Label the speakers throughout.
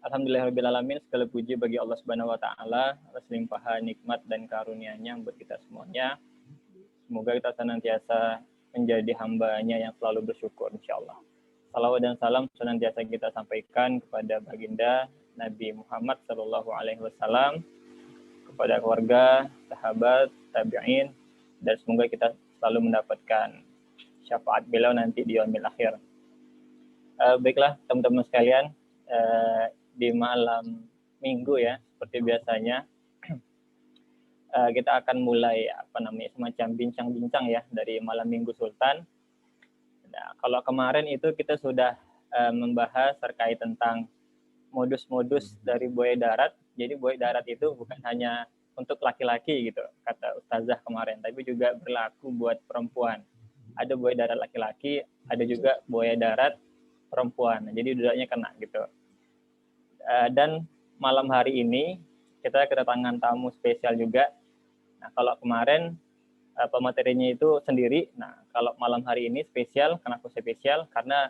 Speaker 1: Alhamdulillahirrabbilalamin, segala puji bagi Allah Subhanahu wa Ta'ala atas limpahan nikmat dan karunia-Nya buat kita semuanya. Semoga kita senantiasa menjadi hamba-Nya yang selalu bersyukur, insyaallah. Salawat dan salam senantiasa kita sampaikan kepada baginda Nabi Muhammad Sallallahu Alaihi Wasallam, kepada keluarga, sahabat, tabi'in, dan semoga kita selalu mendapatkan syafaat beliau nanti di yaumil akhir. Baiklah teman-teman sekalian, di malam minggu ya, seperti biasanya kita akan mulai semacam bincang-bincang ya dari malam minggu Sultan. Nah, kalau kemarin itu kita sudah membahas terkait tentang modus-modus dari buaya darat. Jadi buaya darat itu bukan hanya untuk laki-laki gitu, kata Ustazah kemarin, tapi juga berlaku buat perempuan. Ada buaya darat laki-laki, ada juga buaya darat perempuan. Jadi dua-duanya kena gitu. Dan malam hari ini kita kedatangan tamu spesial juga. Nah, kalau kemarin pematerinya itu sendiri. Nah, kalau malam hari ini spesial. Kenapa spesial? Karena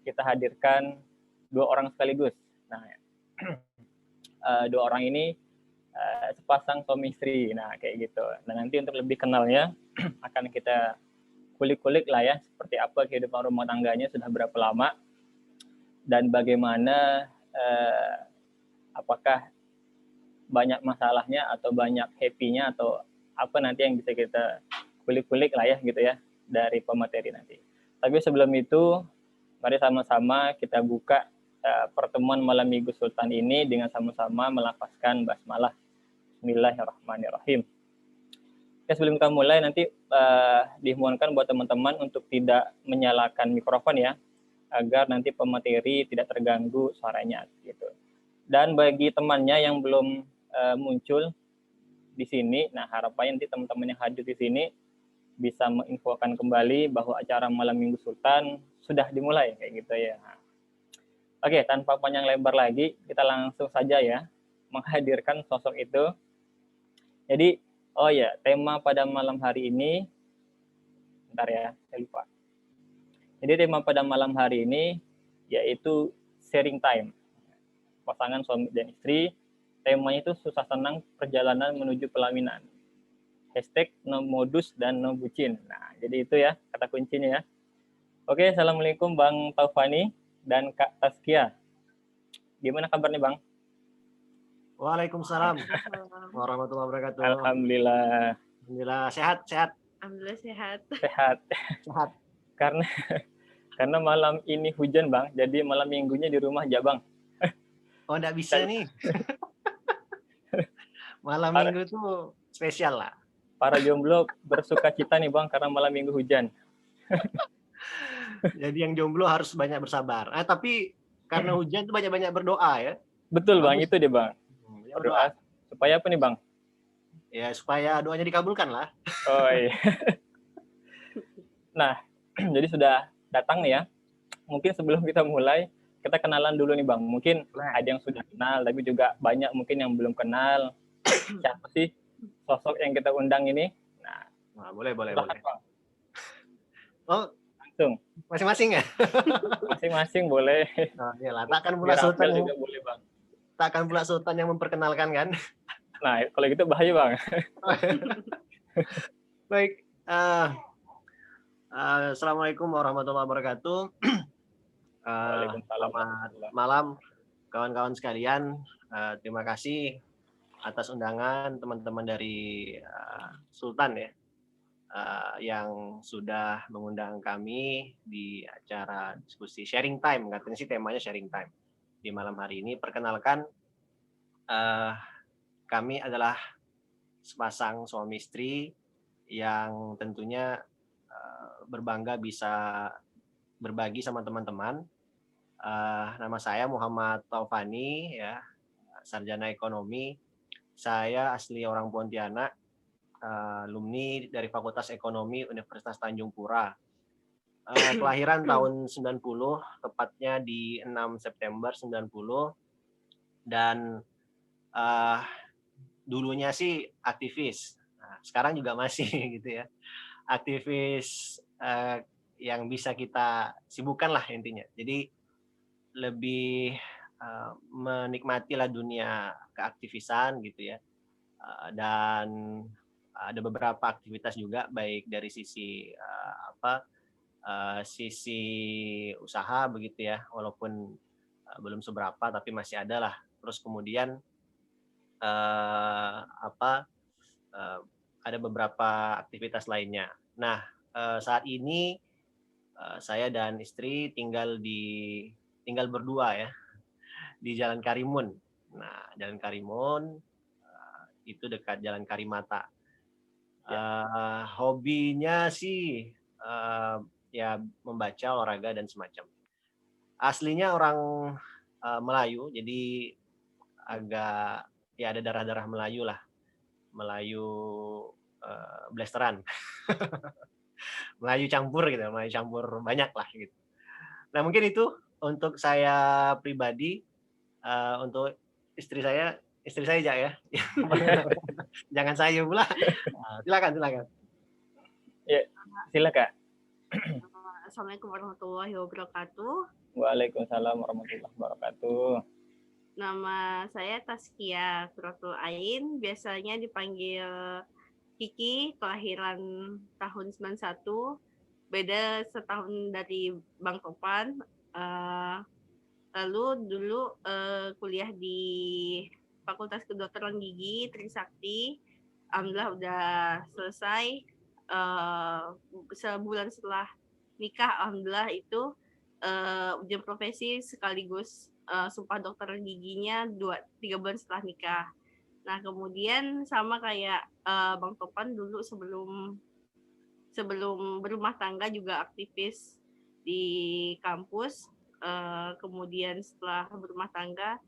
Speaker 1: kita hadirkan 2 orang sekaligus. Nah, 2 orang ini sepasang suami istri. Nah, kayak gitu. Dan nanti untuk lebih kenalnya akan kita kulik-kulik lah ya, seperti apa kehidupan rumah tangganya, sudah berapa lama, dan bagaimana apakah banyak masalahnya atau banyak happy-nya atau apa nanti yang bisa kita kulik-kulik lah ya gitu ya dari pemateri nanti. Tapi sebelum itu, mari sama-sama kita buka pertemuan malam minggu Sultan ini dengan sama-sama melafazkan basmalah. Bismillahirrahmanirrahim. Oke, sebelum kita mulai nanti dimohonkan buat teman-teman untuk tidak menyalakan mikrofon ya, agar nanti pemateri tidak terganggu suaranya gitu. Dan bagi temannya yang belum muncul di sini, nah harapannya nanti teman-teman yang hadir di sini bisa menginfokan kembali bahwa acara malam minggu Sultan sudah dimulai kayak gitu ya. Oke, tanpa panjang lebar lagi, kita langsung saja ya menghadirkan sosok itu. Jadi, tema pada malam hari ini, bentar ya, saya lupa. Jadi tema pada malam hari ini yaitu sharing time. Pasangan suami dan istri, temanya itu susah senang perjalanan menuju pelaminan. Hashtag no modus dan no bucin. Nah, jadi itu ya kata kuncinya ya. Oke, assalamualaikum Bang Taufani dan Kak Taskia. Gimana kabarnya Bang?
Speaker 2: Waalaikumsalam warahmatullahi wabarakatuh.
Speaker 1: Alhamdulillah.
Speaker 2: Alhamdulillah sehat.
Speaker 3: Alhamdulillah sehat.
Speaker 2: Sehat.
Speaker 1: Karena malam ini hujan Bang, jadi malam minggunya di rumah aja Bang.
Speaker 2: Oh, enggak bisa nih. Malam minggu tuh spesial lah.
Speaker 1: Para jomblo bersuka cita nih Bang karena malam minggu hujan.
Speaker 2: Jadi yang jomblo harus banyak bersabar. Tapi karena hujan tuh banyak-banyak berdoa ya.
Speaker 1: Betul Bang, itu dia Bang. Berdoa supaya apa nih Bang?
Speaker 2: Ya supaya doanya dikabulkan lah.
Speaker 1: Oh iya. Nah, jadi sudah datang nih ya. Mungkin sebelum kita mulai, kita kenalan dulu nih Bang. Mungkin ada yang sudah kenal, tapi juga banyak mungkin yang belum kenal. Siapa sih sosok yang kita undang ini?
Speaker 2: Nah, boleh.
Speaker 1: Bang.
Speaker 2: Oh,
Speaker 1: langsung.
Speaker 2: Masing-masing ya?
Speaker 1: Masing-masing boleh.
Speaker 2: Nah, iyalah, takkan pula Sultan
Speaker 1: juga boleh Bang.
Speaker 2: Takkan pula Sultan yang memperkenalkan kan?
Speaker 1: Nah, kalau gitu bahaya Bang.
Speaker 2: Baik. Assalamualaikum warahmatullahi wabarakatuh. Selamat malam kawan-kawan sekalian. Terima kasih atas undangan teman-teman dari Sultan ya, yang sudah mengundang kami di acara diskusi sharing time. Katanya sih temanya sharing time di malam hari ini. Perkenalkan, kami adalah sepasang suami istri yang tentunya berbangga bisa berbagi sama teman-teman. Nama saya Muhammad Taufani ya, sarjana ekonomi. Saya asli orang Pontianak, alumni dari Fakultas Ekonomi Universitas Tanjung Pura. Kelahiran tahun 90, tepatnya di 6 September 90. Dan dulunya sih aktivis. Nah, sekarang juga masih gitu ya. Aktivis yang bisa kita sibukkan lah intinya. Jadi lebih menikmatilah dunia keaktivisan gitu ya. Dan ada beberapa aktivitas juga baik dari sisi sisi usaha begitu ya, walaupun belum seberapa tapi masih ada lah. Terus kemudian apa ada beberapa aktivitas lainnya. Nah, saat ini saya dan istri tinggal berdua ya di Jalan Karimun. Nah, Jalan Karimun itu dekat Jalan Karimata. Hobinya sih ya membaca, olahraga dan semacam. Aslinya orang Melayu, jadi agak ya ada darah-darah Melayu lah, Melayu blasteran, Melayu campur gitu, Melayu campur banyak lah gitu. Nah mungkin itu untuk saya pribadi, untuk istri saya aja ya, jangan saya pula. Silakan.
Speaker 1: Ya, silakan.
Speaker 3: Assalamualaikum warahmatullahi wabarakatuh.
Speaker 1: Waalaikumsalam warahmatullahi wabarakatuh.
Speaker 3: Nama saya Taskia Qurratul Ain, biasanya dipanggil Kiki, kelahiran tahun 91, beda setahun dari Bang Topan. Lalu dulu kuliah di Fakultas Kedokteran Gigi Trisakti. Alhamdulillah udah selesai. Sebulan setelah nikah, alhamdulillah itu ujian profesi sekaligus sumpah dokter giginya 3 bulan setelah nikah. Nah kemudian sama kayak Bang Topan dulu sebelum berumah tangga juga aktivis di kampus. Kemudian setelah berumah tangga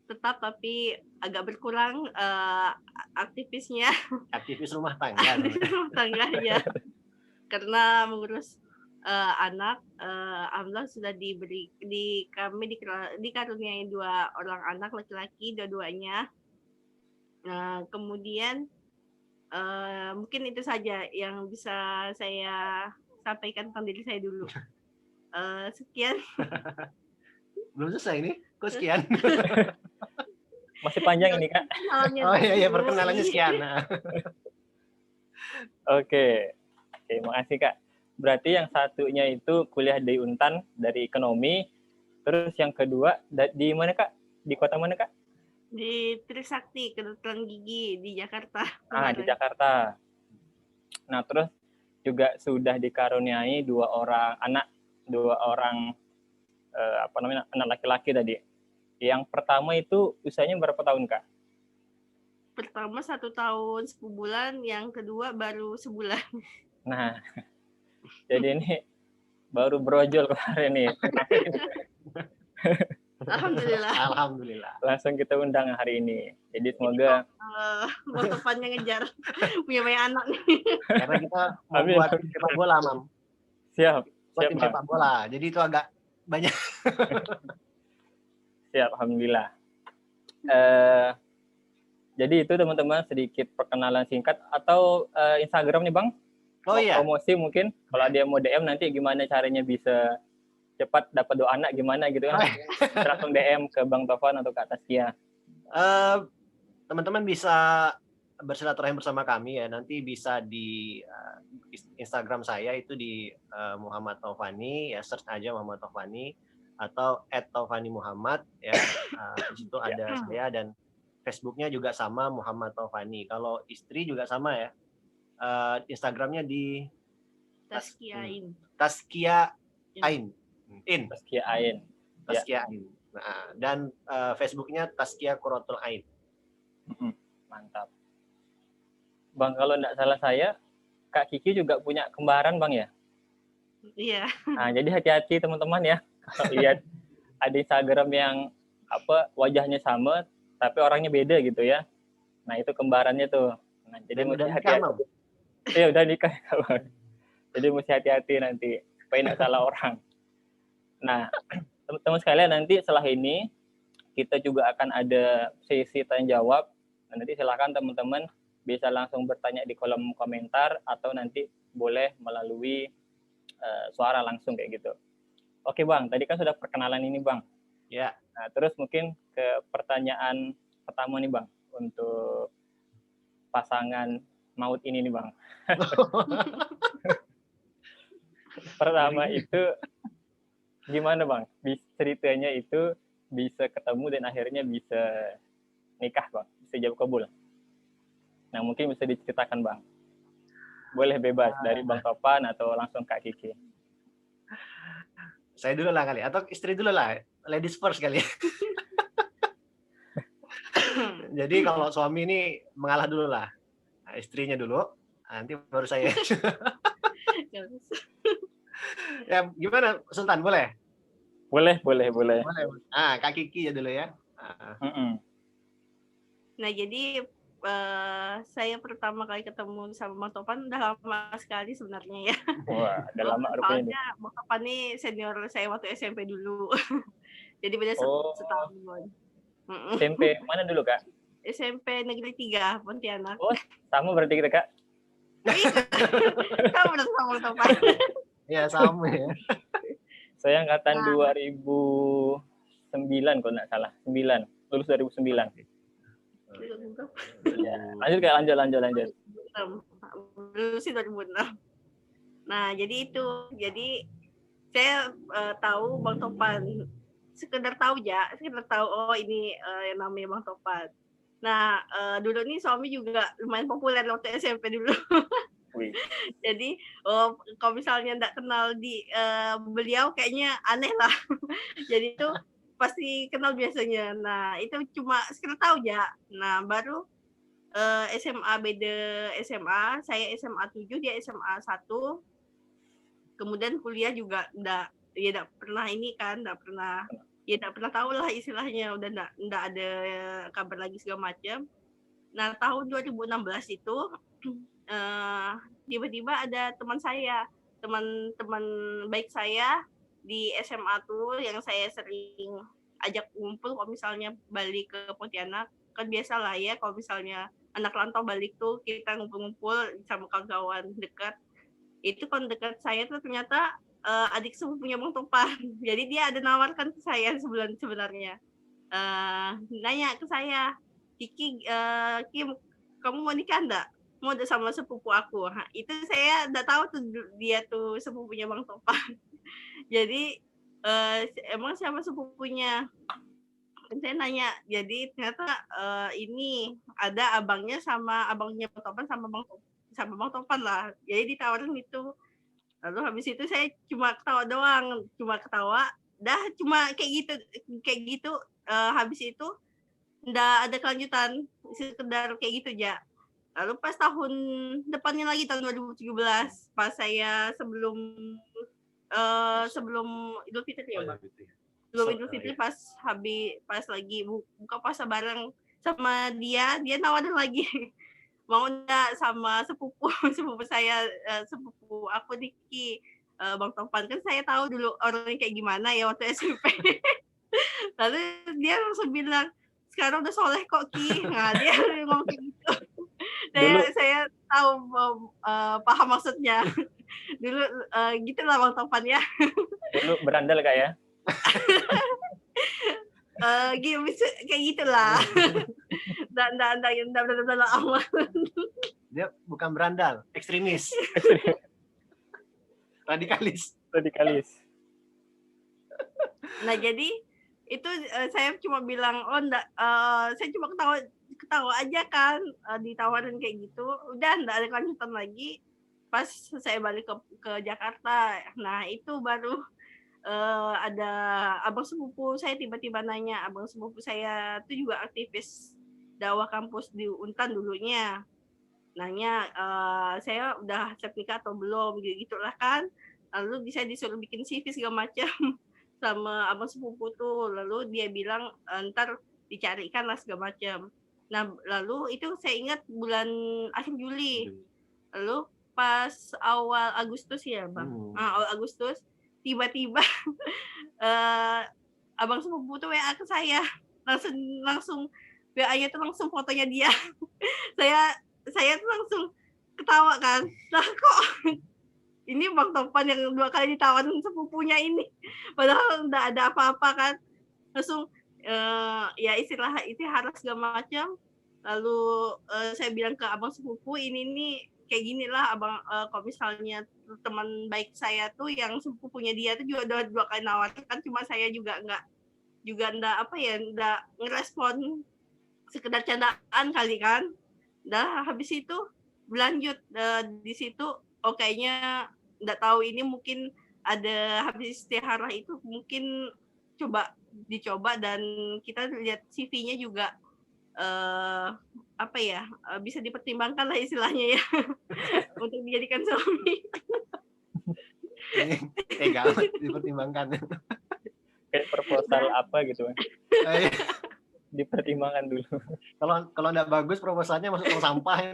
Speaker 3: tetap tapi agak berkurang aktivisnya.
Speaker 2: Aktivis rumah tangga.
Speaker 3: Aktivis rumah tangga ya. Karena mengurus anak, alhamdulillah sudah kami dikaruniai 2 orang anak laki-laki dua-duanya. Nah, kemudian mungkin itu saja yang bisa saya sampaikan tentang diri saya dulu. Sekian.
Speaker 2: Belum selesai ini? Kok sekian?
Speaker 1: Masih panjang ini, Kak.
Speaker 2: Oh iya, perkenalannya sekian.
Speaker 1: Oke, makasih Kak. Berarti yang satunya itu kuliah di Untan dari ekonomi, terus yang kedua di mana Kak? Di kota mana Kak?
Speaker 3: Di Trisakti, Kedokteran Gigi di Jakarta.
Speaker 1: Di Jakarta. Nah, terus juga sudah dikaruniai 2 orang anak, 2 orang anak laki-laki tadi. Yang pertama itu usianya berapa tahun Kak?
Speaker 3: Pertama 1 tahun 10 bulan, yang kedua baru sebulan.
Speaker 1: Nah, jadi ini baru brojol kemarin nih.
Speaker 3: Alhamdulillah.
Speaker 1: Langsung kita undang hari ini. Jadi semoga
Speaker 3: Bang Topannya ngejar punya banyak anak nih.
Speaker 2: Karena kita mau buat tim sepak bola, Mam.
Speaker 1: Siap.
Speaker 2: Buat tim sepak bola. Jadi itu agak banyak.
Speaker 1: Siap, alhamdulillah. Jadi itu teman-teman sedikit perkenalan singkat atau Instagram nih Bang.
Speaker 2: Oh iya.
Speaker 1: Promosi mungkin kalau dia mau DM nanti gimana caranya bisa cepat dapat 2 anak gimana gitu kan. Langsung DM ke Bang Tovan atau ke Taskia.
Speaker 2: Teman-teman bisa bersilaturahim bersama kami ya. Nanti bisa di Instagram saya itu di Muhammad Taufani ya, search aja Muhammad Taufani atau @taufani_muhammad ya. Di situ ada saya dan Facebooknya juga sama Muhammad Taufani. Kalau istri juga sama ya. Instagramnya di
Speaker 3: Taskia Ain.
Speaker 2: Taskia Ain.
Speaker 1: Taskia Ain.
Speaker 2: Taskia Ain. Nah, dan Facebooknya Taskia Qurratul Ain.
Speaker 1: Mantap. Bang, kalau enggak salah saya, Kak Kiki juga punya kembaran Bang ya?
Speaker 3: Iya.
Speaker 1: Nah, jadi hati-hati teman-teman ya. Kalau lihat ada Instagram yang wajahnya sama, tapi orangnya beda gitu ya. Nah, itu kembarannya tuh. Nah, jadi mesti hati-hati. Iya, udah nikah. Jadi mesti hati-hati nanti supaya enggak salah orang. Nah, teman-teman sekalian nanti setelah ini kita juga akan ada sesi tanya jawab. Nanti silakan teman-teman bisa langsung bertanya di kolom komentar atau nanti boleh melalui suara langsung kayak gitu. Oke Bang, tadi kan sudah perkenalan ini Bang.
Speaker 2: Ya.
Speaker 1: Nah, terus mungkin ke pertanyaan pertama nih Bang, untuk pasangan maut ini nih Bang. Pertama itu gimana Bang? Ceritanya itu bisa ketemu dan akhirnya bisa nikah Bang, bisa jawab kabul. Nah mungkin bisa diceritakan Bang. Boleh bebas dari Bang Topan atau langsung Kak Kiki.
Speaker 2: Saya dulu lah kali, atau istri dulu lah, ladies first kali. Jadi kalau suami ini mengalah dulu lah, nah, istrinya dulu, nanti baru saya. Ya gimana Sultan, boleh?
Speaker 1: Boleh.
Speaker 2: Boleh. Kak Kiki ya dulu ya.
Speaker 3: Nah jadi saya pertama kali ketemu sama Bang Topan udah lama sekali sebenarnya ya.
Speaker 1: Wah, udah lama rupanya.
Speaker 3: Soalnya Bang Topan nih senior saya waktu SMP dulu. Jadi beda setahun.
Speaker 1: SMP mana dulu Kak?
Speaker 3: SMP Negeri 3 Pontianak.
Speaker 1: Oh, sama berarti kita Kak.
Speaker 3: Kamu udah sama Bang Topan.
Speaker 2: Ya sama ya.
Speaker 1: Saya angkatan 2009 kalau nggak salah. 9, lulus 2009. Ya, lanjut.
Speaker 3: Dulu sih 2006. Nah, jadi itu. Jadi saya tahu Bang Topan. Sekedar tahu oh ini yang namanya Bang Topan. Nah, dulu nih suami juga lumayan populer waktu SMP dulu. Jadi kalau misalnya nggak kenal beliau kayaknya aneh lah. Jadi itu pasti kenal biasanya. Nah itu cuma sekedar tahu ya. Nah baru SMA beda SMA, saya SMA 7, dia SMA 1. Kemudian kuliah juga nggak pernah tahu lah istilahnya, udah nggak ada kabar lagi segala macam. Nah tahun 2016 itu tiba-tiba ada teman baik saya di SMA tuh yang saya sering ajak ngumpul kalau misalnya balik ke Pontianak. Kan biasa lah ya kalau misalnya anak rantau balik tuh kita ngumpul-ngumpul sama kawan-kawan dekat. Itu kan dekat saya tuh ternyata adik sepupunya Bang Topan. Jadi dia ada nawarkan ke saya sebenarnya. Nanya ke saya, Kiki, Kim, kamu mau nikah enggak? Mau sama sepupu aku. Nah, itu saya enggak tahu tuh dia tuh sepupunya Bang Topan. Jadi emang siapa sepupunya? Saya nanya, jadi ternyata ini ada abangnya sama abangnya Bang Topan sama Bang Topan lah. Jadi ditawarin itu. Lalu habis itu saya cuma ketawa doang, cuma kayak gitu. Habis itu nggak ada kelanjutan, sekedar kayak gitu aja. Lalu pas tahun depannya lagi tahun 2017, pas saya sebelum Idul Fitri ya Bang. Sebelum Idul Fitri pas lagi buka puasa bareng sama dia nawarin lagi. Mau enggak sama sepupu saya, sepupu aku Diki, Bang Topan. Kan saya tahu dulu orangnya kayak gimana ya waktu SMP. Lalu dia langsung bilang, sekarang udah soleh kok Ki. Nah dia ngomong kayak gitu. Saya tahu paham maksudnya. Dulu gitulah Bang Topan ya.
Speaker 1: Dulu berandal Kak ya?
Speaker 3: Kayak gitulah. Nggak benar-benar aman.
Speaker 2: Dia bukan berandal, ekstremis. Radikalis.
Speaker 3: Nah jadi itu saya cuma bilang saya cuma ketawa aja kan, ditawarin kayak gitu. Udah nggak ada kelanjutan lagi. Pas saya balik ke Jakarta, nah itu baru ada abang sepupu saya tiba-tiba nanya. Abang sepupu saya itu juga aktivis dakwah kampus di Untan dulunya. Nanya saya udah siap nikah atau belum, gitulah kan. Lalu saya disuruh bikin CV segala macam sama abang sepupu tuh. Lalu dia bilang ntar dicarikan lah segala macam. Nah lalu itu saya ingat bulan akhir Juli. Lalu pas awal Agustus ya Bang. Awal Agustus tiba-tiba abang sepupu tuh WA ke saya. Langsung WA-nya tuh langsung fotonya dia. saya tuh langsung ketawa kan. Lah kok ini Bang Topan yang 2 kali ditawarin sepupunya ini. Padahal enggak ada apa-apa kan. langsung ya istirahat segala macam. Lalu saya bilang ke abang sepupu, ini nih kayak gini lah abang, kalau misalnya teman baik saya tuh yang sepupunya dia tuh juga udah 2 kali nawarkan, cuma saya juga nggak apa ya, nggak ngerespon, sekedar candaan kali kan. Dah habis itu berlanjut di situ, oh kayaknya nggak tahu ini mungkin ada habis istiharah itu mungkin dicoba dan kita lihat CV-nya juga apa ya, bisa dipertimbangkan lah istilahnya ya untuk dijadikan suami.
Speaker 2: Ini gawat dipertimbangkan.
Speaker 1: Kayak proposal apa gitu kan. Dipertimbangkan dulu.
Speaker 2: Kalau nggak bagus proposalnya masuk tong sampah.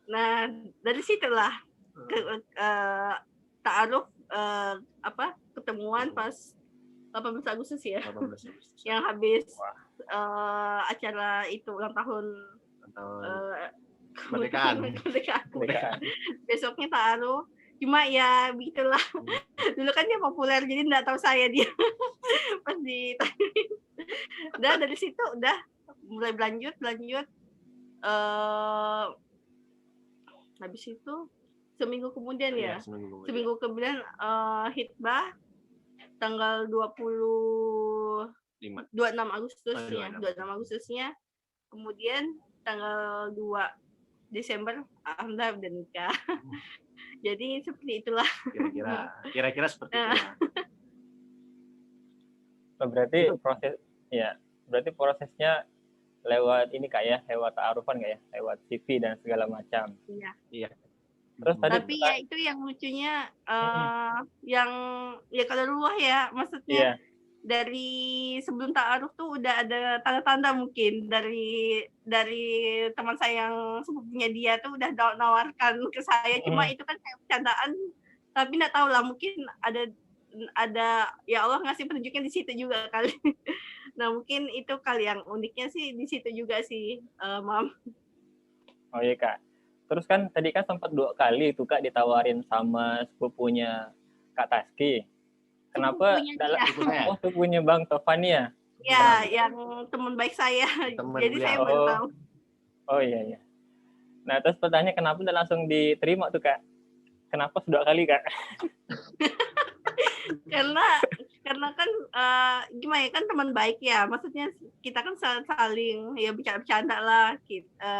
Speaker 3: Nah, dari situlah ta'aruf ketemuan pas 18 Agustus ya.
Speaker 2: 18 Agustus.
Speaker 3: Yang habis acara itu ulang tahun
Speaker 2: kemerdekaan.
Speaker 3: Besoknya ta'aruf. Cuma ya begitulah. Dulu kan dia populer jadi enggak tahu saya dia. Pas ditanyain. Udah dari situ udah mulai berlanjut. Habis itu seminggu kemudian ya. Seminggu kemudian hitbah tanggal 26 Agustusnya. 26 Agustusnya. Kemudian tanggal 2 Desember alhamdulillah udah nikah. Jadi seperti itulah.
Speaker 2: Kira-kira seperti itulah.
Speaker 1: Berarti prosesnya lewat ini Kak ya, lewat ta'arufan Kak ya, lewat CV dan segala macam.
Speaker 3: Iya.
Speaker 1: Terus tadi
Speaker 3: tapi ya itu yang lucunya yang ya kalau luah ya, maksudnya dari sebelum ta'aruf tuh udah ada tanda-tanda mungkin dari teman saya yang sepupunya dia tuh udah nawarkan ke saya, cuma itu kan kayak bercandaan, tapi nggak tahu lah mungkin ada ya Allah ngasih petunjuknya di situ juga kali. Nah mungkin itu kali yang uniknya sih di situ juga sih, Mam.
Speaker 1: Oh iya Kak. Terus kan tadi kan sempat 2 kali tuh Kak ditawarin sama sepupunya Kak Taski. Kenapa sepupunya Bang Tovan ya?
Speaker 3: Ya, yang teman baik saya. Jadi saya baru tahu.
Speaker 1: Oh iya. Nah, terus pertanyaannya kenapa udah langsung diterima tuh Kak? Kenapa 2 kali Kak?
Speaker 3: karena kan gimana ya, kan teman baik ya, maksudnya kita kan saling ya bercanda lah,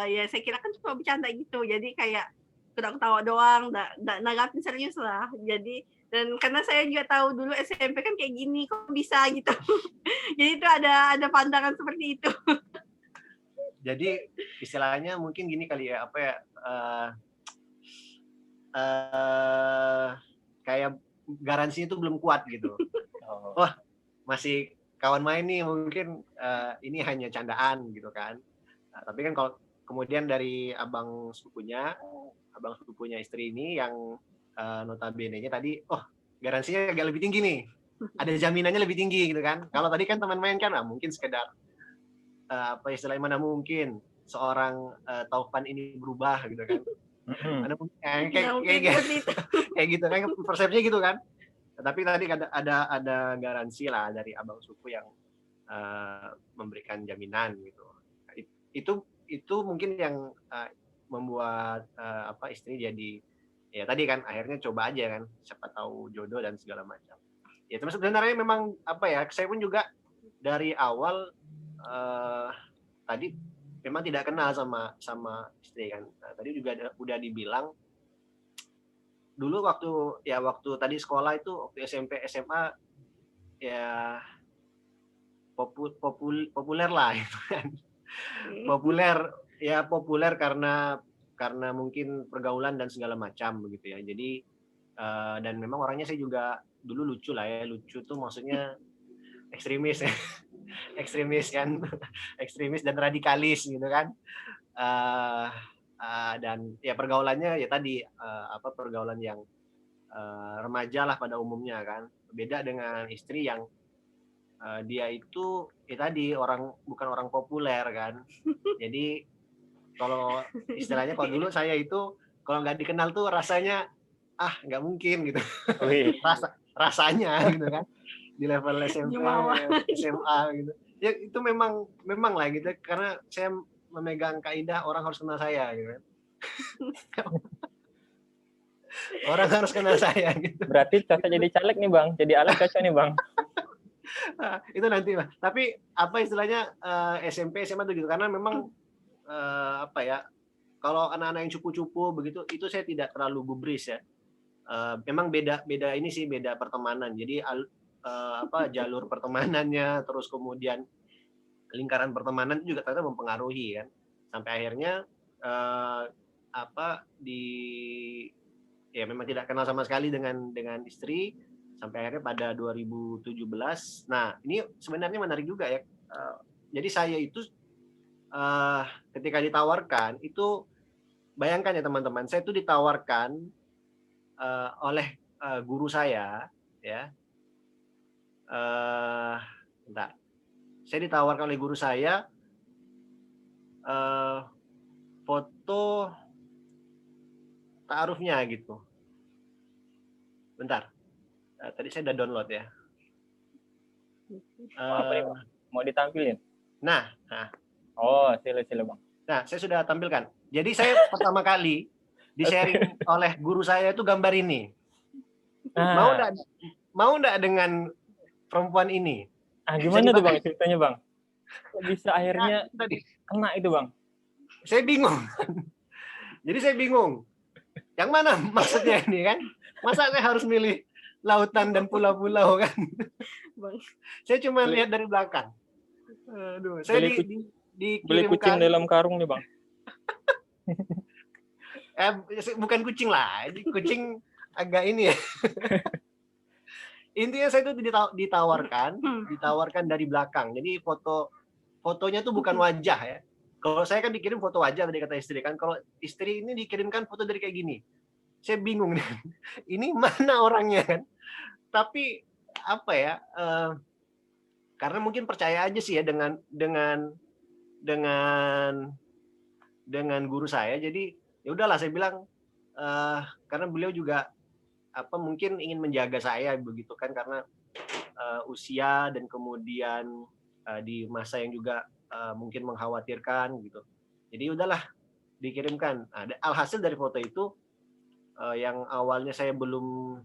Speaker 3: ya saya kira kan cuma bercanda gitu, jadi kayak ketawa doang, nggak nanggapin serius lah. Jadi dan karena saya juga tahu dulu SMP kan kayak gini, kok bisa gitu. Jadi itu ada pandangan seperti itu.
Speaker 2: Jadi istilahnya mungkin gini kali ya, apa ya, kayak garansinya itu belum kuat gitu. Wah, masih kawan main nih, mungkin ini hanya candaan gitu kan. Nah, tapi kan kalau kemudian dari abang sepupunya istri ini yang notabene-nya tadi, garansinya agak lebih tinggi nih, ada jaminannya lebih tinggi gitu kan. Kalau tadi kan teman main kan, mungkin sekedar apa istilahnya, mana mungkin seorang Taufan ini berubah gitu kan. Ada kayak gitu kan, persepsinya gitu kan. Tapi tadi ada garansi lah dari abang suku yang memberikan jaminan gitu. Itu mungkin yang membuat istri jadi ya tadi kan akhirnya coba aja kan, siapa tahu jodoh dan segala macam. Ya terus sebenarnya memang saya pun juga dari awal tadi memang tidak kenal sama istri kan. Nah, tadi juga udah dibilang dulu waktu tadi sekolah itu, waktu SMP SMA ya populer lah itu kan. Populer karena mungkin pergaulan dan segala macam begitu ya. Jadi dan memang orangnya saya juga dulu lucu lah ya. Lucu tuh maksudnya ekstremis ya. Ekstremis kan. Ekstremis dan radikalis gitu kan. Dan ya pergaulannya ya tadi pergaulan yang remaja lah pada umumnya kan. Beda dengan istri yang dia itu ya tadi bukan orang populer kan. Jadi kalau istilahnya, kalau dulu saya itu kalau nggak dikenal tuh rasanya nggak mungkin gitu. Rasanya gitu kan. di level SMP,
Speaker 3: Jumawa.
Speaker 2: SMA gitu. Ya itu memang lah gitu, karena saya memegang kaidah orang harus kenal saya gitu. Orang harus kenal saya gitu.
Speaker 1: Berarti cocok jadi caleg nih Bang, jadi Alan cocok nih Bang.
Speaker 2: Itu nanti lah. Tapi apa istilahnya SMP SMA tuh gitu, karena memang apa ya, kalau anak-anak yang cupu-cupu begitu itu saya tidak terlalu gubris ya. Memang beda ini sih, beda pertemanan. Jadi jalur pertemanannya, terus kemudian lingkaran pertemanan itu juga ternyata mempengaruhi kan. Sampai akhirnya ya memang tidak kenal sama sekali dengan istri, sampai akhirnya pada 2017. Nah, ini sebenarnya menarik juga ya. Jadi saya itu ketika ditawarkan itu, bayangkan ya teman-teman, saya itu ditawarkan oleh guru saya ya. Bentar. Saya ditawarkan oleh guru saya foto ta'arufnya gitu. Bentar. Tadi saya udah download ya.
Speaker 1: Apa nih Bang? Mau ditampilin?
Speaker 2: Nah.
Speaker 1: Oh, sila Bang.
Speaker 2: Nah, saya sudah tampilkan. Jadi saya pertama kali di-sharing oleh guru saya itu gambar ini. Mau enggak dengan perempuan ini?
Speaker 1: Gimana tuh Bang ceritanya Bang? Kok bisa akhirnya kena itu Bang?
Speaker 2: Saya bingung. Jadi saya bingung. Yang mana maksudnya ini kan? Masa saya harus milih lautan dan pulau-pulau kan? Saya cuma lihat dari belakang. Aduh, saya dikirimkan.
Speaker 1: Beli kucing dalam karung nih Bang.
Speaker 2: Bukan kucing lah, kucing agak ini ya. Intinya saya itu ditawarkan dari belakang. Jadi fotonya tuh bukan wajah ya. Kalau saya kan dikirim foto wajah tadi kata istri kan. Kalau istri ini dikirimkan foto dari kayak gini. Saya bingung nih. Ini mana orangnya kan? Tapi apa ya? Karena mungkin percaya aja sih ya dengan guru saya. Jadi ya udahlah saya bilang, karena beliau juga mungkin ingin menjaga saya begitu kan, karena usia dan kemudian di masa yang juga mungkin mengkhawatirkan gitu. Jadi udahlah dikirimkan. Alhasil dari foto itu yang awalnya saya belum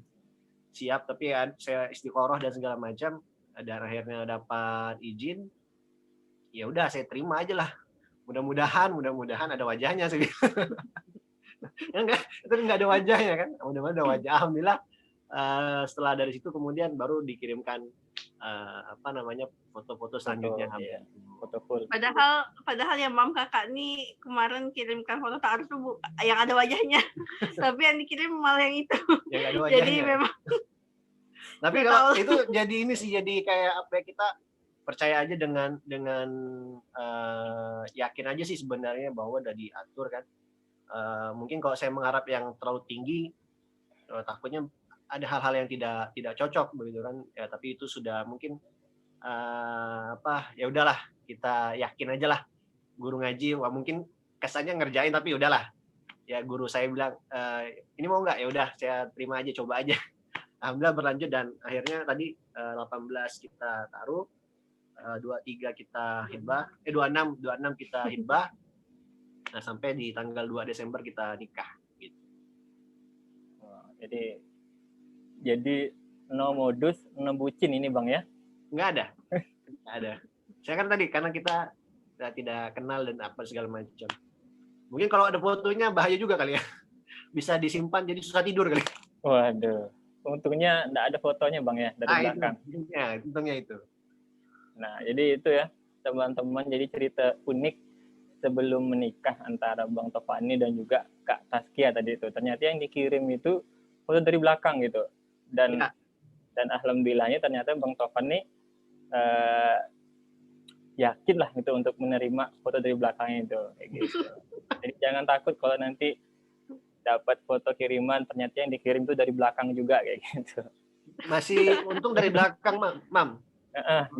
Speaker 2: siap, tapi saya istiqoroh dan segala macam, dan akhirnya dapat izin. Ya udah saya terima aja lah. Mudah-mudahan ada wajahnya sih. Enggak, itu enggak ada wajahnya kan. Mudah-mudahan ada wajah. Alhamdulillah setelah dari situ kemudian baru dikirimkan foto-foto selanjutnya.
Speaker 1: Foto full.
Speaker 3: Padahal ya Mam, kakak nih kemarin kirimkan foto ta'aruf tuh yang ada wajahnya. Tapi yang dikirim malah yang itu.
Speaker 2: Yang ada wajahnya.
Speaker 3: Jadi memang.
Speaker 2: Tapi kalau itu jadi ini sih, jadi kayak apa ya, kita percaya aja dengan yakin aja sih sebenarnya bahwa udah diatur kan. Mungkin kalau saya mengharap yang terlalu tinggi, takutnya ada hal-hal yang tidak cocok begitu kan ya. Tapi itu sudah mungkin ya udahlah, kita yakin aja lah. Guru ngaji mungkin kesannya ngerjain, tapi udahlah ya, guru saya bilang ini mau nggak, ya udah saya terima aja, coba aja. Alhamdulillah berlanjut, dan akhirnya tadi 18 kita taruh, 23 kita hitbah, 26 kita hitbah. Nah, sampai di tanggal 2 Desember kita nikah gitu.
Speaker 1: Jadi no modus, no bucin ini Bang ya?
Speaker 2: Nggak ada. Saya kan tadi karena kita tidak kenal dan apa segala macam. Mungkin kalau ada fotonya bahaya juga kali ya. Bisa disimpan jadi susah tidur kali.
Speaker 1: Waduh. Untungnya nggak ada fotonya Bang ya dari belakang.
Speaker 2: Untungnya itu.
Speaker 1: Nah, jadi itu ya teman-teman, jadi cerita unik sebelum menikah antara Bang Tofani dan juga Kak Taskia tadi itu. Ternyata yang dikirim itu foto dari belakang gitu. Dan alhamdulillahnya ternyata Bang Tofani yakin lah gitu untuk menerima foto dari belakangnya itu kayak gitu. Jadi jangan takut kalau nanti dapat foto kiriman ternyata yang dikirim itu dari belakang juga kayak gitu.
Speaker 2: Masih untung dari belakang, Mam.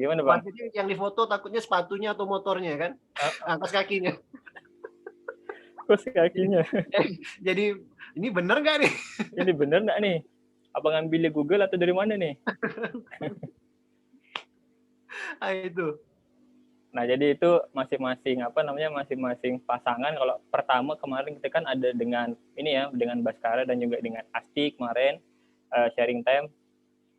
Speaker 1: Gimana Bang?
Speaker 2: Yang difoto takutnya sepatunya atau motornya kan, atas kakinya.
Speaker 1: Atas kakinya.
Speaker 2: Jadi ini bener nggak nih?
Speaker 1: Ini bener nggak nih? Apa ngambil di Google atau dari mana nih?
Speaker 2: Itu.
Speaker 1: Nah, jadi itu masing-masing masing-masing pasangan. Kalau pertama kemarin kita kan ada dengan ini ya, dengan Baskara dan juga dengan Asti kemarin sharing time.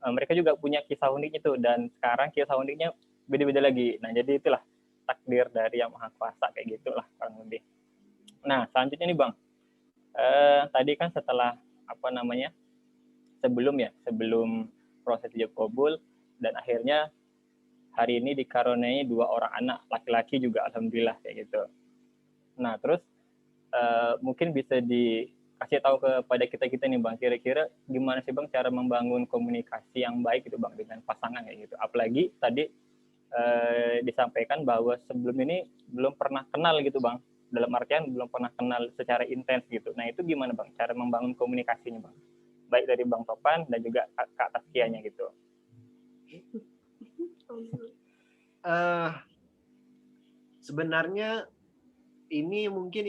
Speaker 1: Mereka juga punya kisah uniknya tuh, dan sekarang kisah uniknya beda-beda lagi. Nah, jadi itulah takdir dari Yang Maha Kuasa, kayak gitulah kurang lebih. Nah, selanjutnya nih Bang, tadi kan setelah sebelum proses ijab kabul, dan akhirnya hari ini dikaruniai 2 orang anak laki-laki juga, alhamdulillah kayak gitu. Nah, terus mungkin bisa dikasih tahu kepada kita nih Bang, kira-kira gimana sih Bang cara membangun komunikasi yang baik gitu Bang dengan pasangan kayak gitu. Apalagi tadi disampaikan bahwa sebelum ini belum pernah kenal gitu Bang. Dalam artian belum pernah kenal secara intens gitu. Nah, itu gimana Bang cara membangun komunikasinya Bang? Baik dari Bang Topan dan juga Kak Taskianya gitu.
Speaker 2: Sebenarnya ini mungkin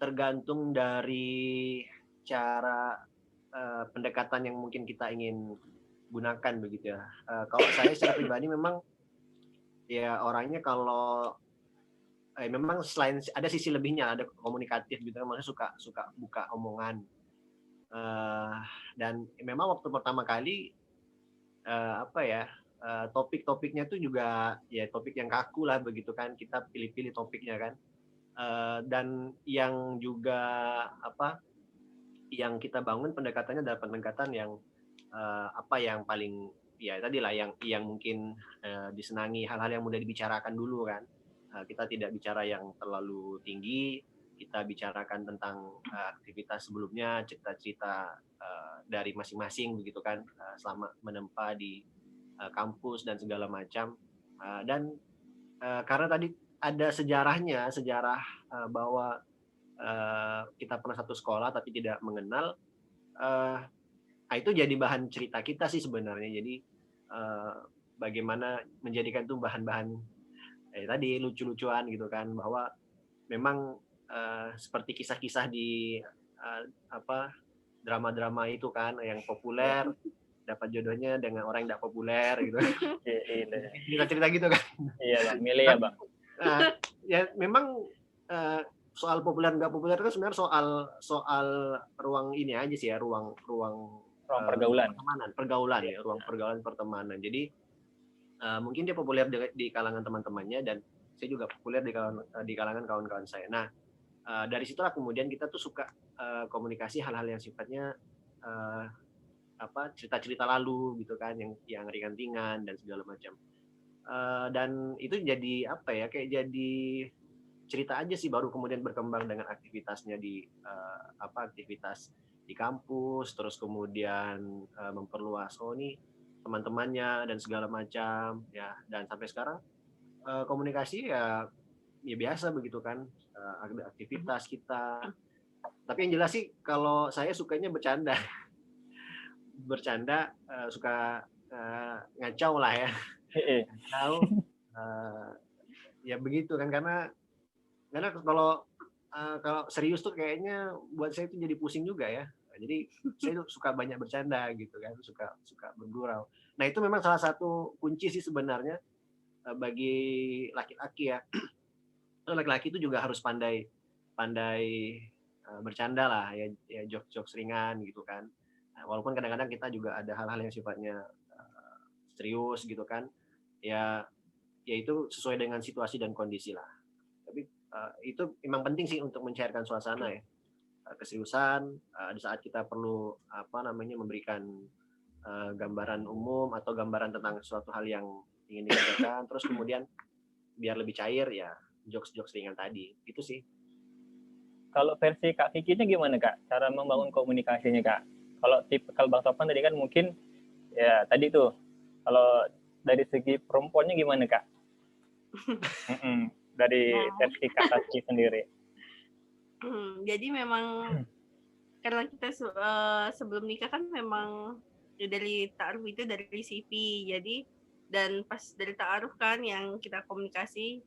Speaker 2: tergantung dari cara pendekatan yang mungkin kita ingin gunakan begitu ya. Kalau saya secara pribadi memang ya orangnya kalau memang selain ada sisi lebihnya, ada komunikatif gitu kan, maksudnya suka buka omongan. Dan memang waktu pertama kali topik-topiknya tuh juga ya topik yang kaku lah begitu kan, kita pilih-pilih topiknya kan. Dan yang juga yang kita bangun pendekatannya adalah pendekatan yang yang paling ya tadilah yang mungkin disenangi, hal-hal yang mudah dibicarakan dulu kan. Kita tidak bicara yang terlalu tinggi, kita bicarakan tentang aktivitas sebelumnya, cerita-cerita dari masing-masing begitu kan, selama menempa di kampus dan segala macam. Dan karena tadi ada sejarah bahwa kita pernah satu sekolah tapi tidak mengenal, itu jadi bahan cerita kita sih sebenarnya. Jadi bagaimana menjadikan itu bahan-bahan tadi lucu-lucuan gitu kan, bahwa memang seperti kisah-kisah di drama-drama itu kan yang populer, dapat jodohnya dengan orang yang tidak populer gitu. Cerita-cerita gitu kan.
Speaker 1: Iya Bang, milih ya Bang.
Speaker 2: Ya memang soal populer nggak populer itu sebenarnya soal ruang ini aja sih ya, ruang
Speaker 1: pergaulan.
Speaker 2: Pergaulan ya, ruang pergaulan pertemanan. Jadi mungkin dia populer di kalangan teman-temannya, dan saya juga populer di kalangan kawan-kawan saya. Nah, dari situlah kemudian kita tuh suka komunikasi hal-hal yang sifatnya cerita-cerita lalu gitu kan, yang ringan-ringan dan segala macam. Dan itu jadi kayak jadi cerita aja sih, baru kemudian berkembang dengan aktivitasnya di aktivitas di kampus, terus kemudian memperluas nih teman-temannya dan segala macam ya, dan sampai sekarang komunikasi ya biasa begitu kan, aktivitas kita. Tapi yang jelas sih kalau saya sukanya bercanda suka ngacau lah ya. Ngacau ya begitu kan, karena kalau serius tuh kayaknya buat saya itu jadi pusing juga ya. Jadi saya tuh suka banyak bercanda gitu kan, suka bergurau. Nah, itu memang salah satu kunci sih sebenarnya bagi laki-laki ya. Laki-laki itu juga harus pandai bercanda lah ya, jokes ringan gitu kan. Walaupun kadang-kadang kita juga ada hal-hal yang sifatnya serius gitu kan. Ya itu sesuai dengan situasi dan kondisi lah. Tapi itu memang penting sih untuk mencairkan suasana ya. Keseriusan di saat kita perlu memberikan gambaran umum atau gambaran tentang suatu hal yang ingin disampaikan, terus kemudian biar lebih cair ya jokes ringan tadi. Itu sih.
Speaker 1: Kalau versi Kak Vicky-nya gimana Kak? Cara membangun komunikasinya Kak? Kalau Bang Topan tadi kan mungkin ya tadi tuh, kalau dari segi perempuannya gimana Kak? Dari versi Kak Taski sendiri.
Speaker 3: Jadi memang karena kita sebelum nikah kan memang dari ta'aruf itu dari CV, jadi dan pas dari ta'aruf kan yang kita komunikasi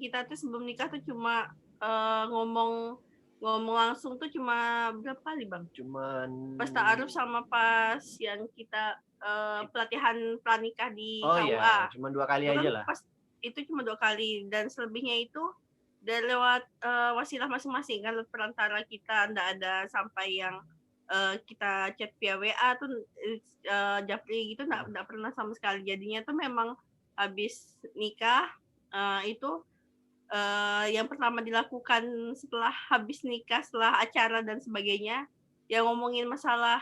Speaker 3: kita tuh sebelum nikah tuh cuma ngomong ngomong langsung tuh cuma berapa kali Bang?
Speaker 2: Cuman
Speaker 3: Pas ta'aruf sama pas yang kita pelatihan pranikah di
Speaker 2: Oh
Speaker 3: KUA.
Speaker 2: iya, cuma 2 kali
Speaker 3: Itu kan
Speaker 2: aja lah.
Speaker 3: pas itu cuma 2 kali dan selebihnya itu dari lewat wasilah masing-masing kan perantara kita, nggak ada sampai yang kita chat via WA tuh japri gitu nggak pernah sama sekali. Jadinya tuh memang habis nikah itu yang pertama dilakukan setelah habis nikah, setelah acara dan sebagainya, yang ngomongin masalah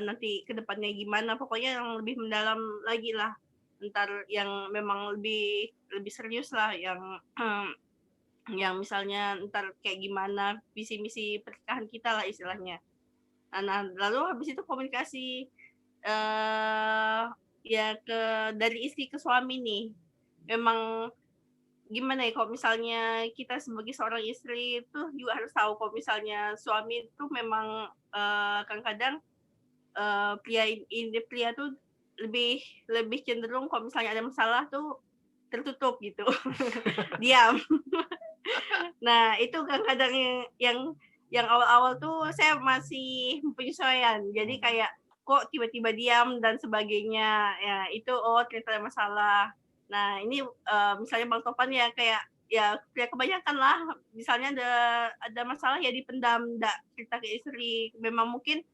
Speaker 3: nanti kedepannya gimana, pokoknya yang lebih mendalam lagi lah, ntar yang memang lebih serius lah, yang misalnya ntar kayak gimana visi misi pernikahan kita lah istilahnya. Nah lalu habis itu komunikasi ya dari istri ke suami nih, memang gimana ya, kalau misalnya kita sebagai seorang istri itu juga harus tahu kalau misalnya suami itu memang kadang-kadang pria tuh lebih cenderung kalau misalnya ada masalah tuh tertutup gitu. Diam. Nah itu kadang-kadang yang awal-awal tuh saya masih penyesuaian, jadi kayak kok tiba-tiba diam dan sebagainya, ya itu ternyata ada masalah. Nah ini misalnya Bang Topan ya kayak ya kebanyakan lah, misalnya ada masalah ya dipendam, nggak cerita ke istri. Memang mungkin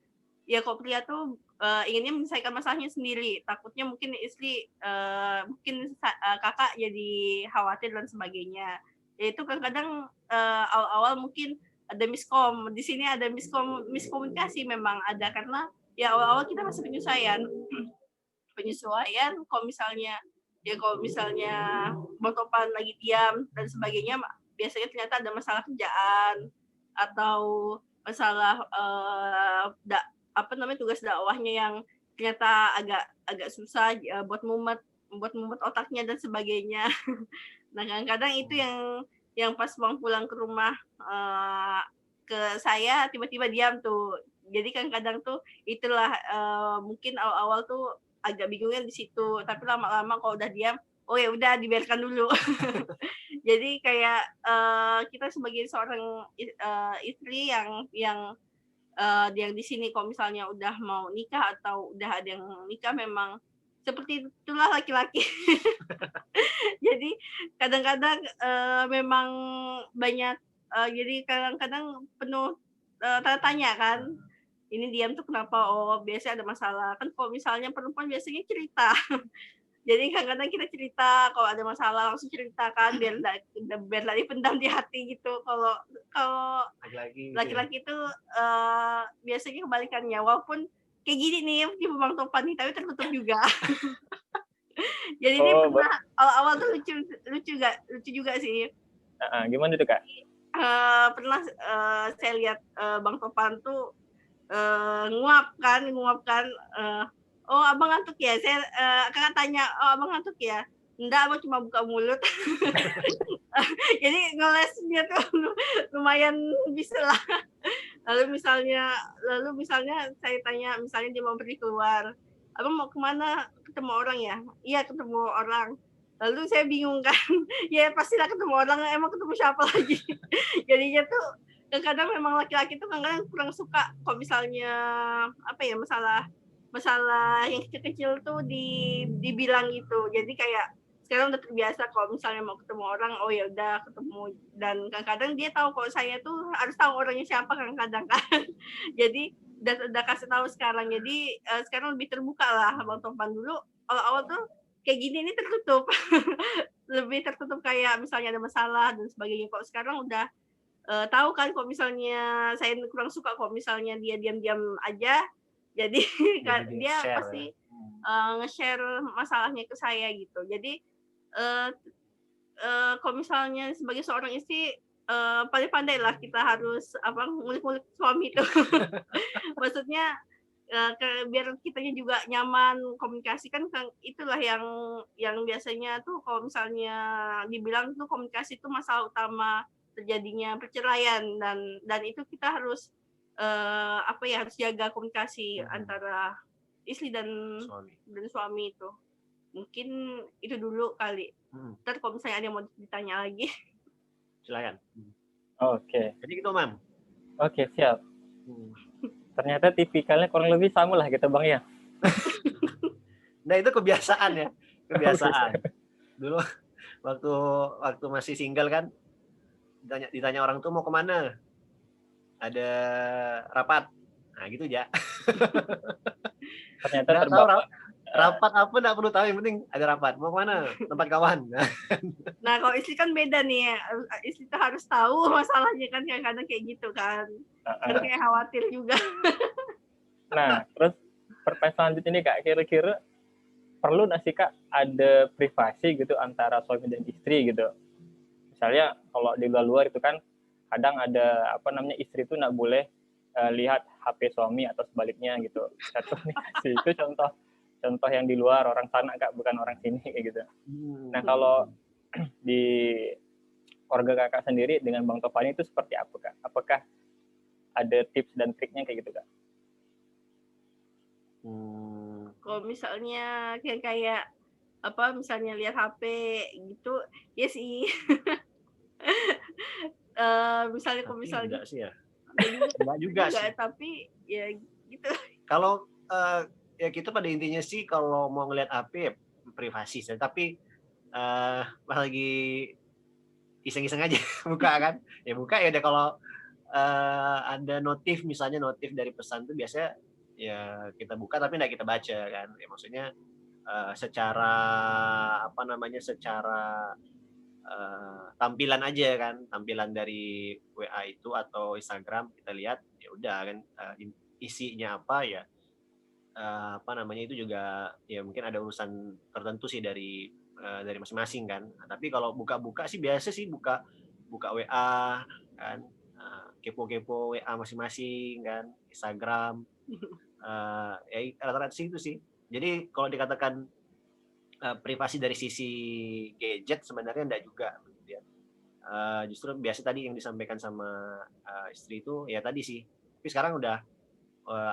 Speaker 3: ya kok pria tuh inginnya menyelesaikan masalahnya sendiri, takutnya mungkin istri mungkin kakak jadi khawatir dan sebagainya. Ya itu kadang-kadang awal-awal mungkin ada miskom di sini, ada miskomunikasi memang ada, karena ya awal-awal kita masih penyesuaian kalau misalnya Bang Topan lagi diam dan sebagainya, biasanya ternyata ada masalah kerjaan atau masalah tugas dakwahnya yang ternyata agak susah buat mumet otaknya dan sebagainya. Nah kadang-kadang itu yang pas Bang pulang ke rumah ke saya tiba-tiba diam tuh. Jadi kadang-kadang tuh itulah mungkin awal-awal tuh agak bingungnya di situ, tapi lama-lama kalau udah diam, oh ya udah dibiarkan dulu. Jadi kayak kita sebagai seorang istri yang di sini kalau misalnya udah mau nikah atau udah ada yang nikah, memang seperti itulah laki-laki. Jadi kadang-kadang memang banyak jadi kadang-kadang penuh tanda tanya kan, ini diam tuh kenapa, biasanya ada masalah kan. Kalau misalnya perempuan biasanya cerita. Jadi kadang-kadang kita cerita kalau ada masalah, langsung ceritakan biar nggak dipendam di hati gitu. Kalau laki-laki itu biasanya kebalikannya, walaupun kayak gini nih di Bang Topan nih, tapi tertutup juga. Jadi ini pernah awal-awal tuh lucu juga sih.
Speaker 1: Gimana tuh Kak?
Speaker 3: Pernah saya lihat Bang Topan tuh nguap kan, oh abang ngantuk ya, saya kakak tanya, oh abang ngantuk ya, enggak abang cuma buka mulut. Jadi ngelesnya tuh lumayan bisa lah. Lalu misalnya saya tanya, misalnya dia mau pergi keluar, abang mau kemana, ketemu orang ya, iya ketemu orang. Lalu saya bingung kan, ya pastilah ketemu orang, emang ketemu siapa lagi. Jadinya tuh kadang memang laki-laki tuh kadang kurang suka kalau misalnya masalah yang kecil-kecil tuh dibilang gitu. Jadi kayak sekarang udah terbiasa kalau misalnya mau ketemu orang, oh ya udah ketemu, dan kadang-kadang dia tahu kalau saya tuh harus tahu orangnya siapa kadang-kadang kan. Jadi udah kasih tahu sekarang. Jadi sekarang lebih terbuka lah. Bang Topan dulu awal-awal tuh kayak gini ini tertutup. Lebih tertutup kayak misalnya ada masalah dan sebagainya. Kok sekarang udah tahu kan kalau misalnya saya kurang suka kalau misalnya dia diam-diam aja, jadi dia pasti nge-share masalahnya ke saya gitu. Jadi kalau misalnya sebagai seorang istri pandai-pandai lah kita harus ngulik-ngulik suami itu. Maksudnya biar kitanya juga nyaman komunikasi kan, itulah yang biasanya tuh kalau misalnya dibilang tuh komunikasi itu masalah utama terjadinya perceraian, dan itu kita harus harus jaga komunikasi antara istri dan suami itu. Mungkin itu dulu kali. Ntar kalau misalnya ada yang mau ditanya lagi.
Speaker 2: Silakan.
Speaker 1: Oke.
Speaker 2: Jadi gitu Mam.
Speaker 1: Oke, siap.
Speaker 2: Hmm.
Speaker 1: Ternyata tipikalnya kurang lebih sama lah kita Bang ya.
Speaker 2: Nah itu kebiasaan ya, kebiasaan. Dulu waktu masih single kan, ditanya orang tuh mau kemana? Ada rapat. Nah gitu aja.
Speaker 1: Ternyata
Speaker 2: Nggak tahu
Speaker 1: terbawa.
Speaker 2: rapat apa, nggak perlu tahu, yang penting ada rapat. Mau kemana? Tempat kawan.
Speaker 3: Nah, kalau istri kan beda nih. Istri tuh harus tahu masalahnya kan, kadang-kadang kayak gitu kan. Kan kayak khawatir juga.
Speaker 1: Nah, terus pertanyaan selanjutnya nih Kak, kira-kira perlu nggak sih Kak ada privasi gitu antara suami dan istri gitu? Misalnya kalau di luar itu kan kadang ada apa namanya, istri itu nggak boleh lihat HP suami atau sebaliknya gitu. Satu nih sih itu contoh yang di luar, orang sana Kak, bukan orang sini kayak gitu. Nah, kalau di keluarga Kakak sendiri dengan Bang Topan itu seperti apa Kak? Apakah ada tips dan triknya kayak gitu Kak?
Speaker 3: Kalau misalnya kayak apa, misalnya lihat HP gitu, ya sih. Misalnya kalau misalnya
Speaker 2: enggak sih ya.
Speaker 3: enggak
Speaker 2: Enggak juga sih.
Speaker 3: tapi ya gitu.
Speaker 2: Kalau ya kita pada intinya sih kalau mau ngelihat HP ya privasi sih. Tapi pas lagi iseng-iseng aja buka kan. Ya buka ya udah. Kalau ada notif, misalnya notif dari pesan tuh biasanya ya kita buka tapi nggak kita baca kan. Ya maksudnya secara apa namanya, secara tampilan aja kan, tampilan dari WA itu atau Instagram kita lihat ya udah kan, isinya apa ya, apa namanya, itu juga ya mungkin ada urusan tertentu sih dari masing-masing kan. Nah, tapi kalau buka-buka sih biasa sih buka WA kan, kepo-kepo WA masing-masing kan, Instagram, ya rata-rata sih itu sih. Jadi kalau dikatakan privasi dari sisi gadget sebenarnya enggak juga gitu ya. Justru biasa tadi yang disampaikan sama istri itu ya tadi sih. Tapi sekarang udah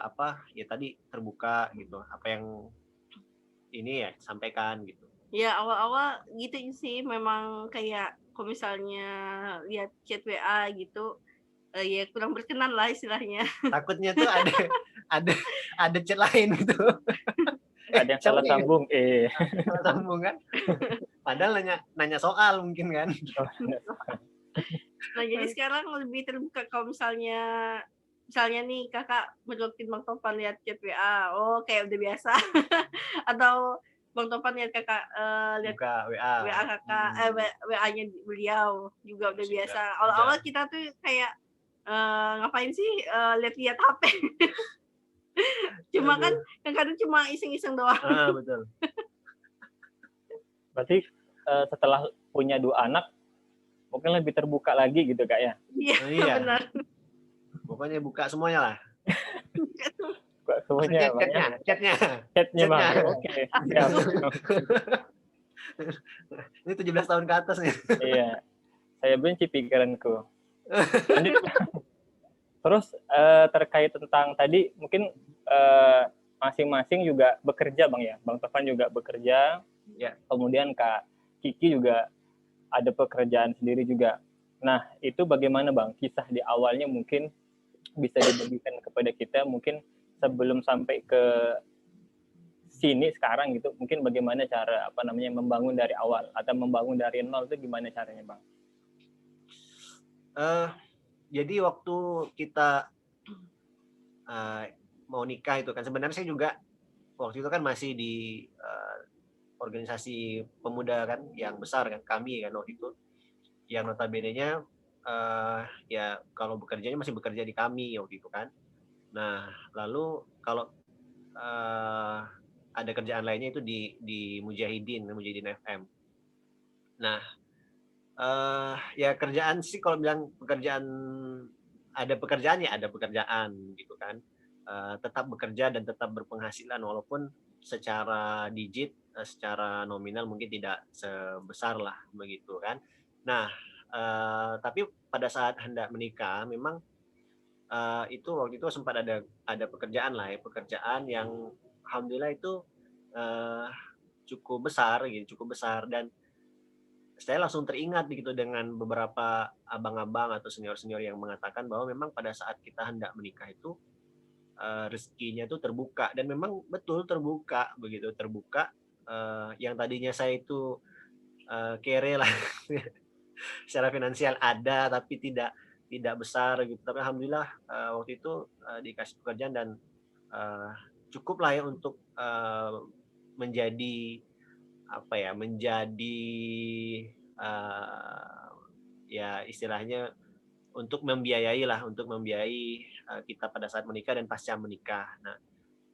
Speaker 2: apa ya tadi, terbuka gitu. Apa yang ini ya sampaikan gitu.
Speaker 3: Ya awal-awal gitu sih, memang kayak kalau misalnya lihat chat WA gitu, ya kurang berkenan lah istilahnya.
Speaker 2: Takutnya tuh ada chat lain gitu.
Speaker 1: Ada yang salah sambung.
Speaker 2: Salah sambung kan. Padahal nanya soal mungkin kan.
Speaker 3: Nah, jadi sekarang lebih terbuka kalau misalnya nih kakak mendokin Bang Topan lihat chat WA, oh kayak udah biasa. Atau Bang Topan lihat kakak lihat
Speaker 2: Buka WA.
Speaker 3: kakak, WA-nya beliau juga udah biasa. Awal-awal kita tuh kayak ngapain sih lihat-lihat HP. Cuma kan kadang cuma iseng-iseng doang.
Speaker 2: Betul.
Speaker 1: Berarti setelah punya 2 anak mungkin lebih terbuka lagi gitu Kak ya?
Speaker 3: Iya, benar.
Speaker 2: Pokoknya buka semuanya lah.
Speaker 1: Buka semuanya Bang ya. Chatnya Bang. Oke, siap.
Speaker 2: Ini 17 tahun ke atas nih.
Speaker 1: Iya. Saya benci pikiranku. Terus terkait tentang tadi mungkin masing-masing juga bekerja Bang ya. Bang Topan juga bekerja.
Speaker 2: Ya.
Speaker 1: Kemudian Kak Kiki juga ada pekerjaan sendiri juga. Nah, itu bagaimana Bang? Kisah di awalnya mungkin bisa dibagikan kepada kita, mungkin sebelum sampai ke sini sekarang gitu, mungkin bagaimana cara apa namanya membangun dari awal atau membangun dari nol itu gimana caranya Bang?
Speaker 2: Jadi waktu kita mau nikah itu kan sebenarnya saya juga waktu itu kan masih di organisasi pemuda kan yang besar kan, kami kan waktu itu, yang notabene-nya ya kalau bekerjanya masih bekerja di kami waktu itu kan. Nah lalu kalau ada kerjaan lainnya itu di Mujahidin FM. Nah ya kerjaan sih kalau bilang pekerjaan, ada pekerjaan ya ada pekerjaan gitu kan. Tetap bekerja dan tetap berpenghasilan walaupun secara digit, secara nominal mungkin tidak sebesar lah begitu kan. Nah tapi pada saat hendak menikah memang itu waktu itu sempat ada pekerjaan lah ya, pekerjaan yang alhamdulillah itu cukup besar gitu, dan saya langsung teringat gitu dengan beberapa abang-abang atau senior-senior yang mengatakan bahwa memang pada saat kita hendak menikah itu rezekinya itu terbuka, dan memang betul terbuka begitu, terbuka. Yang tadinya saya itu kere lah secara finansial ada tapi tidak besar gitu, tapi alhamdulillah waktu itu dikasih pekerjaan dan cukup lah ya untuk menjadi apa ya, menjadi ya istilahnya untuk membiayai kita pada saat menikah dan pasca menikah. Nah,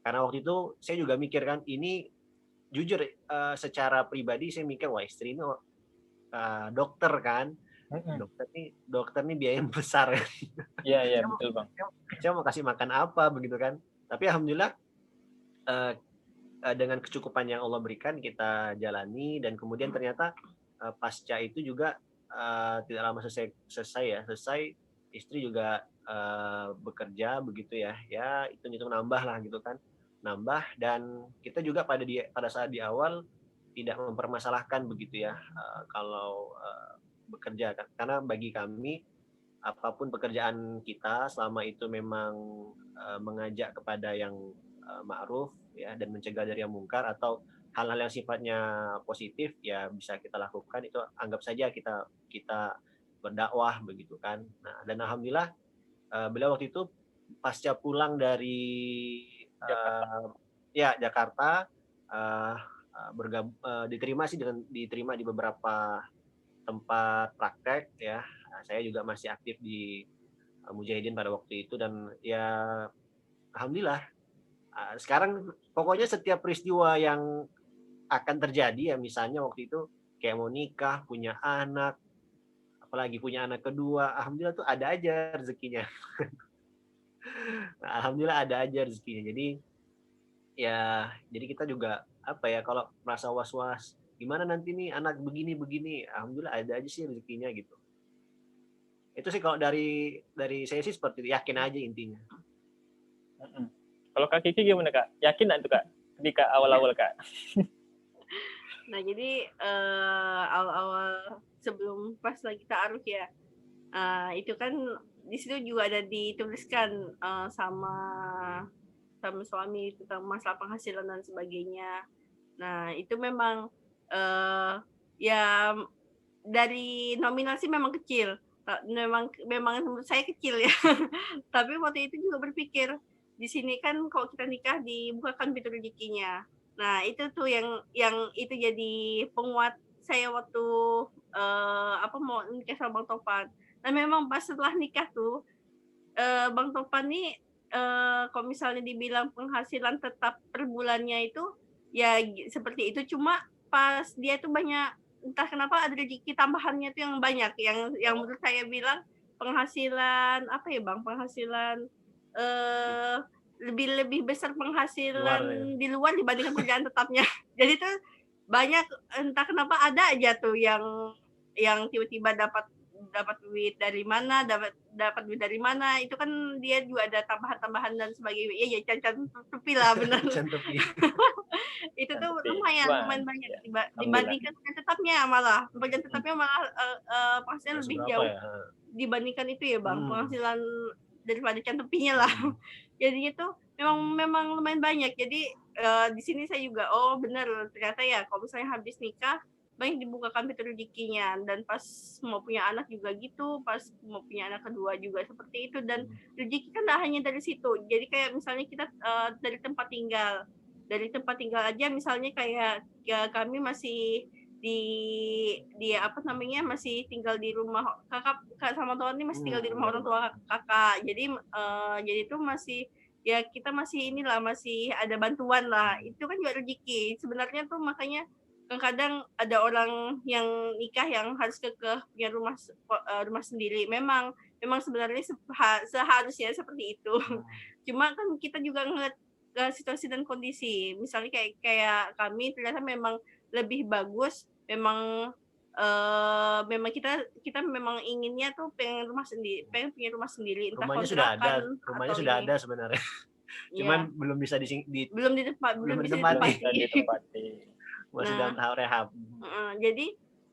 Speaker 2: karena waktu itu saya juga mikir kan, ini jujur secara pribadi saya mikir, wah istri ini dokter kan, dokter nih biaya besar.
Speaker 1: Iya betul Bang.
Speaker 2: Saya mau kasih makan apa begitu kan. Tapi alhamdulillah dengan kecukupan yang Allah berikan kita jalani, dan kemudian ternyata pasca itu juga tidak lama selesai istri juga bekerja begitu ya itu nambah lah gitu kan, nambah. Dan kita juga pada saat di awal tidak mempermasalahkan begitu ya kalau bekerja kan, karena bagi kami apapun pekerjaan kita selama itu memang mengajak kepada yang ma'ruf ya, dan mencegah dari yang mungkar, atau hal-hal yang sifatnya positif ya bisa kita lakukan, itu anggap saja kita berdakwah begitu kan. Nah, dan alhamdulillah beliau waktu itu pasca pulang dari Jakarta diterima di beberapa tempat praktek ya. Saya juga masih aktif di Mujahidin pada waktu itu, dan ya alhamdulillah sekarang pokoknya setiap peristiwa yang akan terjadi ya, misalnya waktu itu kayak mau nikah, punya anak, apalagi punya anak kedua, alhamdulillah tuh ada aja rezekinya. Nah, alhamdulillah ada aja rezekinya. Jadi kita juga apa ya, kalau merasa was-was gimana nanti nih anak begini, alhamdulillah ada aja sih rezekinya gitu. Itu sih kalau dari saya sih seperti itu, yakin aja intinya.
Speaker 1: Kalau Kak Kiki gimana Kak? Yakin nggak tuh Kak ketika awal-awal Kak?
Speaker 3: Nah jadi awal-awal sebelum pas lagi ta'aruf ya, itu kan di situ juga ada dituliskan sama suami tentang masalah penghasilan dan sebagainya. Nah itu memang ya dari nominal sih memang kecil, memang menurut saya kecil ya. Tapi waktu itu juga berpikir, di sini kan kalau kita nikah dibukakan pintu rezekinya. Nah itu tuh yang itu jadi penguat saya waktu mau nikah sama Bang Topan. Nah memang pas setelah nikah tuh Bang Topan nih kalau misalnya dibilang penghasilan tetap per bulannya itu ya seperti itu, cuma pas dia tuh banyak, entah kenapa ada rezeki tambahannya tuh yang banyak, yang menurut saya bilang penghasilan apa ya Bang, penghasilan lebih besar penghasilan di luar dibandingkan pekerjaan tetapnya. Jadi tuh banyak, entah kenapa ada aja tuh yang tiba-tiba dapat duit dari mana, dapat duit dari mana, itu kan dia juga ada tambahan-tambahan dan sebagainya. Ya can tupi lah benar. Itu tuh lumayan banyak dibandingkan pekerjaan tetapnya malah. Pekerjaan tetapnya malah penghasilan lebih jauh dibandingkan itu ya Bang, penghasilan daripada can tupinya lah. Jadinya tuh memang lumayan banyak. Jadi di sini saya juga benar ternyata ya kalau misalnya habis nikah banyak dibukakan pintu rezekinya, dan pas mau punya anak juga gitu, pas mau punya anak kedua juga seperti itu. Dan rezeki kan tidak hanya dari situ, jadi kayak misalnya kita dari tempat tinggal aja, misalnya kayak kami masih di apa namanya, masih tinggal di rumah kakak sama Tuhan ini, masih tinggal di rumah orang tua kakak. Jadi itu masih ya kita masih masih ada bantuan lah, itu kan juga rezeki sebenarnya tuh. Makanya kadang ada orang yang nikah yang harus punya rumah sendiri. Memang sebenarnya seharusnya seperti itu. Cuma kan kita juga ngeliat situasi dan kondisi. Misalnya kayak kami ternyata memang lebih bagus. Memang kita memang inginnya tuh pengen punya rumah sendiri. Entah
Speaker 2: rumahnya sudah ada sebenarnya. Cuman belum bisa
Speaker 3: ditempati.
Speaker 2: Masih dalam tahap rehab.
Speaker 3: Jadi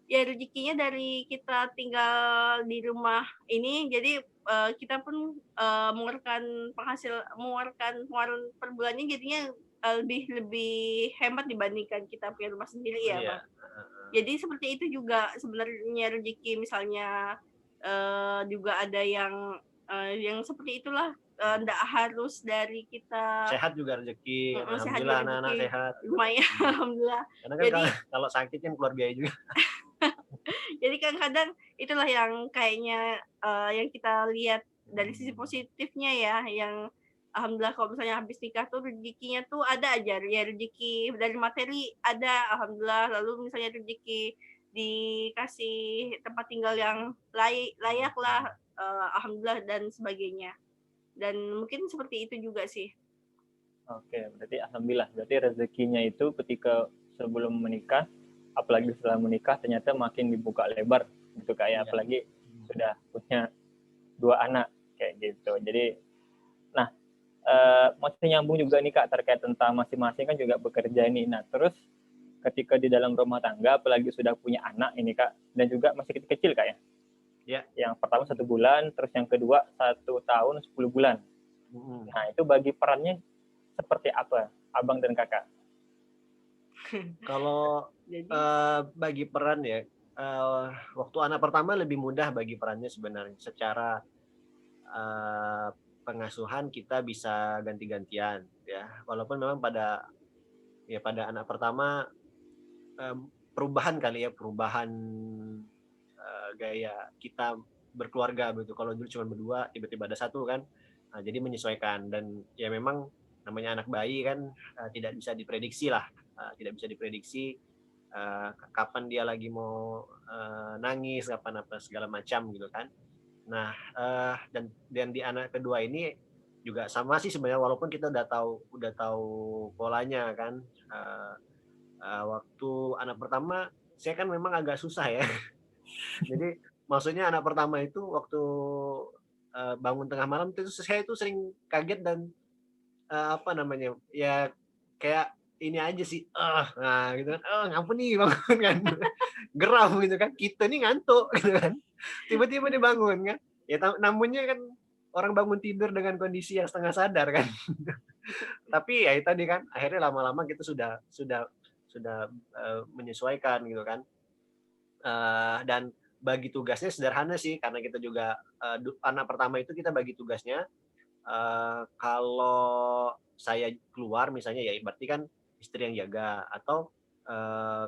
Speaker 3: ya rezekinya dari kita tinggal di rumah ini, jadi kita pun mengeluarkan pengeluaran per bulannya jadinya lebih hemat dibandingkan kita punya rumah sendiri ya,
Speaker 2: Iya.
Speaker 3: Bang. Jadi seperti itu juga sebenarnya rezeki, misalnya juga ada yang seperti itulah, nggak harus dari kita
Speaker 2: Sehat juga rezeki,
Speaker 3: sehat
Speaker 2: alhamdulillah
Speaker 3: juga
Speaker 2: anak-anak
Speaker 3: rezeki,
Speaker 2: sehat.
Speaker 3: lumayan alhamdulillah.
Speaker 2: Karena kan
Speaker 3: Jadi
Speaker 2: kalau sakit kan keluar biaya juga.
Speaker 3: jadi kan kadang itulah yang kayaknya yang kita lihat dari sisi positifnya ya, yang alhamdulillah kalau misalnya habis nikah tuh rezekinya tuh ada aja ya, rezeki dari materi ada alhamdulillah, lalu misalnya rezeki dikasih tempat tinggal yang layak lah, alhamdulillah dan sebagainya. Dan mungkin seperti itu juga sih.
Speaker 1: Oke, berarti alhamdulillah. Berarti rezekinya itu ketika sebelum menikah, apalagi setelah menikah ternyata makin dibuka lebar gitu kayak
Speaker 2: Iya.
Speaker 1: apalagi sudah punya 2 anak kayak gitu. Jadi nah masih nyambung juga nih Kak terkait tentang masing-masing kan juga bekerja ini. Nah, terus ketika di dalam rumah tangga apalagi sudah punya anak ini Kak dan juga masih kecil Kak ya.
Speaker 2: Ya.
Speaker 1: Yang pertama 1 bulan, terus yang kedua 1 tahun 10 bulan. Nah, itu bagi perannya seperti apa Abang dan Kakak?
Speaker 2: Kalau
Speaker 3: Jadi
Speaker 2: bagi peran ya, waktu anak pertama lebih mudah bagi perannya sebenarnya. Secara pengasuhan kita bisa ganti-gantian ya. Walaupun memang pada anak pertama perubahan kali ya, perubahan gaya kita berkeluarga begitu. Kalau dulu cuma berdua, tiba-tiba ada satu kan. Nah, jadi menyesuaikan dan ya memang namanya anak bayi kan tidak bisa diprediksi lah, tidak bisa diprediksi kapan dia lagi mau nangis, kapan apa segala macam gitu kan. Nah, dan di anak kedua ini juga sama sih sebenarnya, walaupun kita udah tahu polanya kan. Waktu anak pertama saya kan memang agak susah ya. Jadi maksudnya anak pertama itu waktu bangun tengah malam itu saya itu sering kaget dan apa namanya ya, kayak ini aja sih, nah gitu kan, ngapa nih bangun kan, geram gitu kan, kita nih ngantuk gitu kan, tiba-tiba dia bangun kan, ya namunnya kan orang bangun tidur dengan kondisi yang setengah sadar kan. Tapi ya itu tadi kan, akhirnya lama-lama kita sudah menyesuaikan gitu kan. Dan bagi tugasnya sederhana sih, karena kita juga anak pertama itu kita bagi tugasnya, kalau saya keluar misalnya ya berarti kan istri yang jaga, atau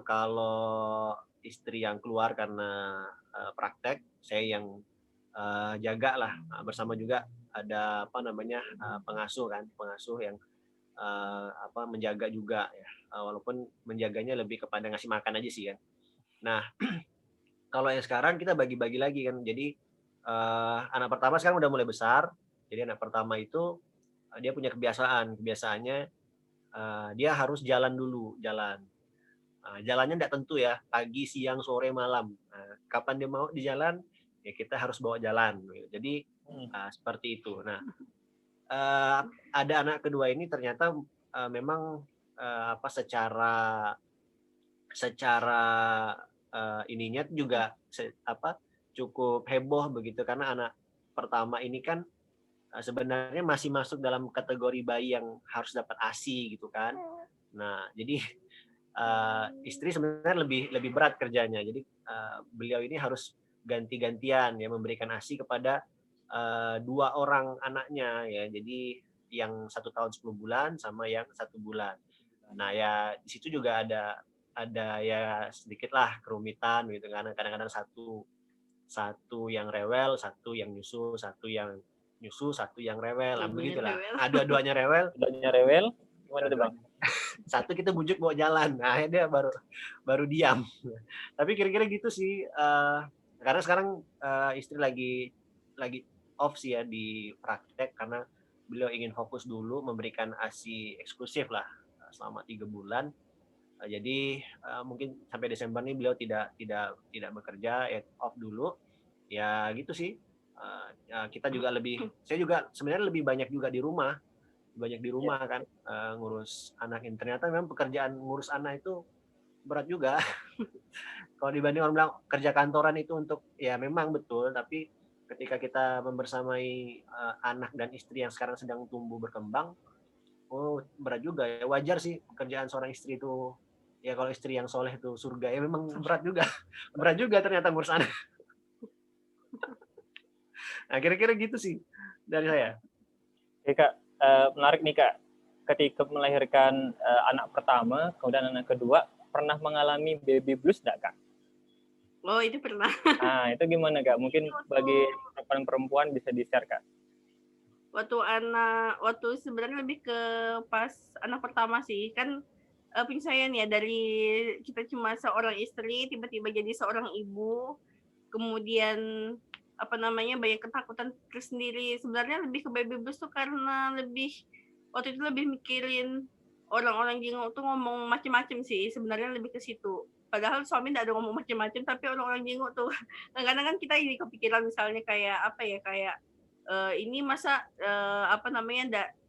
Speaker 2: kalau istri yang keluar karena praktek, saya yang jaga lah, bersama juga ada apa namanya pengasuh yang menjaga juga ya, walaupun menjaganya lebih kepada ngasih makan aja sih ya. Nah, kalau yang sekarang kita bagi-bagi lagi kan, jadi anak pertama sekarang udah mulai besar, jadi anak pertama itu dia punya kebiasaannya dia harus jalan dulu, jalannya nggak tentu ya, pagi, siang, sore, malam. Kapan dia mau di jalan, ya kita harus bawa jalan. Jadi seperti itu. Nah, ada anak kedua ini ternyata memang secara ininya juga cukup heboh begitu, karena anak pertama ini kan sebenarnya masih masuk dalam kategori bayi yang harus dapat ASI gitu kan. Nah, jadi istri sebenarnya lebih berat kerjanya. Jadi beliau ini harus ganti-gantian ya memberikan ASI kepada 2 orang anaknya ya. Jadi yang 1 tahun 10 bulan sama yang 1 bulan. Nah, ya di situ juga ada ya sedikit lah kerumitan gitu kan. Kadang-kadang satu yang rewel, satu yang nyusu, satu yang rewel. Nah, begitulah. Dua-duanya rewel.
Speaker 1: Dua-duanya rewel, gimana tuh Bang?
Speaker 2: Satu kita bujuk bawa jalan, nah dia baru diam. Tapi kira-kira gitu sih, karena sekarang istri lagi off sih ya di praktek, karena beliau ingin fokus dulu memberikan ASI eksklusif lah selama 3 bulan. Jadi mungkin sampai Desember nih beliau tidak bekerja, ya off dulu. Ya gitu sih. Kita juga saya juga sebenarnya lebih banyak juga di rumah. Kan ngurus anak ini. Ternyata memang pekerjaan ngurus anak itu berat juga. Kalau dibanding orang bilang kerja kantoran itu untuk ya memang betul, tapi ketika kita membersamai anak dan istri yang sekarang sedang tumbuh berkembang, oh berat juga ya. Wajar sih pekerjaan seorang istri itu, ya kalau istri yang soleh itu surga, ya memang berat juga. Berat juga ternyata ngurus anak. Nah kira-kira gitu sih dari saya.
Speaker 1: Oke Kak, menarik nih Kak. Ketika melahirkan anak pertama, kemudian anak kedua, pernah mengalami baby blues nggak Kak?
Speaker 3: Oh, itu pernah.
Speaker 1: Nah, itu gimana Kak? Mungkin bagi perempuan bisa di-share Kak.
Speaker 3: Waktu sebenarnya lebih ke pas anak pertama sih. Kan penyelesaian ya, dari kita cuma seorang istri tiba-tiba jadi seorang ibu, kemudian banyak ketakutan tersendiri. Sebenarnya lebih ke baby blues tuh karena waktu itu lebih mikirin orang-orang jenguk tuh ngomong macem-macem sih, sebenarnya lebih ke situ. Padahal suami nggak ada ngomong macem-macem, tapi orang-orang jenguk tuh kadang-kadang kan kita ini kepikiran, misalnya kayak ini masa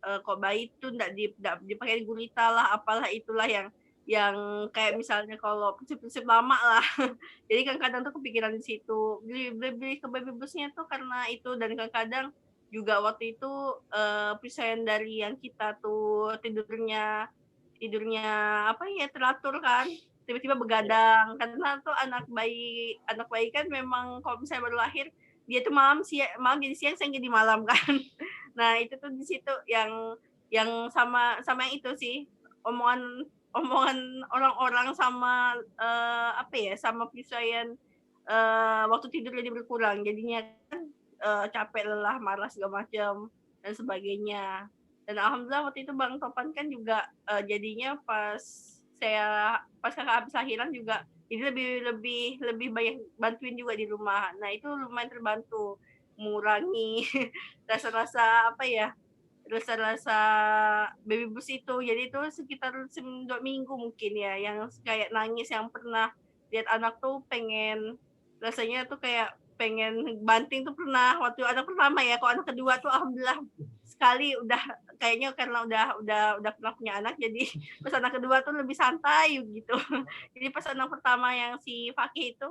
Speaker 3: kok bayi tuh nggak dipakai gurita lah, apalah itulah yang kayak misalnya kalau prinsip-prinsip lama lah. Jadi kan kadang tuh kepikiran di situ. Lebih ke baby blues-nya tuh karena itu, dan kadang-kadang juga waktu itu persen dari yang kita tuh tidurnya teratur kan, tiba-tiba begadang karena tuh anak bayi kan memang kalau misalnya baru lahir dia tuh malam jadi siang, siang jadi malam kan. Nah itu tuh di situ yang sama yang itu sih, omongan orang-orang sama sama penyesuaian waktu tidur jadi berkurang, jadinya kan capek, lelah, marah segala macam dan sebagainya. Dan alhamdulillah waktu itu Bang Topan kan juga jadinya pas kakak habis lahiran juga jadi lebih banyak bantuin juga di rumah. Nah itu lumayan terbantu mengurangi rasa-rasa rasa baby blues itu. Jadi itu sekitar 2 minggu mungkin ya, yang kayak nangis, yang pernah lihat anak tuh rasanya tuh kayak pengen banting tuh pernah waktu anak pertama ya. Kalau anak kedua tuh alhamdulillah sekali udah kayaknya karena udah pernah punya anak, jadi pas anak kedua tuh lebih santai gitu. Jadi pas anak pertama yang si Fakih itu,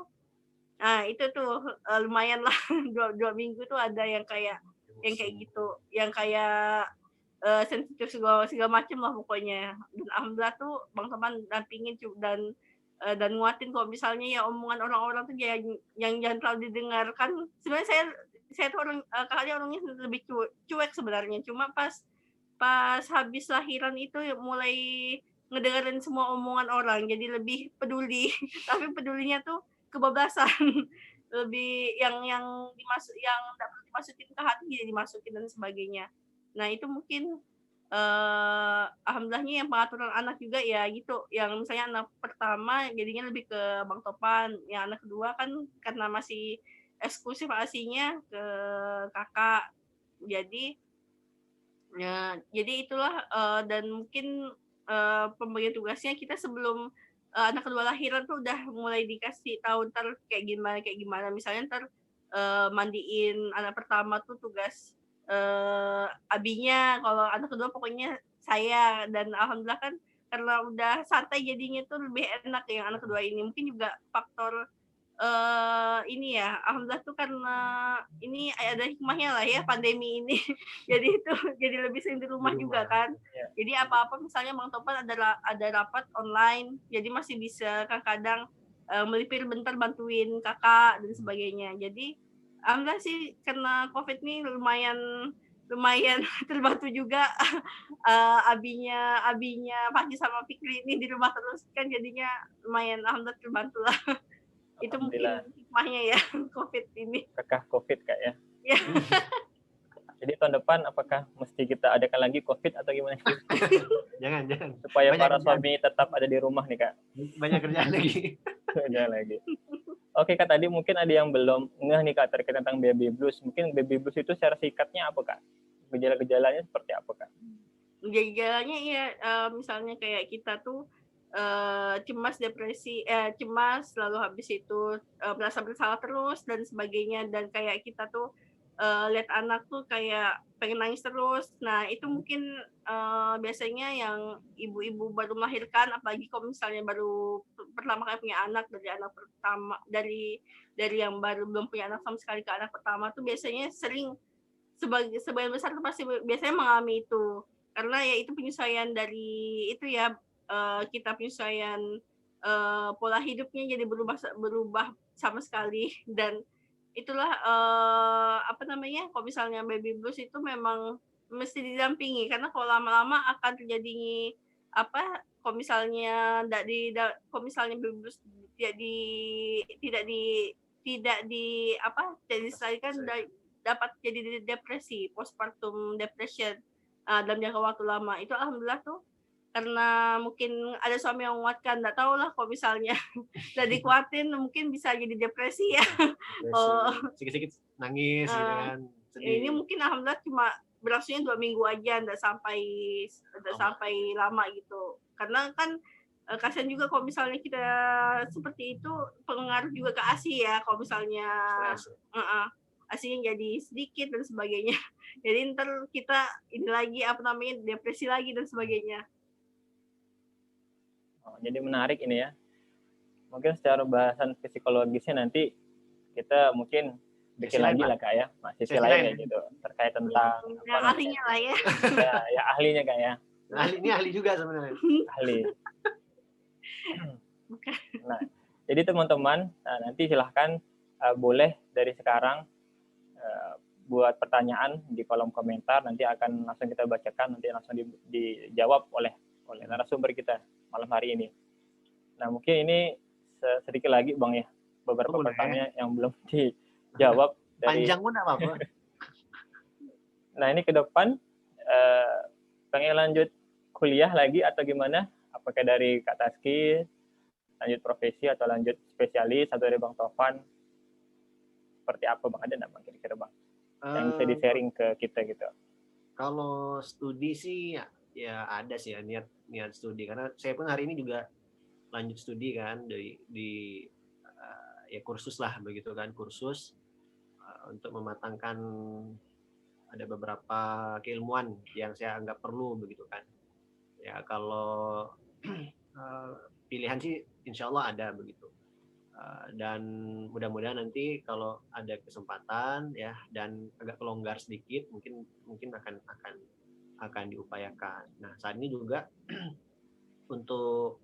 Speaker 3: nah itu tuh lumayan lah. dua minggu tuh ada yang kayak gitu, yang kayak sensitif segala macam lah pokoknya. Dan alhamdulillah tuh Bang Topan dampingin dan nguatin kalau misalnya ya omongan orang-orang tuh yang jangan terlalu didengarkan. Sebenarnya saya tuh kakaknya orangnya lebih cuek sebenarnya, cuma pas habis lahiran itu mulai ngedengerin semua omongan orang, jadi lebih peduli. Tapi pedulinya tuh kebablasan. Lebih yang nggak perlu dimasukin ke hati jadi dimasukin dan sebagainya. Nah itu mungkin alhamdulillahnya yang pengaturan anak juga ya gitu, yang misalnya anak pertama jadinya lebih ke Bang Topan, yang anak kedua kan karena masih eksklusif asinya ke kakak. Jadi itulah dan mungkin pembagian tugasnya kita sebelum anak kedua lahiran tuh udah mulai dikasih tahu ntar kayak gimana. Misalnya ntar mandiin anak pertama tuh tugas abinya, kalau anak kedua pokoknya saya. Dan alhamdulillah kan karena udah santai jadinya tuh lebih enak yang anak kedua ini. Mungkin juga faktor ini ya, alhamdulillah tuh karena ini ada hikmahnya lah ya pandemi ini. Jadi itu jadi lebih sering di rumah juga kan. Jadi apa-apa misalnya Bang Topan ada rapat online, jadi masih bisa kadang melipir bentar bantuin kakak dan sebagainya. Jadi alhamdulillah sih karena COVID ini lumayan terbantu juga. Abinya Fakih sama Fikri ini di rumah terus kan, jadinya lumayan alhamdulillah terbantu lah. Itu mungkin hikmahnya ya COVID ini.
Speaker 1: Apakah COVID Kak ya?
Speaker 3: Ya.
Speaker 1: Jadi tahun depan apakah mesti kita adakan lagi COVID atau gimana?
Speaker 2: Jangan.
Speaker 1: Supaya para suami tetap ada di rumah nih Kak.
Speaker 2: Banyak kerjaan lagi.
Speaker 1: Oke Kak, tadi mungkin ada yang belum ngeh nih Kak terkait tentang baby blues. Mungkin baby blues itu secara singkatnya apa Kak? Gejala-gejalanya seperti apa Kak?
Speaker 3: Gejalanya ya misalnya kayak kita tuh cemas, depresi, cemas, lalu habis itu merasa bersalah terus dan sebagainya, dan kayak kita tuh lihat anak tuh kayak pengen nangis terus. Nah, itu mungkin biasanya yang ibu-ibu baru melahirkan, apalagi kalau misalnya baru pertama kali punya anak, dari anak pertama, dari yang baru belum punya anak sama sekali ke anak pertama tuh biasanya sering sebagian besar tuh pasti biasanya mengalami itu. Karena ya itu penyesuaian dari itu ya, kita penyesuaian pola hidupnya jadi berubah sama sekali. Dan itulah apa namanya, kalau misalnya baby blues itu memang mesti didampingi, karena kalau lama-lama akan terjadi apa, kalau misalnya kalau misalnya baby blues tidak di apa, tidak diselesaikan, dapat jadi depresi, postpartum depression dalam jangka waktu lama. Itu alhamdulillah tuh karena mungkin ada suami yang menguatkan, nggak tahu lah kalau misalnya udah dikuatin mungkin bisa jadi depresi ya.
Speaker 2: Sedikit-sedikit nangis gitu kan, sedih.
Speaker 3: Ini mungkin alhamdulillah cuma berlangsungnya 2 minggu aja, nggak sampai lama gitu. Karena kan kasihan juga kalau misalnya kita seperti itu, pengaruh juga ke ASI ya, kalau misalnya ASInya jadi sedikit dan sebagainya. Jadi ntar kita ini lagi apa namanya, depresi lagi dan sebagainya.
Speaker 1: Jadi menarik ini ya. Mungkin secara bahasan psikologisnya nanti kita mungkin bikin lagi lah Kak ya, sisi lain kayak gitu terkait tentang
Speaker 3: yang ahlinya lah ya.
Speaker 1: Ya ahlinya Kak ya.
Speaker 2: Ini ahli juga sebenarnya.
Speaker 1: Ahli. Nah, jadi teman-teman nanti silahkan boleh dari sekarang buat pertanyaan di kolom komentar, nanti akan langsung kita bacakan, nanti langsung dijawab oleh narasumber kita malam hari ini. Nah, mungkin ini sedikit lagi Bang ya, beberapa pertanyaan yang belum dijawab dari
Speaker 2: panjang pun apa-apa.
Speaker 1: Nah, ini ke depan pengen lanjut kuliah lagi atau gimana? Apakah dari Kak Taski lanjut profesi atau lanjut spesialis, atau dari Bang Tovan? Seperti apa Bang? Ada nggak Bang kira-kira Bang yang bisa di-sharing ke kita gitu?
Speaker 2: Kalau studi sih ya ada sih ya niat studi, karena saya pun hari ini juga lanjut studi kan di ya kursus lah begitu kan, kursus untuk mematangkan ada beberapa keilmuan yang saya anggap perlu begitu kan. Ya kalau pilihan sih insya Allah ada begitu. Dan mudah-mudahan nanti kalau ada kesempatan ya dan agak kelonggar sedikit mungkin akan diupayakan. Nah, saat ini juga untuk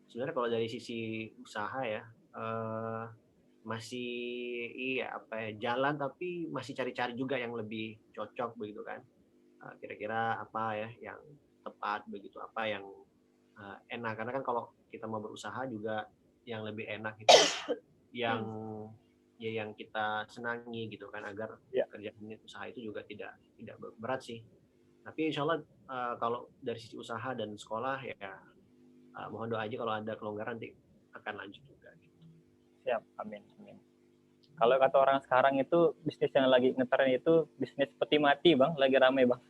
Speaker 2: sebenarnya kalau dari sisi usaha ya masih jalan, tapi masih cari-cari juga yang lebih cocok begitu kan. Kira-kira apa ya yang tepat begitu, apa yang enak, karena kan kalau kita mau berusaha juga yang lebih enak itu yang kita senangi gitu kan, agar kerjaan usaha itu juga tidak berat sih. Tapi insya Allah kalau dari sisi usaha dan sekolah ya mohon doa aja kalau ada kelonggaran nanti akan lanjut juga gitu.
Speaker 1: Siap, amin. Kalau kata orang sekarang itu bisnis yang lagi ngetren itu bisnis peti mati Bang, lagi ramai Bang.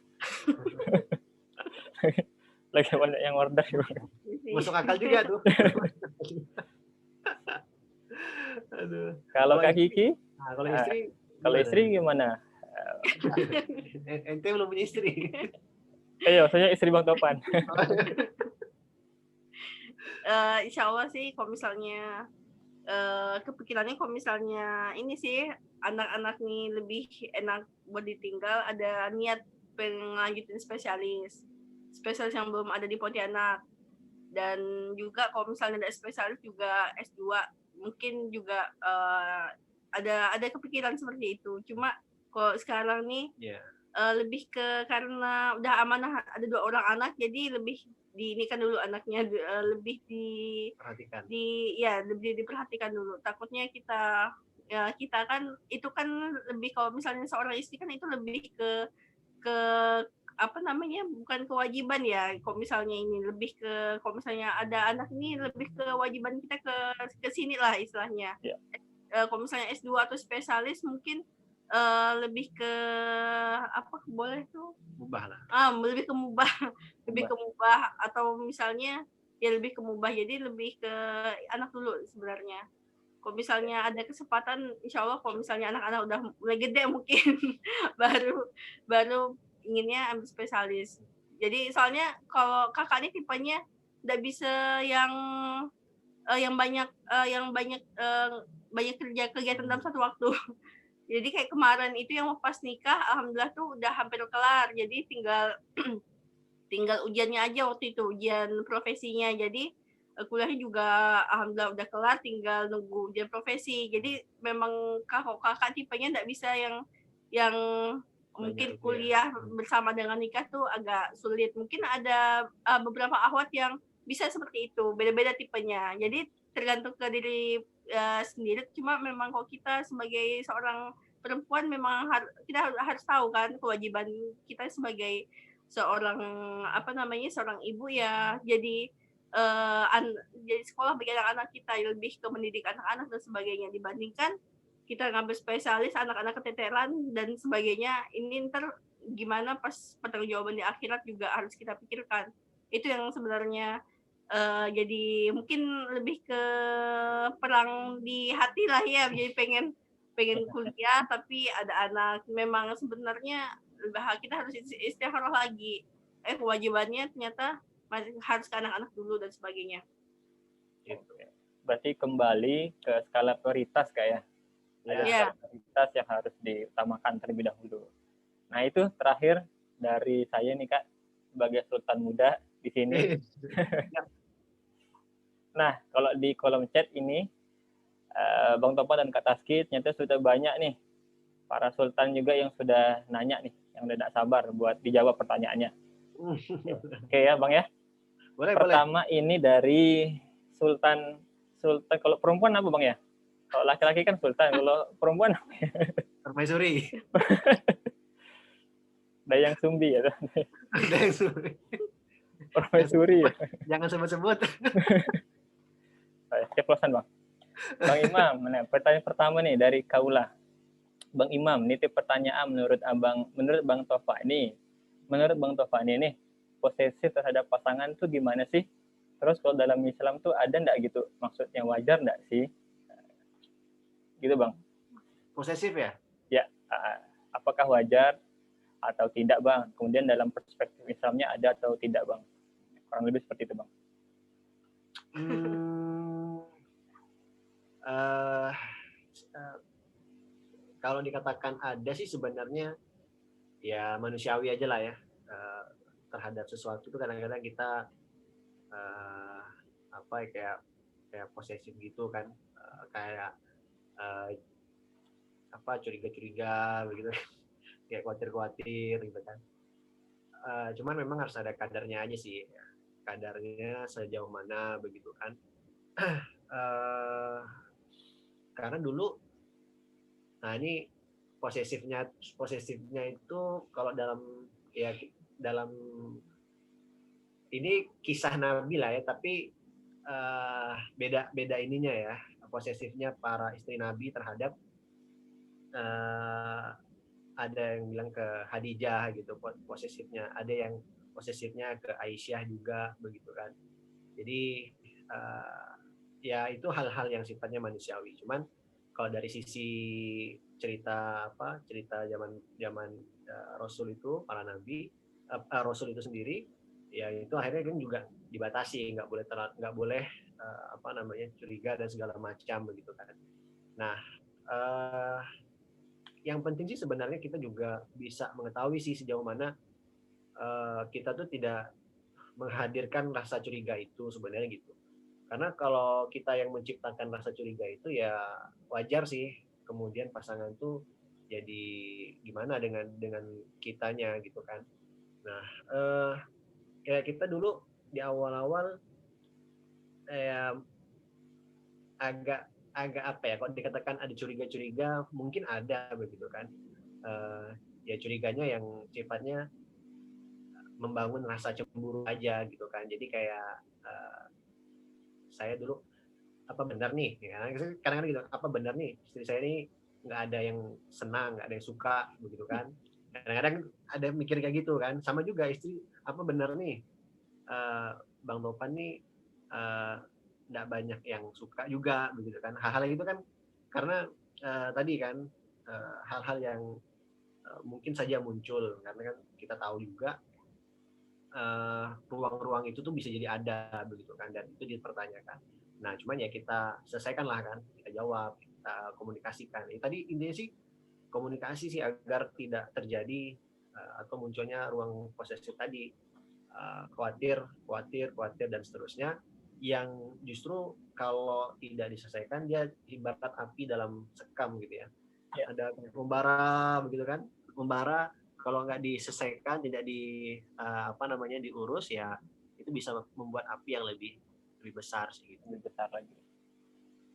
Speaker 1: Lagi banyak yang order Bang.
Speaker 2: Masuk akal juga tuh. Aduh.
Speaker 1: Kalau Kak Kiki?
Speaker 2: Nah, kalau istri?
Speaker 1: Kalau istri gimana?
Speaker 2: Ente belum punya istri.
Speaker 1: Iya, maksudnya istri Bang Topan.
Speaker 3: Insya Allah sih kalau misalnya kepikirannya kalau misalnya ini sih anak-anak nih lebih enak buat ditinggal, ada niat pengen lanjutin spesialis yang belum ada di Pontianak. Dan juga kalau misalnya ada spesialis juga S2 mungkin juga ada kepikiran seperti itu. Cuma kalau sekarang nih lebih ke karena udah amanah ada 2 orang anak, jadi lebih diinikan dulu anaknya, lebih lebih diperhatikan dulu. Takutnya kita kan itu kan lebih, kalau misalnya seorang istri kan itu lebih ke apa namanya, bukan kewajiban ya. Kalau misalnya ini lebih ke, kalau misalnya ada anak ini lebih ke kewajiban kita ke sini lah istilahnya. Kalau misalnya S2 atau spesialis mungkin lebih ke apa, boleh tuh mubah lah, lebih ke mubah atau misalnya ya lebih ke mubah, jadi lebih ke anak dulu sebenarnya. Kalau misalnya ada kesempatan, insya Allah kalau misalnya anak-anak udah mulai gede mungkin baru baru inginnya ambil spesialis. Jadi soalnya kalau kakak ini tipenya nggak bisa yang banyak kerja kegiatan dalam satu waktu. Jadi kayak kemarin itu yang pas nikah, alhamdulillah tuh udah hampir kelar. Jadi tinggal ujiannya aja waktu itu, ujian profesinya. Jadi kuliahnya juga alhamdulillah udah kelar, tinggal nunggu ujian profesi. Jadi memang kakak tipenya nggak bisa yang mungkin kuliah bersama dengan nikah tuh agak sulit. Mungkin ada beberapa akhwat yang bisa seperti itu, beda-beda tipenya. Jadi tergantung ke diri sendiri. Cuma memang kalau kita sebagai seorang perempuan memang kita harus tahu kan kewajiban kita sebagai seorang seorang ibu ya, jadi jadi sekolah bagi anak-anak kita, lebih ke mendidik anak-anak dan sebagainya, dibandingkan kita ngambil spesialis anak-anak keteteran dan sebagainya. Ini ntar gimana pas pertanggungjawaban di akhirat juga harus kita pikirkan. Itu yang sebenarnya jadi mungkin lebih ke perang di hati lah ya, jadi pengen kuliah tapi ada anak. Memang sebenarnya kita harus istikharah lagi. Kewajibannya ternyata masih harus ke anak-anak dulu dan sebagainya.
Speaker 1: Oke. Berarti kembali ke skala prioritas kayak ada skala prioritas yang harus diutamakan terlebih dahulu. Nah itu terakhir dari saya nih Kak, sebagai sultan muda di sini. Nah kalau di kolom chat ini Bang Topa dan Kak Taski ternyata sudah banyak nih para sultan juga yang sudah nanya nih, yang udah tidak sabar buat dijawab pertanyaannya. Oke ya Bang ya. Pertama ini dari Sultan kalau perempuan apa Bang ya? Kalau laki-laki kan Sultan, kalau perempuan apa ya?
Speaker 2: Permaisuri.
Speaker 1: Dayang Sumbi ya.
Speaker 2: Dayang Sumbi.
Speaker 1: Permaisuri ya.
Speaker 2: Jangan sebut-sebut.
Speaker 1: Ceplosan Bang. Bang Imam, pertanyaan pertama nih dari Kaula. Bang Imam, nitip pertanyaan menurut Bang Tofa ini. Menurut Bang Tofa ini posesif terhadap pasangan tuh gimana sih? Terus kalau dalam Islam tuh ada enggak gitu? Maksudnya wajar enggak sih? Gitu Bang.
Speaker 2: Posesif ya?
Speaker 1: Ya, apakah wajar atau tidak Bang? Kemudian dalam perspektif Islamnya ada atau tidak Bang? Kurang lebih seperti itu Bang.
Speaker 2: Kalau dikatakan ada sih sebenarnya ya manusiawi aja lah ya, terhadap sesuatu itu kadang-kadang kita kayak posesif gitu kan, kayak curiga-curiga begitu, kayak khawatir gitu kan. Cuman memang harus ada kadarnya aja sih, kadarnya sejauh mana begitu kan. Karena dulu, nah ini posesifnya itu kalau dalam ini kisah Nabi lah ya, tapi beda ininya ya, posesifnya para istri Nabi terhadap ada yang bilang ke Khadijah gitu posesifnya, ada yang posesifnya ke Aisyah juga begitu kan. Jadi ya itu hal-hal yang sifatnya manusiawi. Cuman kalau dari sisi cerita zaman Rasul itu, para nabi, Rasul itu sendiri, ya itu akhirnya kan juga dibatasi, nggak boleh curiga dan segala macam begitu kan. Nah, yang penting sih sebenarnya kita juga bisa mengetahui sih sejauh mana kita tuh tidak menghadirkan rasa curiga itu sebenarnya gitu. Karena kalau kita yang menciptakan rasa curiga itu ya wajar sih kemudian pasangan tuh jadi gimana dengan kitanya gitu kan. Nah, kayak kita dulu di awal-awal agak apa ya, kalau dikatakan ada curiga-curiga mungkin ada begitu kan. Ya curiganya yang sifatnya membangun rasa cemburu aja gitu kan. Jadi kayak saya dulu apa benar nih ya, kadang-kadang gitu, apa benar nih istri saya ini nggak ada yang senang, nggak ada yang suka begitu kan. Kadang-kadang ada mikir kayak gitu kan. Sama juga istri, apa benar nih Bang Topan nih nggak banyak yang suka juga begitu kan. Hal-hal itu kan karena tadi kan hal-hal yang mungkin saja muncul karena kan kita tahu juga ruang-ruang itu tuh bisa jadi ada begitu kan, dan itu dipertanyakan. Nah cuman ya kita selesaikan lah kan, kita jawab, kita komunikasikan. Tadi intinya sih komunikasi sih agar tidak terjadi atau munculnya ruang posesif tadi, khawatir dan seterusnya, yang justru kalau tidak diselesaikan dia ibarat api dalam sekam gitu ya. Ada membara begitu kan, membara kalau nggak diselesaikan, tidak diurus ya, itu bisa membuat api yang lebih besar sih gitu.
Speaker 1: Lebih besar lagi.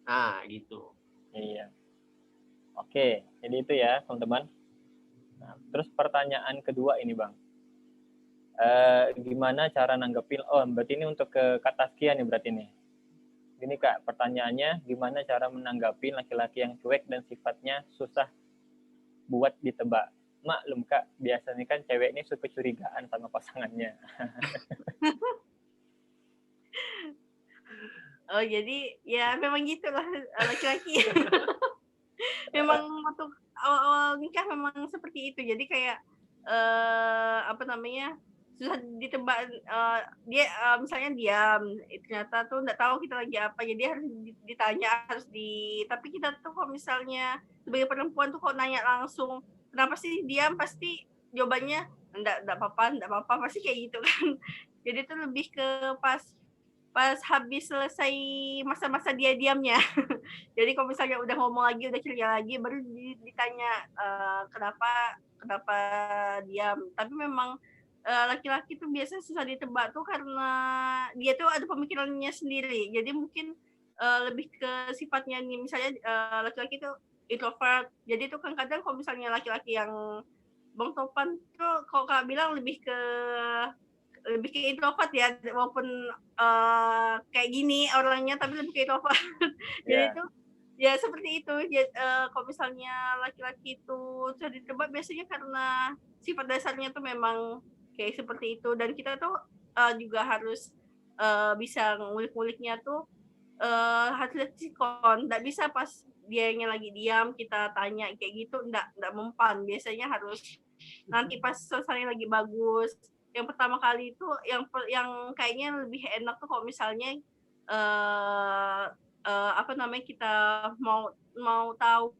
Speaker 2: Nah gitu.
Speaker 1: Iya. Oke, jadi itu ya teman-teman. Nah, terus pertanyaan kedua ini Bang. Gimana cara nanggepin, berarti ini untuk ke Kak Taskia nih berarti nih. Gini Kak, pertanyaannya gimana cara menanggapi laki-laki yang cuek dan sifatnya susah buat ditebak. Maklum Kak, biasanya kan cewek ini suka curigaan sama pasangannya.
Speaker 3: Oh jadi ya memang gitulah laki-laki. Memang waktu awal-awal nikah memang seperti itu. Jadi kayak susah ditebak, dia misalnya diam, ternyata tuh nggak tahu kita lagi apa, jadi harus ditanya, tapi kita tuh kalau misalnya sebagai perempuan tuh kalau nanya langsung kenapa sih diam, pasti jawabannya enggak apa-apa, pasti kayak gitu kan. Jadi tuh lebih ke pas habis selesai masa-masa dia diamnya. Jadi kalau misalnya udah ngomong lagi, udah ceria lagi, baru ditanya kenapa diam. Tapi memang laki-laki tuh biasanya susah ditebak tuh karena dia tuh ada pemikirannya sendiri. Jadi mungkin lebih ke sifatnya nih, misalnya laki-laki tuh introvert. Jadi tuh kan kadang kalau misalnya laki-laki yang Bang Topan tuh kalau Kak bilang lebih ke introvert ya, walaupun kayak gini orangnya, tapi lebih ke introvert. Jadi itu ya seperti itu. Kalau misalnya laki-laki itu susah ditebak biasanya karena sifat dasarnya tuh memang kayak seperti itu, dan kita tuh juga harus bisa ngulik-nguliknya tuh harus lihat sikon. Nggak bisa pas dianya lagi diam kita tanya kayak gitu, nggak mempan. Biasanya harus nanti pas selesai lagi bagus. Yang pertama kali itu yang kayaknya lebih enak tuh kalau misalnya kita mau tahu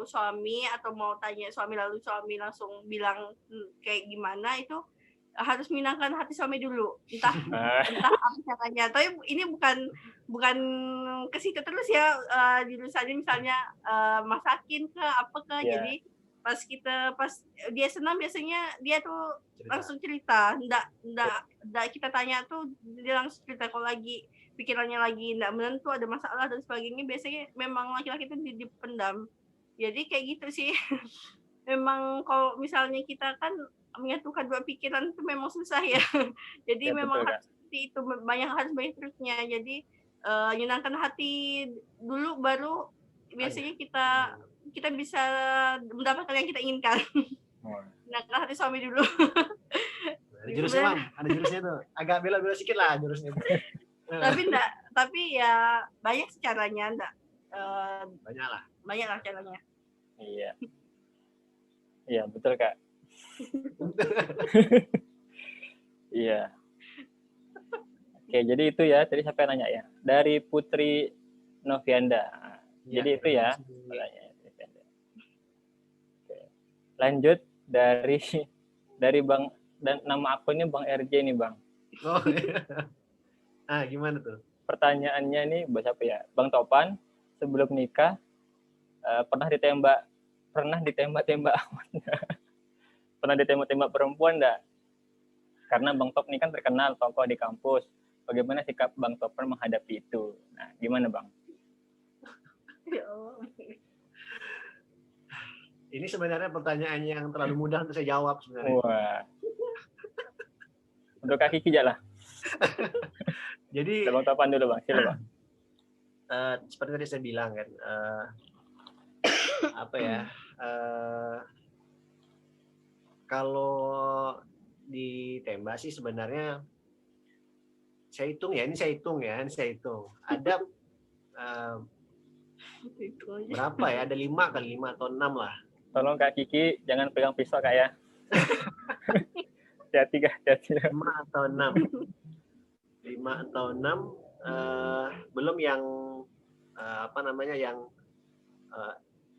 Speaker 3: suami, atau mau tanya suami lalu suami langsung bilang kayak gimana, itu harus menyenangkan hati suami dulu, entah apa caranya. Tapi ini bukan ke situ terus ya, jurusannya misalnya masakin ke apa ke. Jadi pas dia senang biasanya dia tuh langsung cerita, nggak kita tanya tuh dia langsung cerita. Kalau lagi pikirannya lagi nggak menentu, ada masalah dan sebagainya, biasanya memang laki-laki itu dipendam. Jadi kayak gitu sih. Memang kalau misalnya kita kan menyatukan dua pikiran itu memang susah ya. Jadi ya, memang harus seperti itu, harus banyak triknya. Jadi menyenangkan hati dulu, baru biasanya kita bisa mendapatkan yang kita inginkan. Menyenangkan hati suami dulu.
Speaker 2: Ada jurusnya Mam, ada jurusnya tuh. Agak bela-bela sedikit lah jurusnya.
Speaker 3: Tapi ya banyak caranya, banyak lah caranya.
Speaker 1: Iya. Iya, betul Kak. Iya. Oke, jadi itu ya. Tadi siapa yang nanya ya? Dari Putri Novianda. Jadi itu ya. Oke. Lanjut dari Bang, dan nama akunnya Bang RJ nih Bang.
Speaker 2: Oh iya. Gimana tuh?
Speaker 1: Pertanyaannya nih buat siapa ya? Bang Topan, sebelum nikah pernah ditembak-tembak pernah ditembak perempuan enggak? Karena Bang Top ini kan terkenal tokoh di kampus. Bagaimana sikap Bang Topan menghadapi itu? Nah, gimana Bang?
Speaker 2: Ini sebenarnya pertanyaan yang terlalu mudah untuk saya jawab sebenarnya.
Speaker 1: Wah. Untuk Kak Kiki aja lah.
Speaker 2: Jadi
Speaker 1: Bang Topan dulu Bang, silakan Bang.
Speaker 2: Seperti tadi saya bilang kan, kalau ditembak sih sebenarnya saya hitung ya, ini saya hitung. Ada
Speaker 3: Itu aja.
Speaker 2: berapa ya? Ada 5 kali 5 atau 6 lah.
Speaker 1: Tolong Kak Kiki jangan pegang pisau Kak ya. Hati-hati Kak, hati-hati.
Speaker 2: 5 atau 6. 5 atau 6 belum yang yang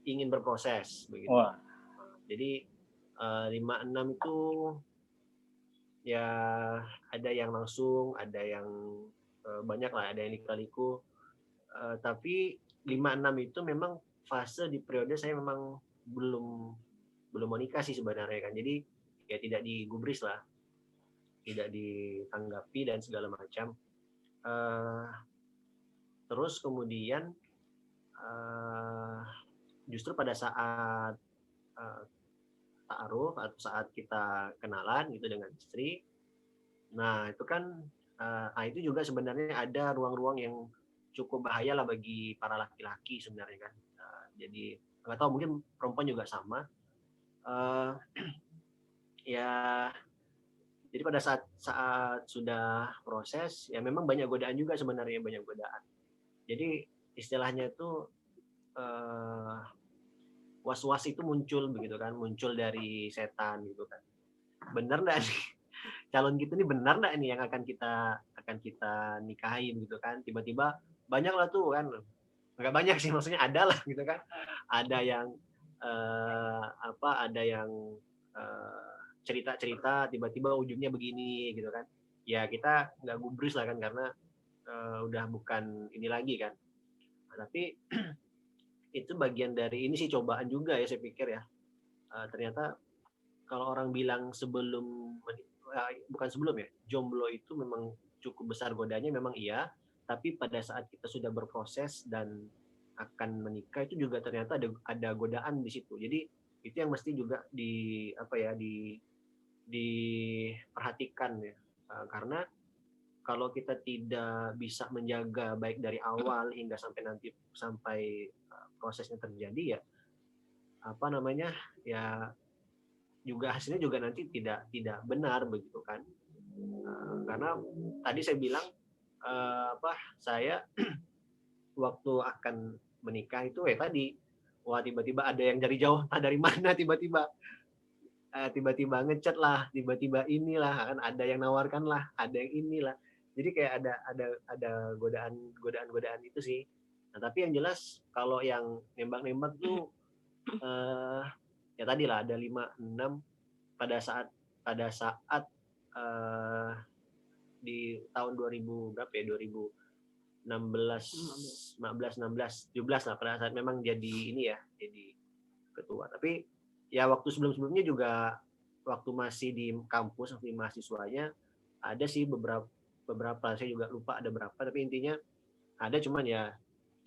Speaker 2: ingin berproses begitu.
Speaker 1: Wah,
Speaker 2: Jadi 5-6 itu ya ada yang langsung, ada yang banyak lah, ada yang lika-liku. Tapi 5-6 itu memang fase di periode saya memang belum mau nikah sih sebenarnya kan. Jadi ya tidak digubris lah, tidak ditanggapi dan segala macam. Terus kemudian justru pada saat ta'aruf atau saat kita kenalan gitu dengan istri, nah itu kan itu juga sebenarnya ada ruang-ruang yang cukup bahaya lah bagi para laki-laki sebenarnya kan. Jadi nggak tahu, mungkin perempuan juga sama. Ya jadi pada saat sudah proses ya memang banyak godaan juga sebenarnya, banyak godaan. Jadi istilahnya itu was-was itu muncul begitu kan, muncul dari setan gitu kan. Benar nggak nih calon gitu nih, benar nggak nih yang akan kita nikahi begitu kan? Tiba-tiba banyak lah tuh kan, nggak banyak sih maksudnya, ada lah gitu kan. Ada yang ada yang cerita-cerita tiba-tiba ujungnya begini gitu kan. Ya kita nggak gubris lah kan, karena udah bukan ini lagi kan. Nah, tapi itu bagian dari ini sih, cobaan juga ya saya pikir ya. Ternyata kalau orang bilang bukan sebelum ya, jomblo itu memang cukup besar godanya, memang iya. Tapi pada saat kita sudah berproses dan akan menikah itu juga ternyata ada godaan di situ. Jadi itu yang mesti juga diperhatikan ya. Karena kalau kita tidak bisa menjaga baik dari awal hingga sampai prosesnya terjadi ya ya juga hasilnya juga nanti tidak benar begitu kan. Karena tadi saya bilang saya waktu akan menikah itu tadi tiba-tiba ada yang dari jauh, entah dari mana, tiba-tiba ngechat lah, tiba-tiba inilah kan, ada yang nawarkan lah, ada yang inilah. Jadi kayak ada godaan itu sih. Nah, tapi yang jelas kalau yang nembak tuh ya tadi lah ada 5-6 pada saat di tahun 2000 berapa ya, 2016, 15, 16, 17 lah, pada saat memang jadi ketua. Tapi ya waktu sebelum-sebelumnya juga waktu masih di kampus, waktu mahasiswanya ada sih beberapa, saya juga lupa ada berapa, tapi intinya ada, cuman ya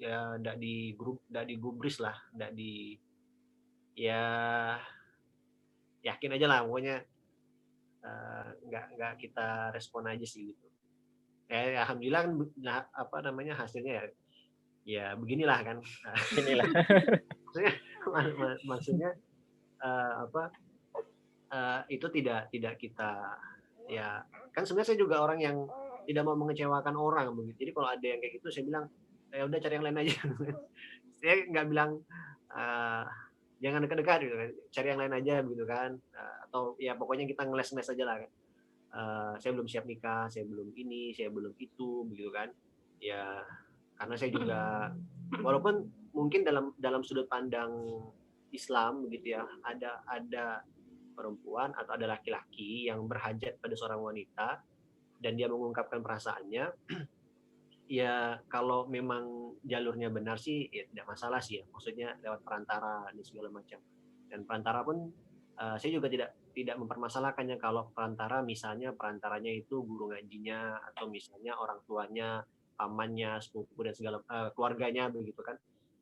Speaker 2: enggak digubris lah, ya yakin aja lah pokoknya, nggak kita respon aja sih gitu. Alhamdulillah kan hasilnya ya beginilah kan.
Speaker 1: inilah.
Speaker 2: maksudnya itu tidak kita ya kan, sebenarnya saya juga orang yang tidak mau mengecewakan orang begitu. Jadi kalau ada yang kayak gitu saya bilang ya udah cari yang lain aja. Saya nggak bilang jangan dekat-dekat gitu kan, cari yang lain aja begitu kan. Atau ya pokoknya kita ngeles aja lah kan. Saya belum siap nikah, saya belum ini, saya belum itu begitu kan. Ya karena saya juga walaupun mungkin dalam sudut pandang Islam begitu ya, ada perempuan atau ada laki-laki yang berhajat pada seorang wanita dan dia mengungkapkan perasaannya, ya kalau memang jalurnya benar sih ya tidak masalah sih ya, maksudnya lewat perantara dan segala macam. Dan perantara pun saya juga tidak mempermasalahkannya kalau perantaranya itu guru ngajinya atau misalnya orang tuanya, pamannya, sepupu dan segala keluarganya begitu kan.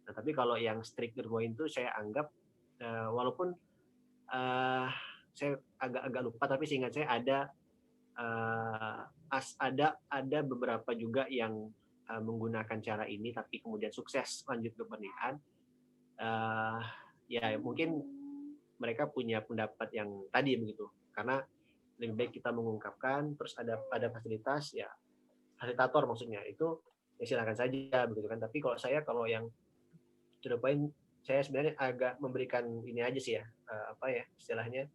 Speaker 2: Nah, tapi kalau yang strict berpoin itu saya anggap walaupun saya agak lupa, tapi seingat saya ada beberapa juga yang menggunakan cara ini tapi kemudian sukses lanjut ke pernikahan. Ya mungkin mereka punya pendapat yang tadi begitu, karena lebih baik kita mengungkapkan, terus ada fasilitas ya, fasilitator maksudnya itu ya silakan saja begitu kan. Tapi kalau yang to the point, saya sebenarnya agak memberikan ini aja sih ya, apa ya istilahnya,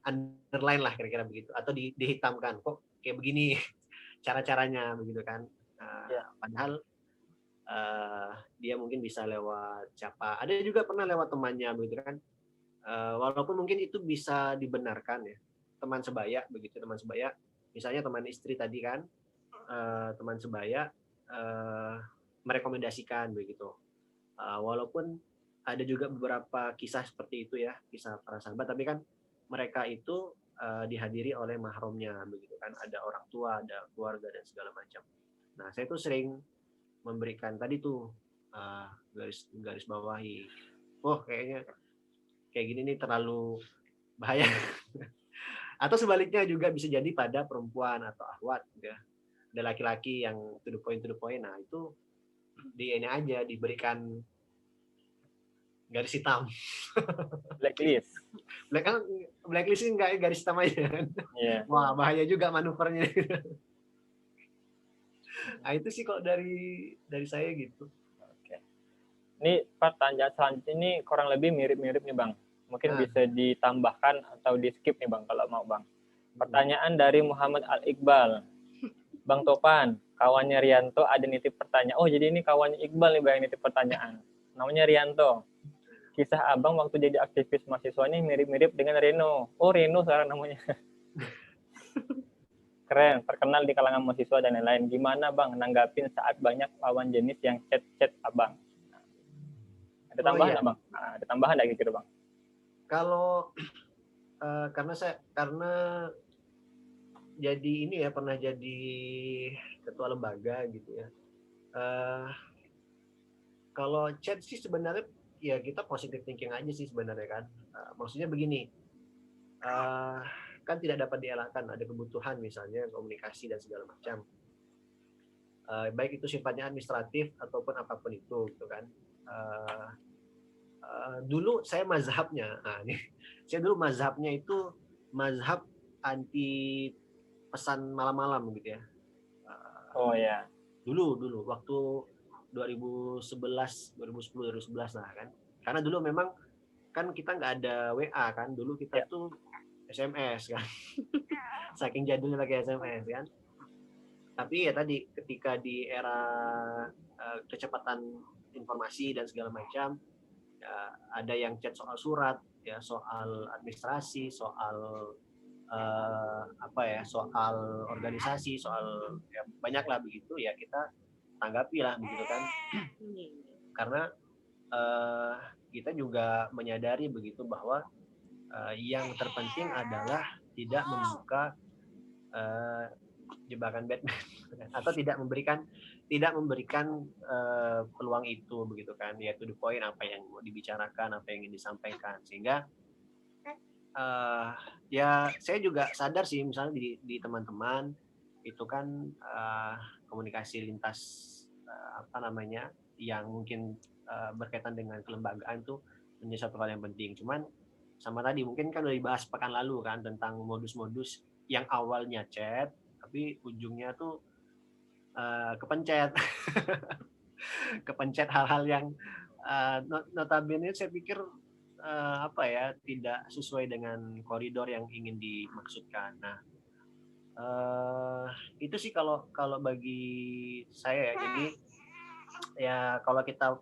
Speaker 2: underline lah kira-kira begitu, atau dihitamkan kok kayak begini cara-caranya begitu kan. Padahal dia mungkin bisa lewat siapa, ada juga pernah lewat temannya begitu kan. Walaupun mungkin itu bisa dibenarkan ya, teman sebaya begitu, teman sebaya misalnya teman istri tadi kan, teman sebaya merekomendasikan begitu. Walaupun ada juga beberapa kisah seperti itu ya, kisah para sahabat, tapi kan mereka itu dihadiri oleh mahramnya begitu kan, ada orang tua, ada keluarga dan segala macam. Nah, saya tuh sering memberikan tadi tuh garis bawahi, kayaknya kayak gini nih terlalu bahaya. Atau sebaliknya juga bisa jadi pada perempuan atau akhwat ya. Ada laki-laki yang to the point, nah itu di ini aja diberikan garis hitam.
Speaker 1: Blacklist.
Speaker 2: Blacklist enggak garis hitam aja kan.
Speaker 1: Yeah.
Speaker 2: Wah, bahaya juga manuvernya. Nah, itu sih kok dari saya gitu.
Speaker 1: Oke. Ini pertanyaan selanjutnya ini kurang lebih mirip-mirip nih Bang. Mungkin bisa ditambahkan atau di skip nih Bang kalau mau Bang. Pertanyaan dari Muhammad Al-Iqbal. Bang Topan, kawannya Rianto ada nitip pertanyaan. Oh, jadi ini kawannya Iqbal nih Bang yang nitip pertanyaan. Namanya Rianto. Kisah Abang waktu jadi aktivis mahasiswa ini mirip-mirip dengan Reno. Oh, Reno sekarang namanya. Keren, terkenal di kalangan mahasiswa dan lain-lain. Gimana Bang nanggapin saat banyak lawan jenis yang chat-chat Abang? Ada tambahan nggak Bang? Ada tambahan lagi gitu Bang?
Speaker 2: Kalau karena jadi ini ya, pernah jadi ketua lembaga gitu ya. Kalau chat sih sebenarnya ya kita positive thinking aja sih sebenarnya kan. Maksudnya begini, kan tidak dapat dielakkan ada kebutuhan misalnya komunikasi dan segala macam. Baik itu sifatnya administratif ataupun apapun itu gitu kan. Dulu saya mazhabnya, saya dulu mazhabnya itu mazhab anti pesan malam-malam gitu ya.
Speaker 1: Oh ya.
Speaker 2: Dulu waktu 2011, 2010, 2011 lah kan. Karena dulu memang kan kita nggak ada WA kan, dulu kita tuh SMS kan. Saking jadulnya pakai SMS kan. Tapi ya tadi ketika di era kecepatan informasi dan segala macam, ada yang chat soal surat, ya soal administrasi, soal soal organisasi, soal ya banyak lah begitu ya, kita tanggapi lah begitu kan. Karena kita juga menyadari begitu bahwa yang terpenting adalah tidak membuka jebakan Batman atau tidak memberikan peluang itu begitu kan, yaitu the point, apa yang mau dibicarakan, apa yang ingin disampaikan. Sehingga ya saya juga sadar sih misalnya di teman-teman itu kan komunikasi lintas yang mungkin berkaitan dengan kelembagaan tuh menjadi satu hal yang penting. Cuman sama tadi mungkin kan udah dibahas pekan lalu kan tentang modus-modus yang awalnya chat tapi ujungnya tuh kepencet kepencet hal-hal yang notabene saya pikir tidak sesuai dengan koridor yang ingin dimaksudkan. Nah, itu sih kalau bagi saya ya. Jadi ya kalau kita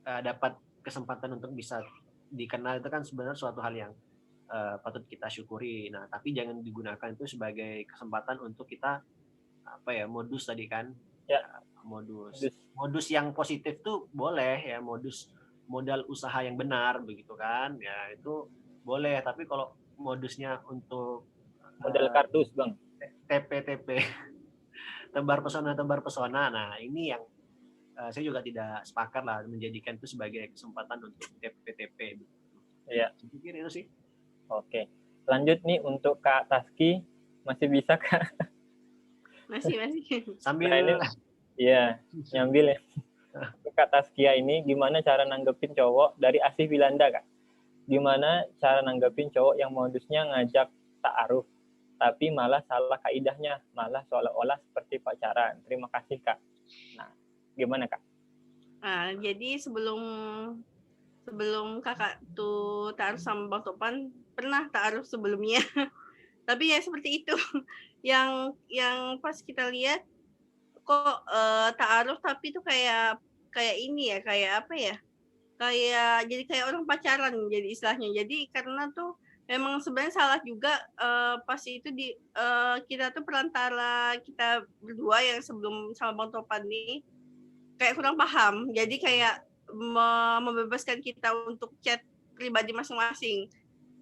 Speaker 2: dapat kesempatan untuk bisa dikenal itu kan sebenarnya suatu hal yang patut kita syukuri. Nah, tapi jangan digunakan itu sebagai kesempatan untuk kita modus tadi kan.
Speaker 1: Ya.
Speaker 2: Modus yang positif tuh boleh ya, modal usaha yang benar begitu kan. Ya itu boleh, tapi kalau modusnya untuk
Speaker 1: modal kardus, Bang.
Speaker 2: TP tebar pesona. Nah, ini yang saya juga tidak sepakat lah menjadikan itu sebagai kesempatan untuk TP.
Speaker 1: Iya.
Speaker 2: Saya pikir itu sih.
Speaker 1: Oke. Lanjut nih untuk Kak Taski, masih bisa Kak?
Speaker 3: Masih.
Speaker 2: Sambil
Speaker 1: iya, nyambil ya. Kak Taskia ini gimana cara nanggepin cowok dari Asih Wilanda, Kak? Gimana cara nanggepin cowok yang modusnya ngajak ta'aruf? tapi malah salah kaidahnya, malah seolah-olah seperti pacaran. Terima kasih Kak. Nah, gimana Kak?
Speaker 3: Nah, jadi sebelum kakak tuh ta'aruf sama Bang Topan, pernah ta'aruf sebelumnya. Tapi ya seperti itu. Yang pas kita lihat kok ta'aruf tapi itu kayak ini ya, kayak apa ya? Jadi kayak orang pacaran jadi istilahnya. Jadi karena tuh memang sebenarnya salah juga pas itu kita tuh perantara kita berdua yang sebelum sama Bang Topan nih kayak kurang paham. Jadi kayak membebaskan kita untuk chat pribadi masing-masing.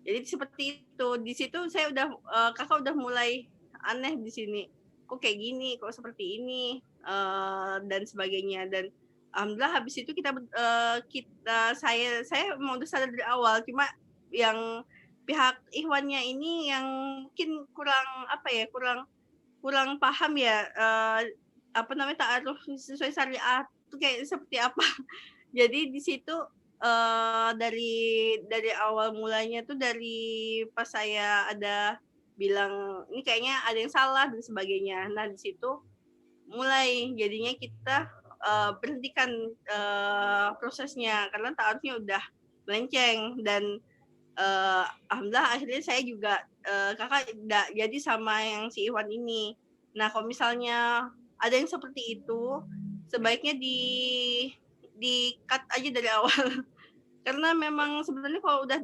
Speaker 3: Jadi seperti itu. Di situ saya udah kakak udah mulai aneh di sini. Kok kayak gini, kok seperti ini dan sebagainya. Dan alhamdulillah habis itu saya mau udah sadar dari awal. Cuma yang pihak Ikhwannya ini yang mungkin kurang paham ya ta'aruf sesuai syariat itu kayak seperti apa. Jadi di situ dari awal mulanya tuh dari pas saya ada bilang ini kayaknya ada yang salah dan sebagainya. Nah di situ mulai jadinya kita berhentikan prosesnya karena ta'arufnya udah melenceng dan alhamdulillah akhirnya saya juga kakak tidak jadi sama yang si Iwan ini. Nah kalau misalnya ada yang seperti itu sebaiknya di cut aja dari awal. Karena memang sebenarnya kalau udah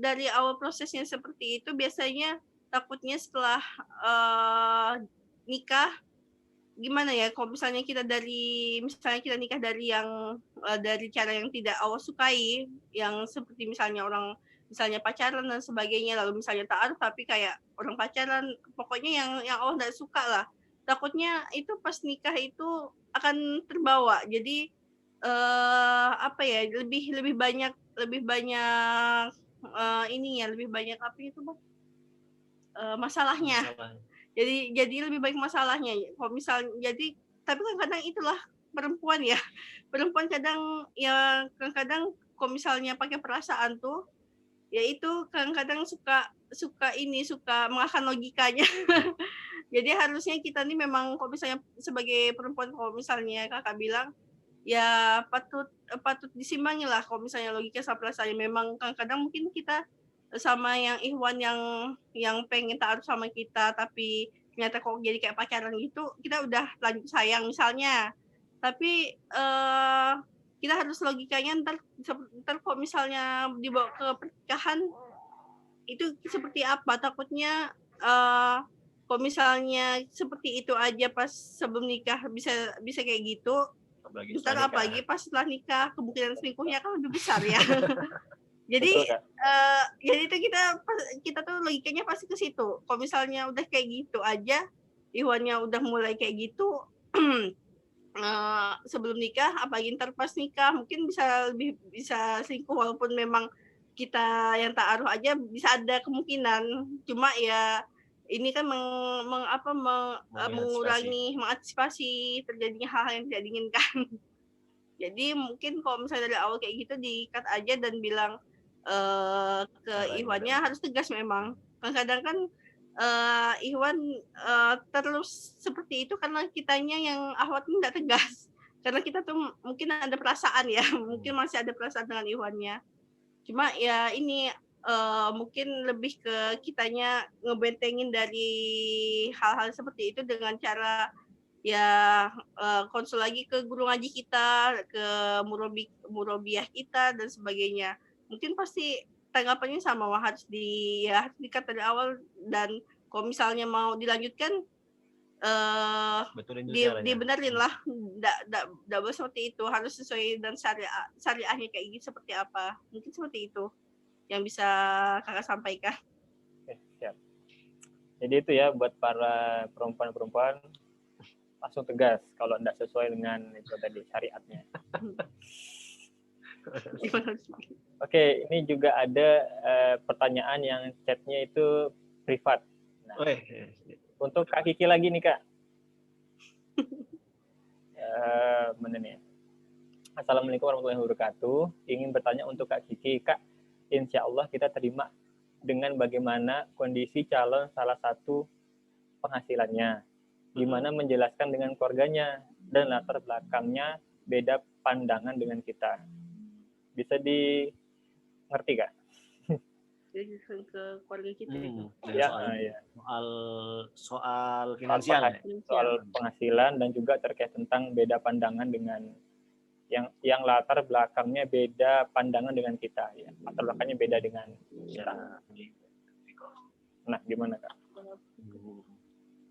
Speaker 3: dari awal prosesnya seperti itu biasanya takutnya setelah nikah gimana ya, kalau misalnya kita nikah dari dari cara yang tidak Allah sukai, yang seperti misalnya pacaran dan sebagainya, lalu misalnya ta'aruf tapi kayak orang pacaran, pokoknya yang Allah tidak suka lah. Takutnya itu pas nikah itu akan terbawa. Jadi lebih banyak lebih banyak apa itu Bang? Masalahnya. Jadi lebih baik masalahnya. Kalau misalnya tapi kadang itulah perempuan ya. Perempuan kadang kalau misalnya pakai perasaan tuh ya itu kadang-kadang suka mengalahkan logikanya. Jadi harusnya kita nih memang kalau misalnya sebagai perempuan, kalau misalnya kakak bilang ya patut disimbangi lah kalau misalnya logika sama perasaannya. Memang kadang-kadang mungkin kita sama yang Ikhwan yang pengen ta'aruf sama kita tapi ternyata kok jadi kayak pacaran gitu, kita udah lanjut sayang misalnya. Tapi kita harus logikanya ntar kok misalnya dibawa ke pernikahan itu seperti apa. Takutnya kalau misalnya seperti itu aja pas sebelum nikah bisa kayak gitu, apalagi pas setelah nikah kemungkinan selingkuhnya kan lebih besar ya. Jadi jadi itu kita tuh logikanya pasti ke situ. Kalau misalnya udah kayak gitu aja, Ikhwannya udah mulai kayak gitu sebelum nikah, apalagi ntar pas nikah mungkin bisa selingkuh, walaupun memang kita yang ta'aruf aja bisa ada kemungkinan. Cuma ya ini kan mengantisipasi terjadinya hal-hal yang tidak diinginkan. Jadi mungkin kalau misalnya dari awal kayak gitu di-cut aja dan bilang ke Ikhwannya harus tegas memang. Kadang-kadang kan Ikhwan terus seperti itu karena kitanya yang akhwatnya nggak tegas. Karena kita tuh mungkin ada perasaan ya, mungkin masih ada perasaan dengan Ikhwannya. Cuma ya ini mungkin lebih ke kitanya ngebentengin dari hal-hal seperti itu dengan cara ya konsul lagi ke guru ngaji kita, ke murabiyah kita dan sebagainya. Mungkin pasti tanggapannya sama, harus di-cut dari awal, dan kalau misalnya mau dilanjutkan dibenerin lah, tidak boleh seperti itu, harus sesuai dan syariahnya kayak gitu seperti apa. Mungkin seperti itu yang bisa kakak sampaikan.
Speaker 1: Oke, siap. Jadi itu ya buat para perempuan-perempuan, langsung tegas kalau tidak sesuai dengan itu tadi syariatnya. Oke, ini juga ada pertanyaan yang chatnya itu privat. Nah, untuk Kak Kiki lagi nih Kak. Mana nih? Assalamualaikum warahmatullahi wabarakatuh. Ingin bertanya untuk Kak Kiki, Kak, insya Allah kita terima dengan bagaimana kondisi calon salah satu penghasilannya, gimana menjelaskan dengan keluarganya, dan latar belakangnya beda pandangan dengan kita. Bisa dimengerti Kak?
Speaker 3: Jadi ke keluarga kita itu.
Speaker 2: Dan
Speaker 1: Ya,
Speaker 2: soal
Speaker 1: ya.
Speaker 2: soal finansial ya.
Speaker 1: Soal penghasilan dan juga terkait tentang beda pandangan dengan yang latar belakangnya beda pandangan dengan kita ya. Latar belakangnya beda dengan kita. Nah, gimana Kak?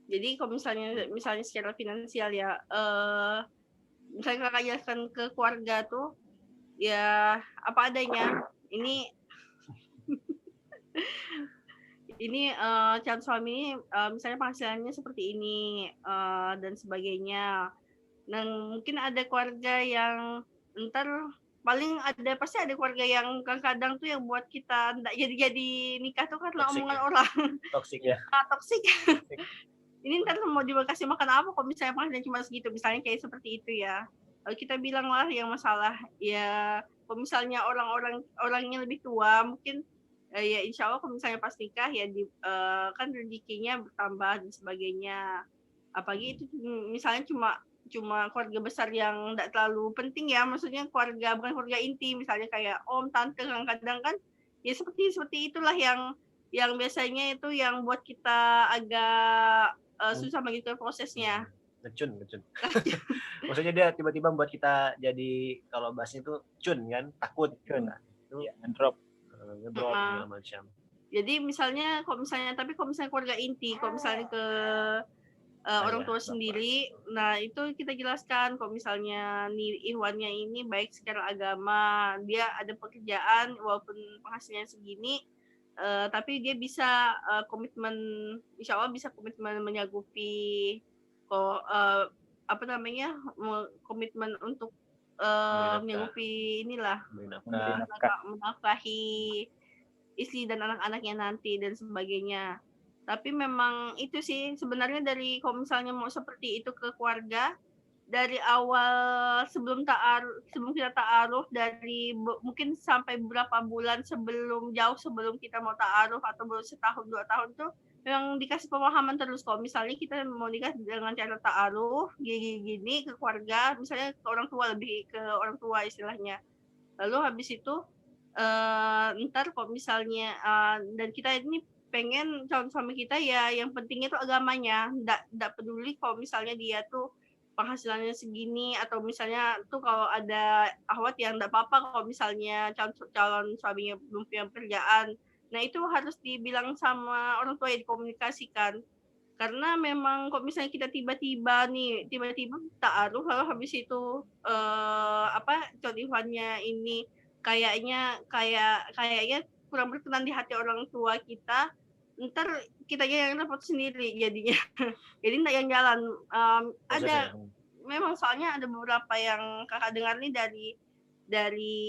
Speaker 3: Jadi kalau misalnya secara finansial ya, misalnya kakak jelaskan ke keluarga tuh, ya apa adanya. Ini calon suami ini misalnya penghasilannya seperti ini dan sebagainya. Dan mungkin ada keluarga yang ntar pasti ada keluarga yang kadang-kadang tuh yang buat kita nggak jadi nikah tuh karena
Speaker 2: Toxic
Speaker 3: omongan
Speaker 2: ya?
Speaker 3: orang.
Speaker 2: Toxic ya.
Speaker 3: Toksik. Ini ntar mau dikasih makan apa kalau misalnya penghasilan cuma segitu, misalnya kayak seperti itu ya. Kita bilang lah yang masalah ya, kalau misalnya orang yang lebih tua mungkin ya insya Allah kalau misalnya pas nikah ya kan rezekinya bertambah dan sebagainya. Apalagi itu misalnya cuma keluarga besar yang tidak terlalu penting ya, maksudnya bukan keluarga inti, misalnya kayak om tante, kadang-kadang kan ya seperti itulah yang biasanya itu yang buat kita agak susah begitu prosesnya.
Speaker 2: Ngecun. Maksudnya dia tiba-tiba membuat kita jadi, kalau bahasnya itu cun kan, takut.
Speaker 1: Cun.
Speaker 2: Itu
Speaker 1: Ya, ngedrop
Speaker 2: segala macam.
Speaker 3: Jadi kalau misalnya keluarga inti, kalau misalnya ke orang tua sendiri, nah itu kita jelaskan kalau misalnya nih Ikhwannya ini baik secara agama, dia ada pekerjaan walaupun penghasilannya segini, tapi dia bisa komitmen, insya Allah bisa komitmen menyanggupi komitmen untuk menyanggupi inilah menafkahi istri dan anak-anaknya nanti dan sebagainya. Tapi memang itu sih sebenarnya kalau misalnya mau seperti itu ke keluarga, dari awal sebelum kita ta'aruf, dari mungkin sampai beberapa bulan sebelum kita mau ta'aruf atau baru setahun 2 tahun tuh memang dikasih pemahaman terus kalau misalnya kita mau nikah dengan cara ta'aruf gini ke keluarga, misalnya ke orang tua, lebih ke orang tua istilahnya. Lalu habis itu ntar kalau misalnya dan kita ini pengen calon suami kita ya yang pentingnya tuh agamanya, nggak peduli kalau misalnya dia tuh penghasilannya segini, atau misalnya tuh kalau ada akhwat yang nggak apa-apa kalau misalnya calon suaminya belum punya pekerjaan. Nah itu harus dibilang sama orang tua, ya dikomunikasikan, karena memang kalau misalnya kita tiba-tiba ta'aruf lalu habis itu calon Ikhwannya ini kayaknya kurang berkenan di hati orang tua kita, ntar kitanya yang repot sendiri jadinya. Jadi nggak yang jalan. Ada memang soalnya ada beberapa yang kakak dengar nih dari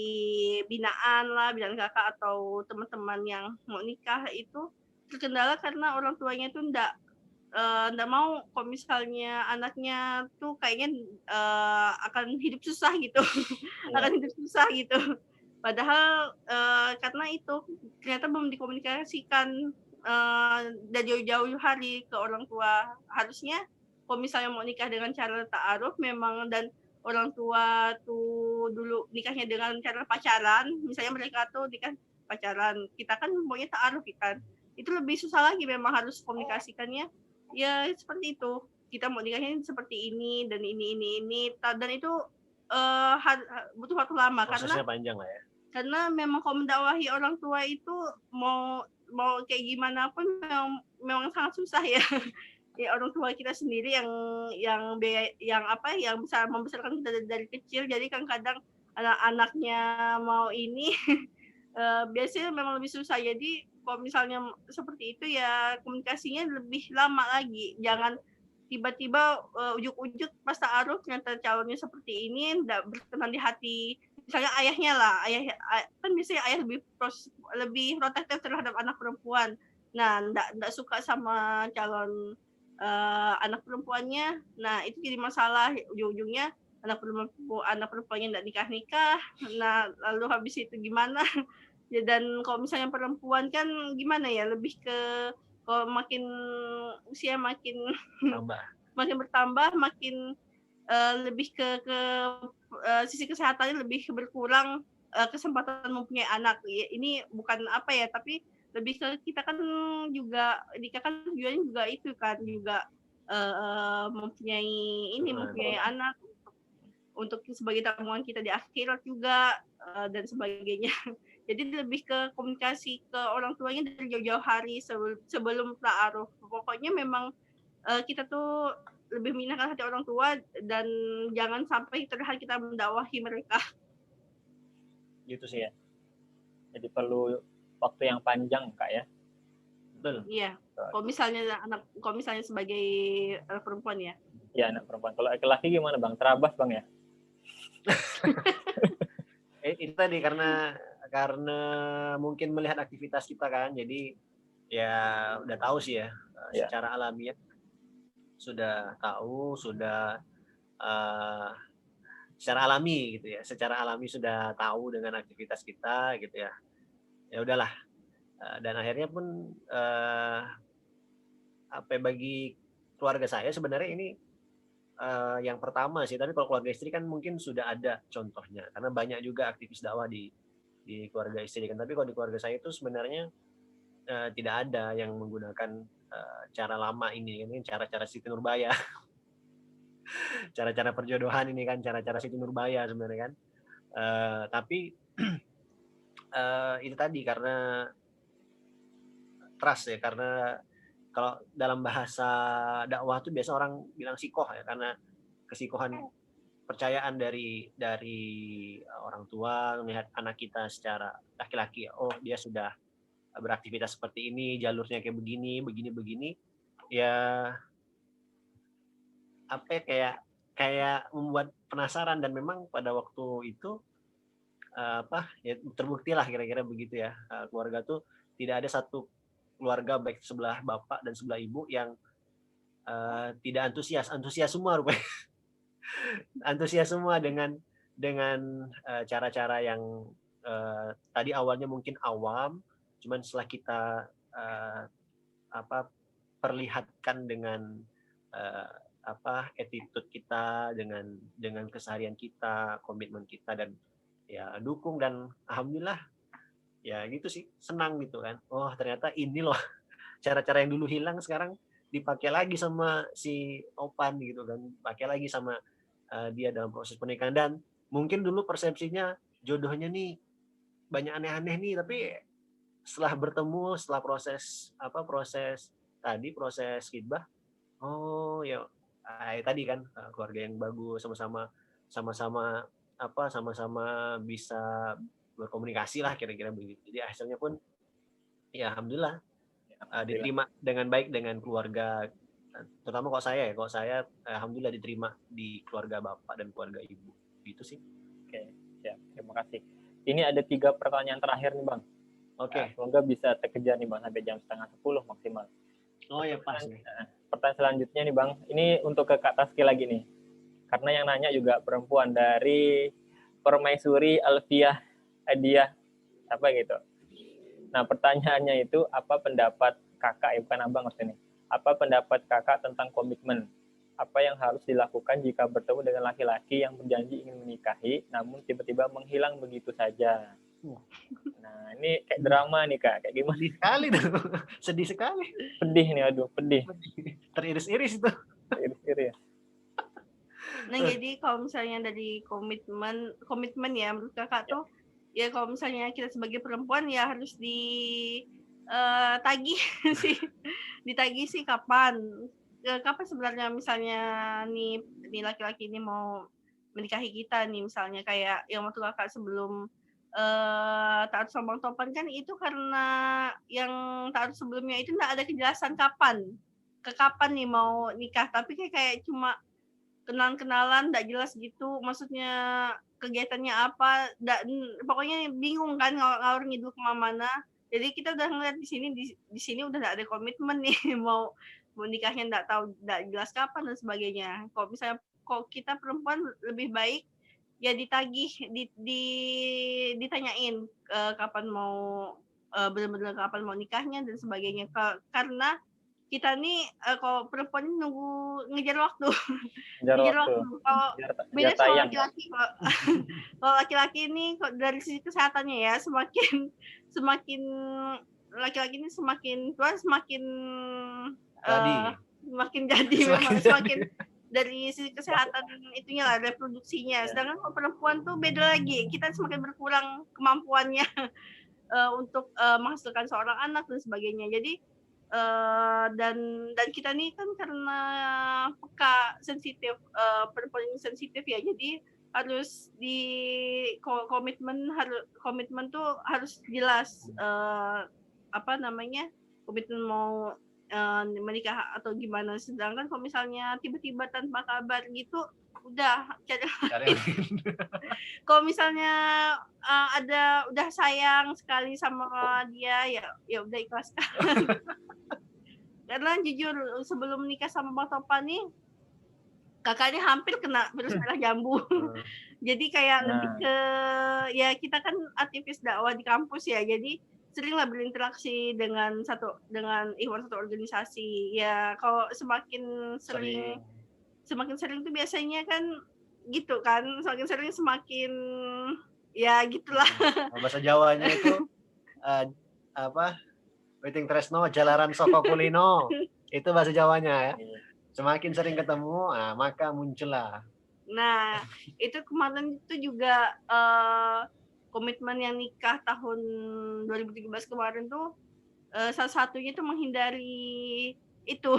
Speaker 3: binaan kakak atau teman-teman yang mau nikah itu terkendala karena orang tuanya tuh nggak mau kalau misalnya anaknya tuh kayaknya akan hidup susah gitu. Padahal karena itu ternyata belum dikomunikasikan dari jauh-jauh hari ke orang tua. Harusnya kalau misalnya mau nikah dengan cara ta'aruf memang, dan orang tua tuh dulu nikahnya dengan cara pacaran, misalnya mereka tuh nikah pacaran, kita kan maunya ta'aruf kan, itu lebih susah lagi, memang harus komunikasikannya ya seperti itu, kita mau nikahnya seperti ini dan ini dan itu butuh waktu lama.
Speaker 2: Prosesnya panjang lah ya,
Speaker 3: karena memang kalau mendakwahi orang tua itu mau kayak gimana pun memang sangat susah ya. Ya orang tua kita sendiri yang bisa membesarkan kita dari kecil, jadi kan kadang anak-anaknya mau ini biasanya memang lebih susah. Jadi kalau misalnya seperti itu ya komunikasinya lebih lama lagi, jangan tiba-tiba ujuk-ujuk pas ta'aruf ternyata calonnya seperti ini, nggak berkenan di hati. Misalnya ayahnya lah, kan biasanya ayah lebih protektif terhadap anak perempuan. Nah, nggak suka sama calon anak perempuannya. Nah, itu jadi masalah, ujung-ujungnya anak perempuannya nggak nikah. Nah, lalu habis itu gimana? Ya, dan kalau misalnya perempuan kan gimana ya, lebih ke kalau makin usia makin
Speaker 2: Tambah.
Speaker 3: makin bertambah, makin lebih ke sisi kesehatannya lebih berkurang, kesempatan mempunyai anak. Ya, ini bukan apa ya, tapi lebih ke kita kan juga nikah kan tujuannya juga itu kan, juga mempunyai mempunyai anak untuk sebagai tabungan kita di akhirat juga, dan sebagainya. Jadi lebih ke komunikasi ke orang tuanya dari jauh-jauh hari sebelum ta'aruf. Pokoknya memang kita tuh lebih menyenangkan hati orang tua dan jangan sampai terlihat kita mendakwahi mereka.
Speaker 1: Gitu sih ya. Jadi perlu waktu yang panjang Kak ya.
Speaker 2: Betul.
Speaker 3: Iya. Kalau misalnya sebagai perempuan ya.
Speaker 1: Iya, anak perempuan. Kalau laki-laki gimana Bang? Terabas Bang ya?
Speaker 2: Itu tadi karena mungkin melihat aktivitas kita kan, jadi ya udah tahu sih ya, secara alamiah sudah tahu, sudah secara alami gitu ya, secara alami sudah tahu dengan aktivitas kita gitu ya. Ya udahlah, dan akhirnya pun bagi keluarga saya sebenarnya ini yang pertama sih, tapi kalau keluarga istri kan mungkin sudah ada contohnya, karena banyak juga aktivis dakwah di keluarga istri kan. Tapi kalau di keluarga saya itu sebenarnya tidak ada yang menggunakan cara lama ini cara-cara Siti Nurbaya. Cara-cara perjodohan ini kan, cara-cara Siti Nurbaya sebenarnya kan. Tapi itu tadi karena trust ya, karena kalau dalam bahasa dakwah tuh biasa orang bilang sikoh ya, karena kesikohan percayaan dari orang tua melihat anak kita secara laki-laki, oh dia sudah beraktivitas seperti ini, jalurnya kayak begini, ya kayak membuat penasaran. Dan memang pada waktu itu ya terbuktilah kira-kira begitu ya, keluarga tuh tidak ada satu keluarga baik sebelah bapak dan sebelah ibu yang tidak antusias semua rupanya. Antusias semua dengan cara-cara yang tadi awalnya mungkin awam, cuman setelah kita perlihatkan dengan attitude kita, dengan keseharian kita, komitmen kita, dan ya dukung, dan alhamdulillah ya gitu sih, senang gitu kan. Oh ternyata ini loh cara-cara yang dulu hilang sekarang dipakai lagi sama si Opan gitu kan, pakai lagi sama dia dalam proses pernikahan. Dan mungkin dulu persepsinya jodohnya nih banyak aneh-aneh nih, tapi setelah bertemu, setelah proses khidbah, oh ya tadi kan, keluarga yang bagus, sama-sama bisa berkomunikasi lah kira-kira begitu. Jadi hasilnya pun ya alhamdulillah diterima dengan baik dengan keluarga, terutama kalau saya alhamdulillah diterima di keluarga bapak dan keluarga ibu. Gitu sih.
Speaker 1: Oke, siap. Terima kasih. Ini ada 3 pertanyaan terakhir nih Bang.
Speaker 2: Oke.
Speaker 1: Semoga bisa terkejar nih Bang sampai jam 9:30 maksimal.
Speaker 2: Oh ya pas nih.
Speaker 1: Pertanyaan selanjutnya nih Bang, ini untuk ke Kak Taski lagi nih. Karena yang nanya juga perempuan, dari Permaisuri Alfiah Hadiah apa gitu. Nah, pertanyaannya itu, apa pendapat Kakak, bukan Abang maksudnya, apa pendapat Kakak tentang komitmen? Apa yang harus dilakukan jika bertemu dengan laki-laki yang berjanji ingin menikahi, namun tiba-tiba menghilang begitu saja? Nah, ini kayak drama nih Kak, kayak gimana?
Speaker 2: Sedih sekali tuh. Sedih sekali.
Speaker 1: Pedih nih, aduh, pedih.
Speaker 2: Teriris-iris itu.
Speaker 1: Teriris-iris.
Speaker 3: Nah, jadi kalau misalnya dari komitmen ya, menurut Kakak tuh, ya kalau misalnya kita sebagai perempuan ya harus ditagih sih. Ditagih sih kapan sebenarnya misalnya nih laki-laki ini mau menikahi kita nih, misalnya kayak yang waktu Kakak sebelum taat sama Bang Topan kan, itu karena yang taat sebelumnya itu nggak ada kejelasan kapan nih mau nikah, tapi kayak cuma kenalan-kenalan nggak jelas gitu, maksudnya kegiatannya apa, pokoknya bingung kan, ngalor ngidul kemana-mana. Jadi kita udah ngeliat di sini udah nggak ada komitmen nih, mau nikahnya nggak jelas kapan dan sebagainya. Kalau misalnya kita perempuan lebih baik ya ditagih, ditanyain kapan mau benar-benar kapan mau nikahnya dan sebagainya. Karena kita nih kalau perempuan ini nunggu ngejar waktu.
Speaker 1: Ngejar
Speaker 3: Ngejar
Speaker 1: waktu.
Speaker 3: waktu. Kalau
Speaker 1: Biar
Speaker 3: beda sama
Speaker 1: tayang.
Speaker 3: laki-laki, kalau laki-laki ini dari sisi kesehatannya ya semakin laki-laki ini semakin tua semakin jadi memang semakin dari sisi kesehatan itunya lah, reproduksinya. Sedangkan kalau perempuan tuh beda lagi, kita semakin berkurang kemampuannya untuk menghasilkan seorang anak dan sebagainya. Jadi dan kita nih kan karena peka, sensitif, perempuan ini sensitif ya, jadi harus di komitmen tuh harus jelas, komitmen mau menikah atau gimana. Sedangkan kalau misalnya tiba-tiba tanpa kabar gitu, udah cari lain. Kalau misalnya udah sayang sekali sama dia, ya udah ikhlaskan. Karena jujur sebelum nikah sama Bang Topan nih, kakaknya hampir kena virus merah jambu. Jadi kayak lebih ke, ya kita kan aktivis dakwah di kampus ya, jadi seringlah berinteraksi dengan satu organisasi. Ya kalau semakin sering tuh biasanya kan gitu kan, semakin sering semakin ya gitulah.
Speaker 2: Bahasa Jawanya itu Witing Tresno Jalaran Soko Kulino. Itu bahasa Jawanya ya. Semakin sering ketemu, maka muncullah.
Speaker 3: Nah, itu kemarin itu juga komitmen yang nikah tahun 2013 kemarin tuh salah satunya tuh menghindari itu.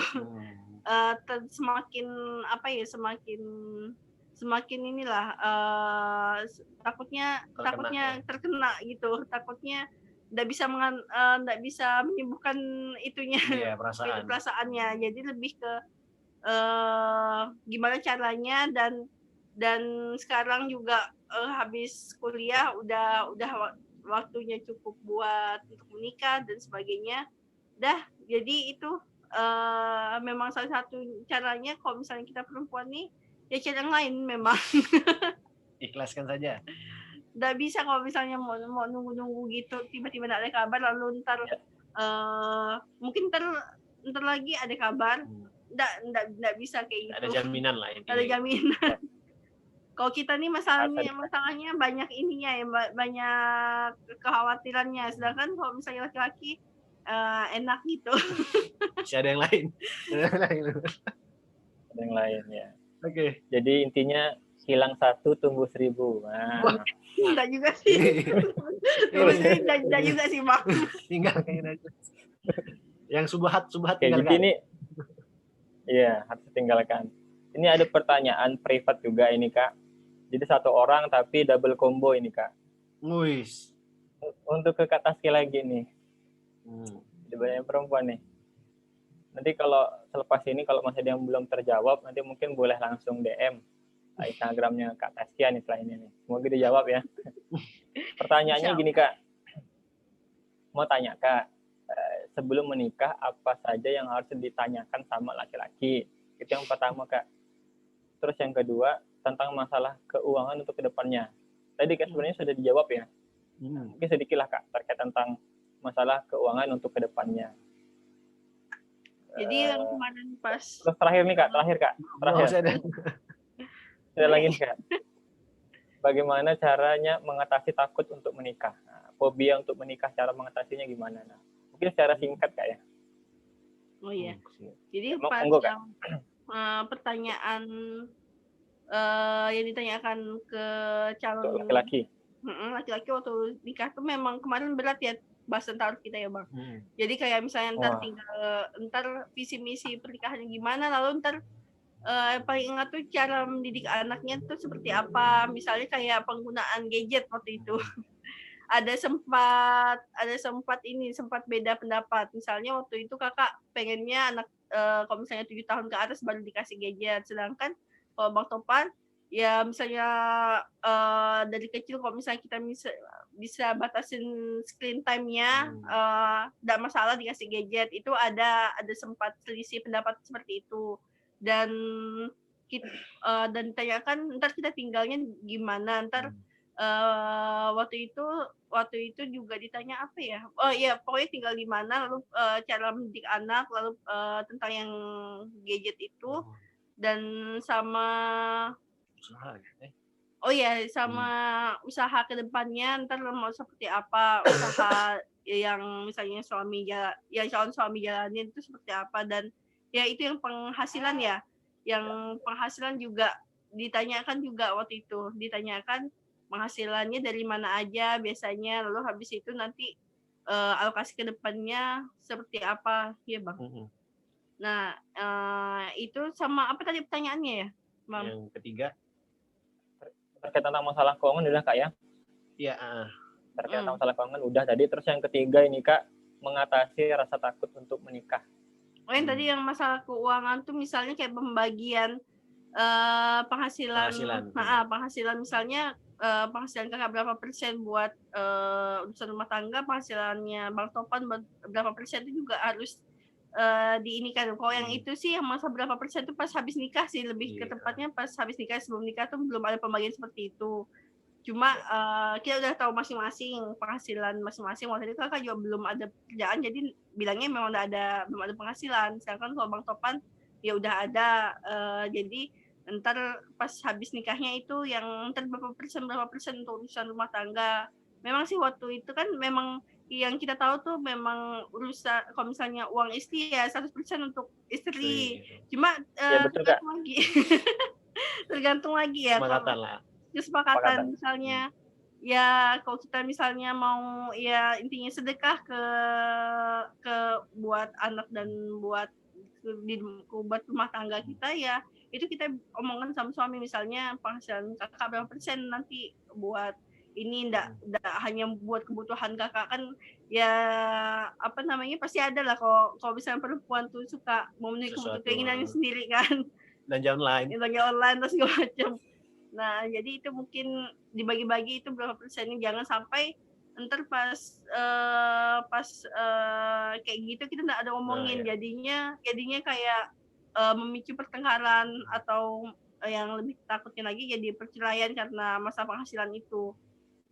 Speaker 3: Semakin inilah takutnya terkena gitu, takutnya nggak bisa menyembuhkan itunya, perasaannya. Jadi lebih ke gimana caranya, dan sekarang juga habis kuliah udah waktunya cukup buat untuk menikah dan sebagainya. Jadi itu memang salah satu caranya kalau misalnya kita perempuan nih, ya cara yang lain memang.
Speaker 2: Ikhlaskan saja.
Speaker 3: Nggak bisa kalau misalnya mau nunggu gitu, tiba-tiba nggak ada kabar, lalu ntar mungkin ntar lagi ada kabar. Nggak bisa kayak gitu.
Speaker 2: Ada jaminan lah intinya.
Speaker 3: Ada jaminan. Kalau kita nih masalahnya banyak ininya ya, banyak kekhawatirannya. Sedangkan kalau misalnya laki-laki enak gitu.
Speaker 2: Masih ada yang lain.
Speaker 1: Ada yang lain ya.
Speaker 2: Oke.
Speaker 1: Jadi intinya hilang 1 tumbuh 1000. Nah.
Speaker 3: Enggak juga sih. Enggak juga sih, Bang.
Speaker 2: Tinggalkan aja. Yang subhat
Speaker 1: tinggalkan. Jadi ini iya, harus tinggalkan. Ini ada pertanyaan privat juga ini, Kak. Jadi 1 orang tapi double combo ini, Kak.
Speaker 2: Wis.
Speaker 1: Untuk ke Kak Taski lagi nih. Jadi banyak perempuan nih. Nanti kalau selepas ini kalau masih ada yang belum terjawab, nanti mungkin boleh langsung DM Instagramnya Kak Taskia nih setelah ini nih. Semoga dijawab ya. Pertanyaannya gini, Kak. Mau tanya, Kak. Sebelum menikah, apa saja yang harus ditanyakan sama laki-laki? Itu yang pertama, Kak. Terus yang kedua, tentang masalah keuangan untuk kedepannya. Tadi kan sebenarnya sudah dijawab ya. Mungkin sedikit lah, Kak, terkait tentang masalah keuangan untuk kedepannya.
Speaker 3: Jadi yang kemarin pas...
Speaker 1: Terus terakhir nih, Kak. Terakhir. Ada lagi nih, Kak. Bagaimana caranya mengatasi takut untuk menikah? Nah, fobia untuk menikah, cara mengatasinya gimana? Nah, mungkin secara singkat, Kak ya.
Speaker 3: Oh iya. Jadi pas yang pertanyaan yang ditanyakan ke calon
Speaker 1: laki-laki.
Speaker 3: Laki-laki waktu nikah tuh memang kemarin berat ya bahasan taruh kita ya, Bang. Jadi kayak misalnya ntar visi misi pernikahannya gimana, lalu ntar paling ingat tuh cara mendidik anaknya tuh seperti apa. Misalnya kayak penggunaan gadget waktu itu. ada sempat beda pendapat. Misalnya waktu itu kakak pengennya anak kalau misalnya 7 tahun ke atas baru dikasih gadget, sedangkan kalau Bang Topan ya misalnya dari kecil kalau misalnya kita bisa batasin screen time-nya, enggak masalah dikasih gadget. Itu ada sempat selisih pendapat seperti itu. Dan dan ditanyakan ntar kita tinggalnya gimana, ntar waktu itu juga ditanya apa ya, oh iya pokoknya tinggal di mana, lalu cara mendidik anak, lalu tentang yang gadget itu, dan sama oh ya sama usaha kedepannya ntar mau seperti apa, usaha yang misalnya calon suami jalanin itu seperti apa, dan ya itu yang penghasilan ya, yang penghasilan juga ditanyakan juga waktu itu, ditanyakan penghasilannya dari mana aja biasanya, lalu habis itu nanti alokasi kedepannya seperti apa ya Bang. Nah itu sama apa tadi pertanyaannya ya Bang?
Speaker 2: Yang ketiga
Speaker 1: terkait tentang masalah keuangan udah Kak ya?
Speaker 2: Iya.
Speaker 1: Terkait tentang masalah keuangan udah tadi. Terus yang ketiga ini Kak, mengatasi rasa takut untuk menikah.
Speaker 3: Oh yang tadi yang masalah keuangan tuh misalnya kayak pembagian penghasilan. Penghasilan misalnya penghasilan kakak berapa persen buat urusan rumah tangga, penghasilannya Bang Topan berapa persen itu juga harus diinikan. Kalau yang itu sih yang masa berapa persen itu pas habis nikah sih, lebih ke tepatnya pas habis nikah. Sebelum nikah tuh belum ada pembagian seperti itu. Cuma kita udah tahu masing-masing penghasilan masing-masing. Waktu itu kakak juga belum ada kerjaan, jadi bilangnya memang belum ada penghasilan. Sedangkan kalau Bang Topan ya udah ada, jadi ntar pas habis nikahnya itu yang ntar berapa persen untuk urusan rumah tangga. Memang sih waktu itu kan memang yang kita tahu tuh memang urusan kalau misalnya uang istri ya 100% untuk istri. Cuma
Speaker 1: Ya, betul, Kak.
Speaker 3: tergantung lagi ya. Kesepakatan misalnya ya kalau kita misalnya mau ya intinya sedekah ke buat anak dan buat rumah tangga kita, ya itu kita omongkan sama suami, misalnya penghasilan kakak berapa persen nanti buat ini, ndak hanya buat kebutuhan kakak kan ya, apa namanya, pasti ada lah kalau misalnya perempuan tuh suka memenuhi keinginannya sendiri kan,
Speaker 2: belanja online
Speaker 3: terus segala macam. Nah jadi itu mungkin dibagi-bagi itu berapa persennya, jangan sampai ntar pas kayak gitu kita nggak ada ngomongin. Jadinya kayak memicu pertengkaran, atau yang lebih takutnya lagi jadi perceraian karena masalah penghasilan itu.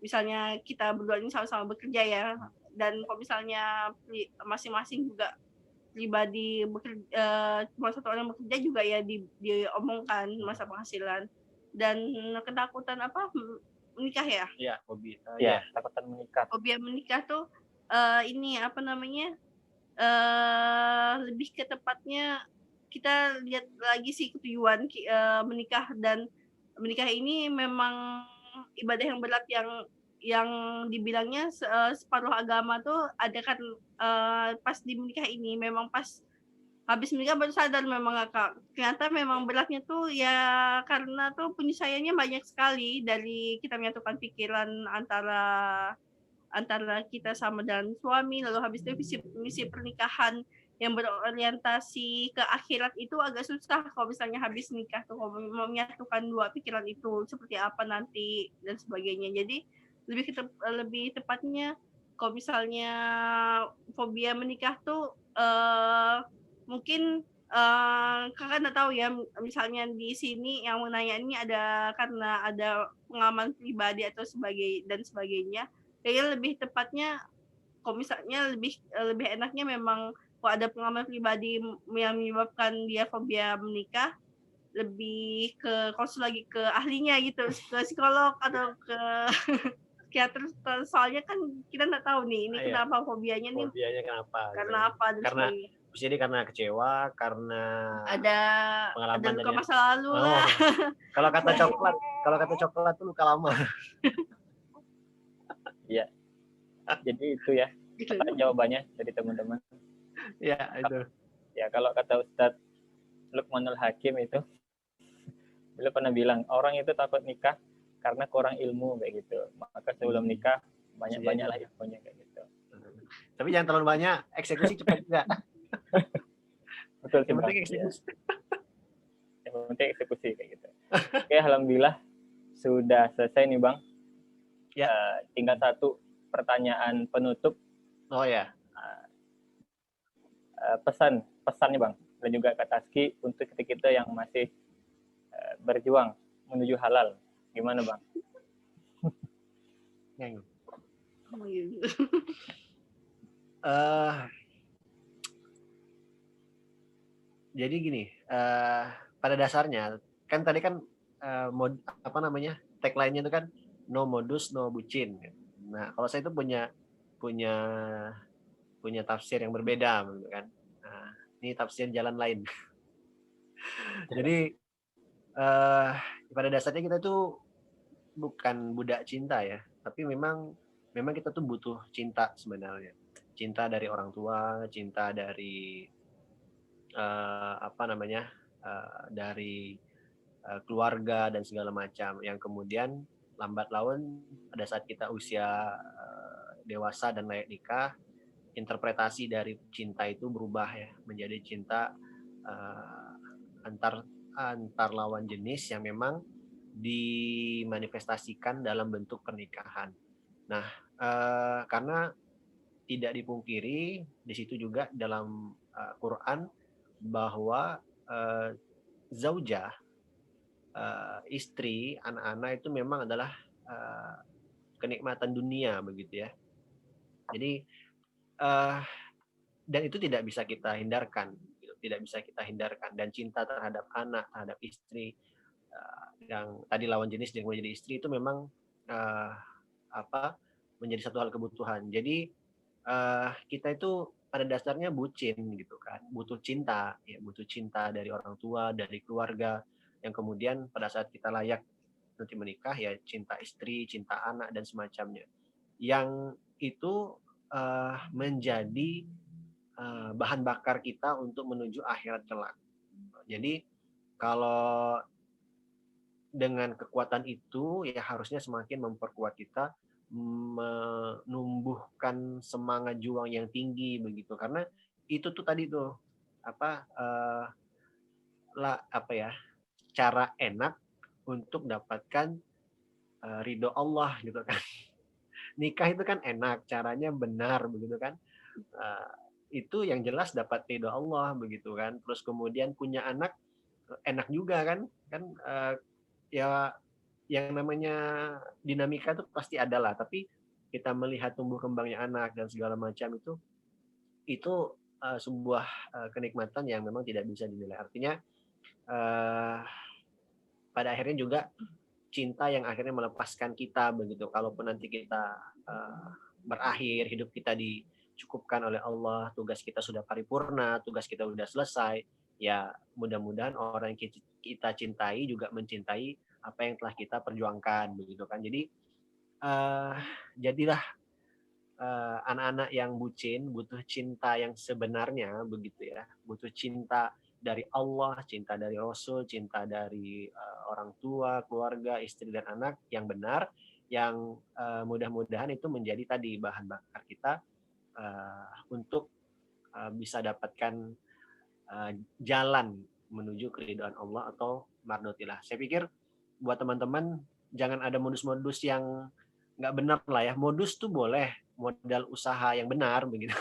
Speaker 3: Misalnya kita berdua ini sama-sama bekerja ya, dan kalau misalnya masing-masing juga pribadi bekerja, cuma satu orang bekerja juga ya diomongkan masalah penghasilan. Dan ketakutan apa, menikah ya?
Speaker 2: Iya, hobi.
Speaker 1: Ketakutan menikah.
Speaker 3: Hobi menikah tuh ini apa namanya, lebih ke tepatnya kita lihat lagi sih tujuan menikah. Dan menikah ini memang ibadah yang berat, yang dibilangnya separuh agama tuh ada kan. Pas di menikah ini memang pas habis menikah baru sadar memang Kak, ternyata memang beratnya tuh ya karena tuh penyesuaiannya banyak sekali, dari kita menyatukan pikiran antara kita sama dan suami, lalu habis itu misi pernikahan yang berorientasi ke akhirat itu agak susah kalau misalnya habis nikah tuh, kalau menyatukan dua pikiran itu seperti apa nanti dan sebagainya. Jadi lebih tepatnya kalau misalnya fobia menikah tuh mungkin kakak nggak tahu ya, misalnya di sini yang menanya ini ada karena ada pengalaman pribadi atau sebagainya. Kayaknya lebih tepatnya kalau misalnya lebih enaknya memang kalau ada pengalaman pribadi yang menyebabkan dia fobia menikah, lebih ke konsul lagi ke ahlinya gitu, ke psikolog atau ke psikiater. Soalnya kan kita nggak tahu nih ini kenapa fobianya nih,
Speaker 2: kenapa,
Speaker 3: karena apa, dan sebagainya.
Speaker 2: Jadi karena kecewa, karena
Speaker 3: ada
Speaker 2: pengalaman
Speaker 3: luka masa lalu lah.
Speaker 2: Kalau kata coklat tuh luka lama.
Speaker 1: Iya. Jadi itu ya jawabannya dari teman-teman.
Speaker 2: Ya itu.
Speaker 1: Ya kalau kata Ustadz Luqmanul Hakim itu, beliau pernah bilang orang itu takut nikah karena kurang ilmu kayak gitu. Maka sebelum nikah banyak-banyaklah ilmunya kayak gitu.
Speaker 2: Tapi jangan terlalu banyak, eksekusi cepat juga.
Speaker 1: Betul sih,
Speaker 2: Yang penting eksekusi.
Speaker 1: Yang penting eksekusi kayak gitu. Oke, alhamdulillah sudah selesai nih Bang.
Speaker 2: Ya.
Speaker 1: Tinggal satu pertanyaan penutup.
Speaker 2: Oh ya.
Speaker 1: Pesan nih Bang, dan juga Kak Taski untuk kita yang masih berjuang menuju halal. Gimana Bang?
Speaker 2: Jadi gini, pada dasarnya kan tadi kan tagline-nya itu kan no modus no bucin. Nah kalau saya itu punya tafsir yang berbeda, gitu kan. Nah, ini tafsir jalan lain. Jadi pada dasarnya kita tuh bukan budak cinta ya, tapi memang kita tuh butuh cinta sebenarnya. Cinta dari orang tua, cinta dari dari keluarga dan segala macam, yang kemudian lambat laun pada saat kita usia dewasa dan layak nikah, interpretasi dari cinta itu berubah ya, menjadi cinta antar lawan jenis yang memang dimanifestasikan dalam bentuk pernikahan. Nah, karena tidak dipungkiri di situ juga dalam Quran bahwa zaujah, istri, anak-anak itu memang adalah kenikmatan dunia, begitu ya. Jadi dan itu tidak bisa kita hindarkan, dan cinta terhadap anak, terhadap istri, yang tadi lawan jenis yang menjadi istri itu memang menjadi satu hal kebutuhan. Jadi kita itu pada dasarnya bucin gitu kan, butuh cinta dari orang tua, dari keluarga, yang kemudian pada saat kita layak nanti menikah ya cinta istri, cinta anak dan semacamnya, yang itu menjadi bahan bakar kita untuk menuju akhirat kelak. Jadi kalau dengan kekuatan itu ya harusnya semakin memperkuat kita, menumbuhkan semangat juang yang tinggi begitu, karena itu tuh tadi tuh cara enak untuk dapatkan ridho Allah gitu kan. Nikah itu kan enak, caranya benar begitu kan. Itu yang jelas dapat ridho Allah begitu kan. Terus kemudian punya anak enak juga kan ya, yang namanya dinamika itu pasti ada lah, tapi kita melihat tumbuh kembangnya anak dan segala macam itu sebuah kenikmatan yang memang tidak bisa dinilai. Artinya pada akhirnya juga cinta yang akhirnya melepaskan kita begitu. Kalaupun nanti kita berakhir, hidup kita dicukupkan oleh Allah, tugas kita sudah paripurna, tugas kita sudah selesai, ya mudah-mudahan orang yang kita cintai juga mencintai apa yang telah kita perjuangkan begitu kan. Jadi jadilah anak-anak yang bucin, butuh cinta yang sebenarnya begitu ya, butuh cinta dari Allah, cinta dari Rasul, cinta dari orang tua, keluarga, istri dan anak yang benar, yang mudah-mudahan itu menjadi tadi bahan bakar kita untuk bisa dapatkan jalan menuju keridhaan Allah atau mardotillah. Saya pikir buat teman-teman jangan ada modus-modus yang nggak benar lah ya. Modus tuh boleh, modal usaha yang benar begitu.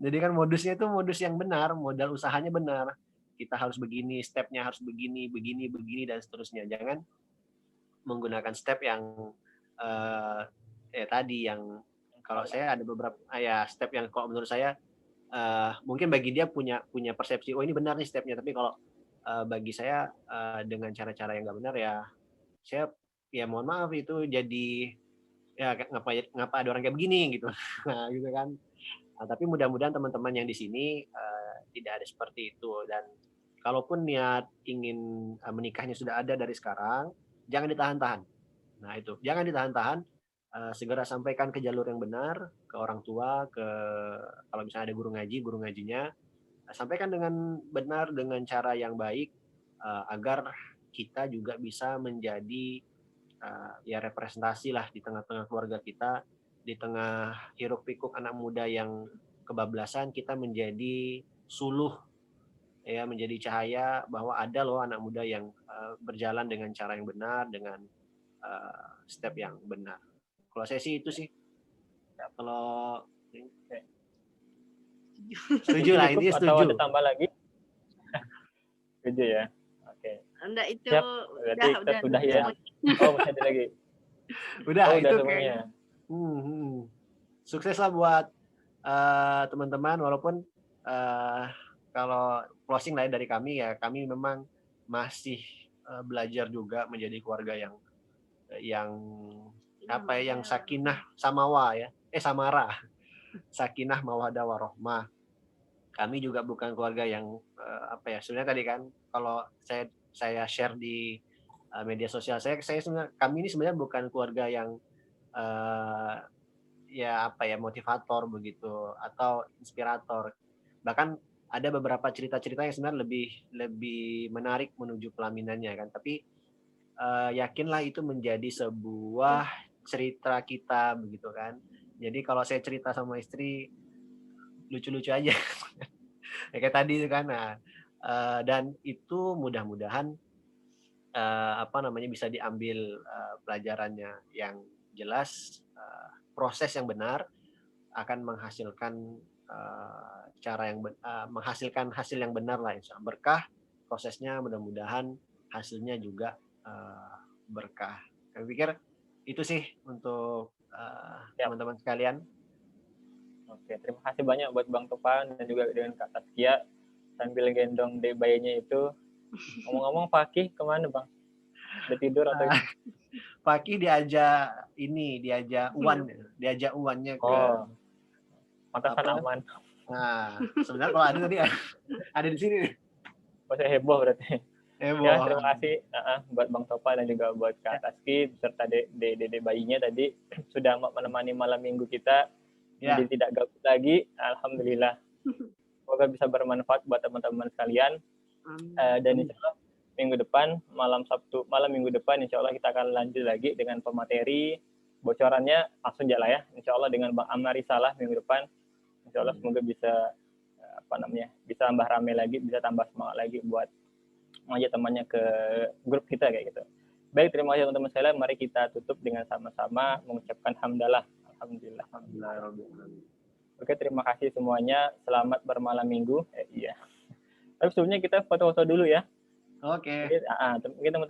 Speaker 2: Jadi kan modusnya itu modus yang benar, modal usahanya benar. Kita harus begini, stepnya harus begini, dan seterusnya. Jangan menggunakan step yang tadi yang kalau saya ada beberapa step yang kalau menurut saya mungkin bagi dia punya persepsi ini benar nih stepnya, tapi kalau bagi saya dengan cara-cara yang nggak benar ya saya mohon maaf itu jadi ya ngapa ada orang kayak begini gitu. Nah, gitu kan. Nah, tapi mudah-mudahan teman-teman yang di sini tidak ada seperti itu, dan kalaupun niat ingin menikahnya sudah ada dari sekarang, jangan ditahan-tahan. Nah, itu jangan ditahan-tahan, segera sampaikan ke jalur yang benar, ke orang tua, kalau misalnya ada guru ngajinya, sampaikan dengan benar, dengan cara yang baik, agar kita juga bisa menjadi representasi lah di tengah-tengah keluarga kita, di tengah hiruk pikuk anak muda yang kebablasan, kita menjadi suluh ya, menjadi cahaya bahwa ada loh anak muda yang berjalan dengan cara yang benar, dengan step yang benar. Kalau saya sih itu sih. Kalau setuju lah, intinya setuju.
Speaker 1: Atau ada tambah lagi? Setuju ya. Oke.
Speaker 3: Enggak itu
Speaker 1: Siap. Berarti kita sudah ya.
Speaker 3: semuanya.
Speaker 1: Oh, masih ada lagi.
Speaker 2: Udah
Speaker 1: Oh, udah
Speaker 2: itu
Speaker 1: semuanya.
Speaker 2: kayak sukses lah buat teman-teman, walaupun kalau closing lah ya dari kami ya, kami memang masih belajar juga menjadi keluarga yang apa ya, yang sakinah samawa ya, samara, sakinah mawadah warohmah. Kami juga bukan keluarga yang apa ya, sebenarnya tadi kan kalau saya share di media sosial saya sebenarnya, kami ini sebenarnya bukan keluarga yang ya apa ya, motivator begitu atau inspirator. Bahkan ada beberapa cerita-cerita yang sebenarnya lebih menarik menuju pelaminannya kan, tapi yakinlah itu menjadi sebuah cerita kita begitu kan. Jadi kalau saya cerita sama istri lucu-lucu aja ya kayak tadi kan. Nah, dan itu mudah-mudahan apa namanya, bisa diambil pelajarannya yang jelas. Proses yang benar akan menghasilkan menghasilkan hasil yang benar lah, insya Allah berkah prosesnya, mudah-mudahan hasilnya juga berkah. Saya pikir itu sih untuk teman-teman sekalian.
Speaker 1: Oke, terima kasih banyak buat Bang Topan dan juga dengan Kak Taskia sambil gendong bayinya itu. Ngomong-ngomong Fakih kemana Bang? Udah tidur atau?
Speaker 2: Fakih diajak Uwannya ke
Speaker 1: pantasan aman.
Speaker 2: Nah, sebenarnya kalau ada tadi ada di sini nih.
Speaker 1: Saya heboh berarti.
Speaker 2: Heboh.
Speaker 1: Ya, terima kasih buat Bang Topan dan juga buat Kak Taski beserta dede bayinya tadi sudah menemani malam minggu kita. Jadi tidak gabut lagi. Alhamdulillah. Semoga bisa bermanfaat buat teman-teman sekalian. Dan insya Allah minggu depan, malam minggu depan, insya Allah kita akan lanjut lagi dengan pemateri. Bocorannya langsung jalan ya. Insya Allah dengan Bang Amari Salah minggu depan. Insya Allah semoga bisa bisa tambah ramai lagi, bisa tambah semangat lagi buat ngajak temannya ke grup kita kayak gitu. Baik, terima kasih teman-teman sekalian. Mari kita tutup dengan sama-sama mengucapkan hamdalah. Alhamdulillah. Oke, terima kasih semuanya. Selamat bermalam minggu. Iya. Tapi sebelumnya kita foto-foto dulu ya.
Speaker 2: Oke.
Speaker 1: Mungkin teman-teman